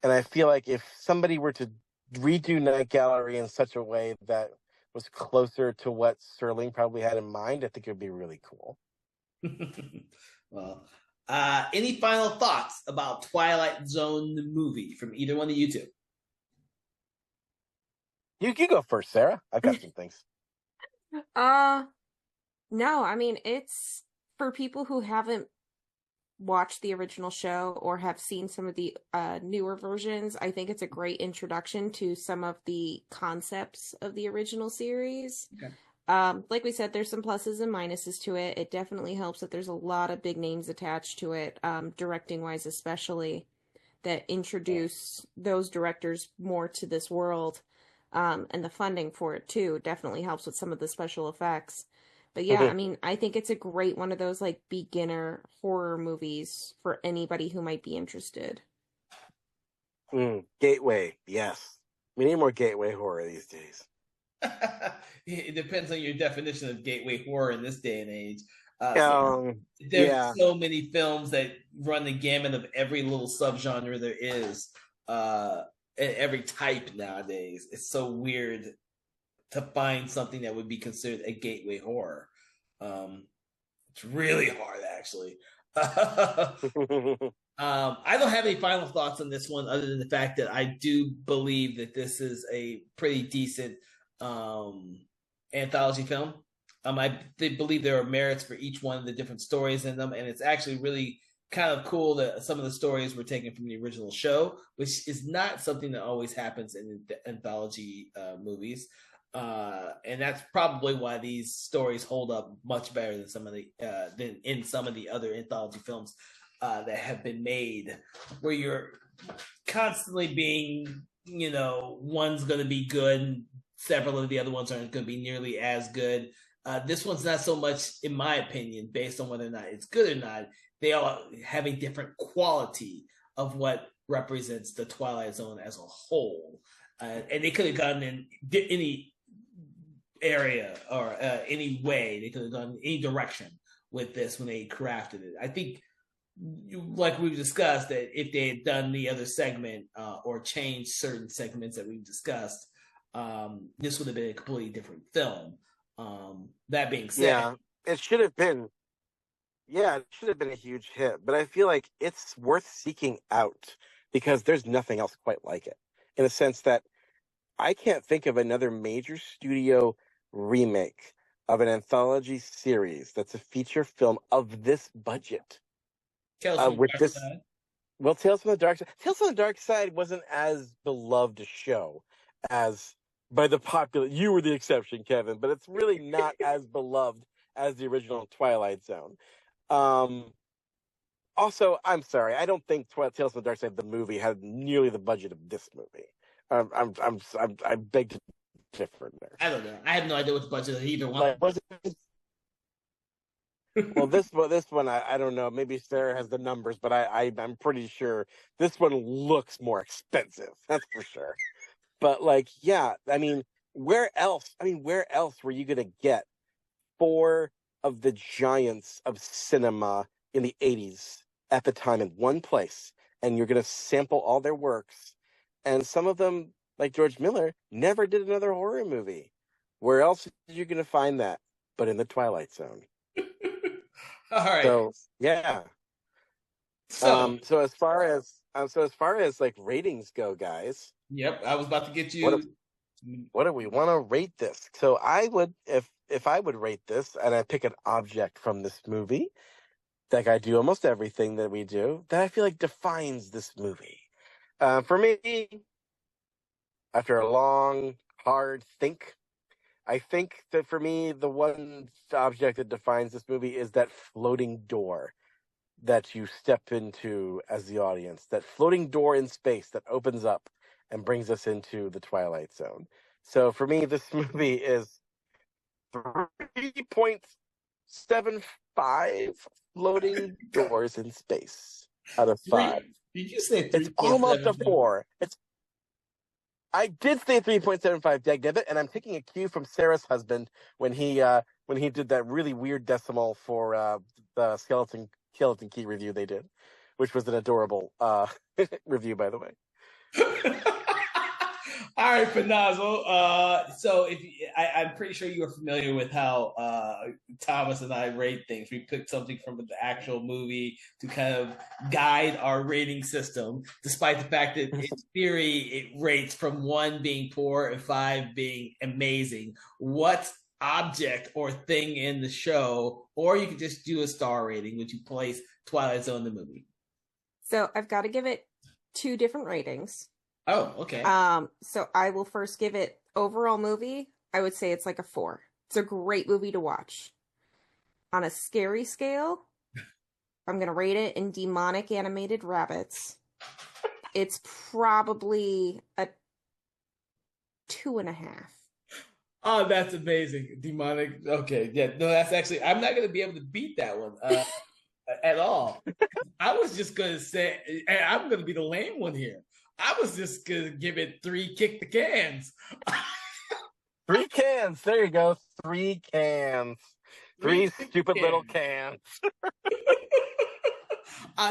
[SPEAKER 4] And I feel like if somebody were to redo Night Gallery in such a way that was closer to what Serling probably had in mind, I think it would be really cool.
[SPEAKER 1] Well, any final thoughts about Twilight Zone the movie from either one of you two?
[SPEAKER 4] You go first, Sarah. I've got some things.
[SPEAKER 2] No, I mean, it's for people who haven't watched the original show or have seen some of the newer versions. I think it's a great introduction to some of the concepts of the original series.
[SPEAKER 1] Okay.
[SPEAKER 2] Like we said, there's some pluses and minuses to it. It definitely helps that there's a lot of big names attached to it, directing wise especially, that introduce those directors more to this world. And the funding for it too definitely helps with some of the special effects. But yeah, I mean, I think it's a great one of those like beginner horror movies for anybody who might be interested.
[SPEAKER 4] Gateway, yes. We need more gateway horror these days.
[SPEAKER 1] It depends on your definition of gateway horror in this day and age. There's so many films that run the gamut of every little subgenre there is, and every type nowadays. It's so weird to find something that would be considered a gateway horror. It's really hard, actually. I don't have any final thoughts on this one, other than the fact that I do believe that this is a pretty decent anthology film. I believe there are merits for each one of the different stories in them, and it's actually really kind of cool that some of the stories were taken from the original show, which is not something that always happens in anthology movies. And that's probably why these stories hold up much better than than in some of the other anthology films that have been made, where you're constantly being, one's going to be good and several of the other ones aren't going to be nearly as good. This one's not so much, in my opinion, based on whether or not it's good or not. They all have a different quality of what represents the Twilight Zone as a whole. And they could have gone in any area or any way. They could have gone in any direction with this when they crafted it. I think, like we've discussed, that if they had done the other segment or changed certain segments that we've discussed, this would have been a completely different film. That being said,
[SPEAKER 4] it should have been. Yeah, it should have been a huge hit, but I feel like it's worth seeking out because there's nothing else quite like it, in a sense that I can't think of another major studio remake of an anthology series that's a feature film of this budget.
[SPEAKER 1] Tales from the Dark Side.
[SPEAKER 4] Well, Tales from the Dark Side. Tales from the Dark Side wasn't as beloved a show as by the popular. You were the exception, Kevin, but it's really not as beloved as the original Twilight Zone. Also, I'm sorry, I don't think Tales from the Dark Side, the movie, had nearly the budget of this movie. I beg to differ there.
[SPEAKER 1] I don't know. I have no idea what the budget of either one.
[SPEAKER 4] Like, was it? Well, this one, I don't know. Maybe Sarah has the numbers, but I'm pretty sure this one looks more expensive. That's for sure. But like, yeah, I mean, where else? Where else were you gonna get four of the giants of cinema in the 80s at the time in one place, and you're gonna sample all their works, and some of them, like George Miller, never did another horror movie. Where else are you gonna find that? But in the Twilight Zone.
[SPEAKER 1] All right.
[SPEAKER 4] So yeah. So as far as like ratings go, guys.
[SPEAKER 1] Yep, I was about to get you.
[SPEAKER 4] What do we want to rate this? So I would, if I would rate this, and I pick an object from this movie, like I do almost everything that we do, that I feel like defines this movie. For me, after a long, hard think, I think that for me, the one object that defines this movie is that floating door that you step into as the audience. That floating door in space that opens up and brings us into the Twilight Zone. So for me, this movie is 3.75 floating doors in space out of 5.
[SPEAKER 1] Did you say 3.75?
[SPEAKER 4] It's almost a 4. I did say 3.75, Dagnabbit, and I'm taking a cue from Sarah's husband when he did that really weird decimal for the Skeleton Key review they did, which was an adorable review, by the way.
[SPEAKER 1] All right, Panazo. So I'm pretty sure you are familiar with how Thomas and I rate things. We pick something from the actual movie to kind of guide our rating system, despite the fact that in theory it rates from 1 being poor and 5 being amazing. What object or thing in the show, or you could just do a star rating, would you place Twilight Zone the movie?
[SPEAKER 2] So I've got to give it 2 different ratings.
[SPEAKER 1] Oh, okay.
[SPEAKER 2] So I will first give it overall movie. I would say it's like a 4. It's a great movie to watch. On a scary scale, I'm going to rate it in demonic animated rabbits. It's probably a 2.5.
[SPEAKER 1] Oh, that's amazing. Demonic. Okay. Yeah. No, that's actually, I'm not going to be able to beat that one at all. I was just going to say, and I'm going to be the lame one here. I was just going to give it 3 kick the cans.
[SPEAKER 4] 3 cans. There you go. 3 cans. 3 stupid little cans.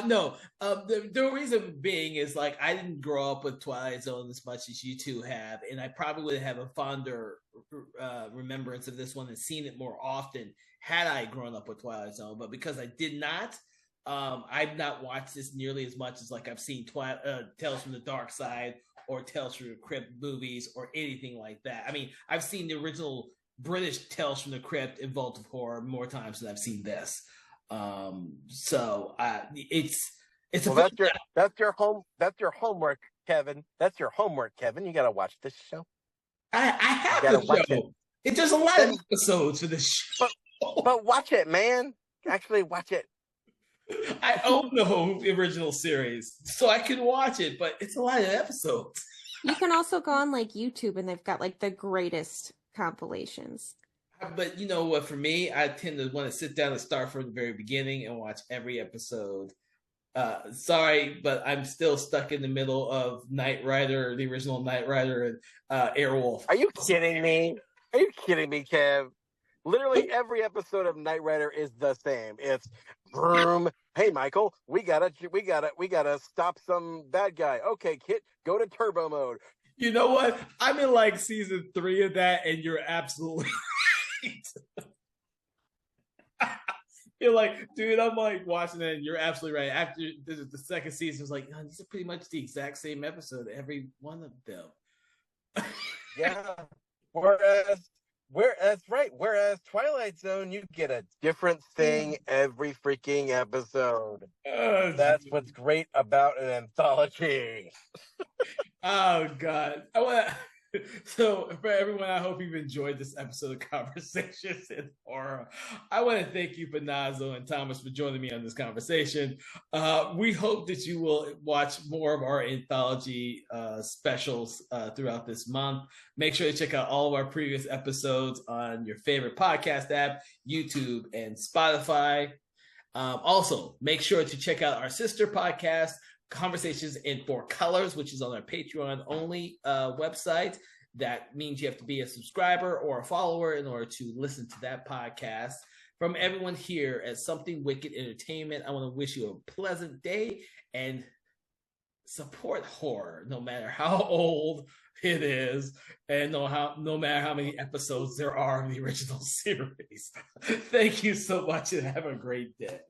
[SPEAKER 1] No, the reason being is like I didn't grow up with Twilight Zone as much as you two have, and I probably would have a fonder remembrance of this one and seen it more often had I grown up with Twilight Zone. But because I did not, I've not watched this nearly as much as like I've seen Tales from the Dark Side or Tales from the Crypt movies or anything like that. I mean, I've seen the original British Tales from the Crypt and Vault of Horror more times than I've seen this. So it's
[SPEAKER 4] well, that's your homework, Kevin. That's your homework, Kevin. You got to watch this show.
[SPEAKER 1] I have to watch it. There's a lot of episodes for this show.
[SPEAKER 4] But watch it, man. Actually, watch it.
[SPEAKER 1] I own the whole original series, so I can watch it, but it's a lot of episodes.
[SPEAKER 2] You can also go on like YouTube, and they've got like the greatest compilations.
[SPEAKER 1] But you know what? For me, I tend to want to sit down and start from the very beginning and watch every episode. Sorry, but I'm still stuck in the middle of Knight Rider, the original Knight Rider, and Airwolf.
[SPEAKER 4] Are you kidding me? Are you kidding me, Kev? Literally every episode of Knight Rider is the same. It's vroom. Hey, Michael, we gotta stop some bad guy. Okay, Kit, go to turbo mode.
[SPEAKER 1] You know what? I'm in like season 3 of that, and you're absolutely right. You're like, dude, I'm like watching it, and you're absolutely right. After this is the second season, it's like, these are pretty much the exact same episode, every one of them.
[SPEAKER 4] Yeah. Whereas Twilight Zone, you get a different thing every freaking episode. That's what's great about an anthology.
[SPEAKER 1] Oh God, So for everyone, I hope you've enjoyed this episode of Conversations in Horror. I want to thank you, Benazo and Thomas, for joining me on this conversation. We hope that you will watch more of our anthology specials throughout this month. Make sure to check out all of our previous episodes on your favorite podcast app, YouTube, and Spotify. Also, make sure to check out our sister podcast, Conversations in Four Colors, which is on our Patreon only website. That means you have to be a subscriber or a follower in order to listen to that podcast. From everyone here at Something Wicked Entertainment, I want to wish you a pleasant day and support horror, no matter how old it is, and no matter how many episodes there are in the original series. Thank you so much and have a great day.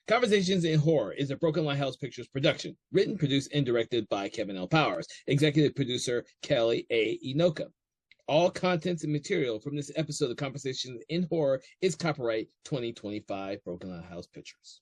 [SPEAKER 1] Conversations in Horror is a Broken Lighthouse Pictures production, written, produced, and directed by Kevin L. Powers, executive producer Kelly A. Inoka. All contents and material from this episode of Conversations in Horror is copyright 2025 Broken Lighthouse Pictures.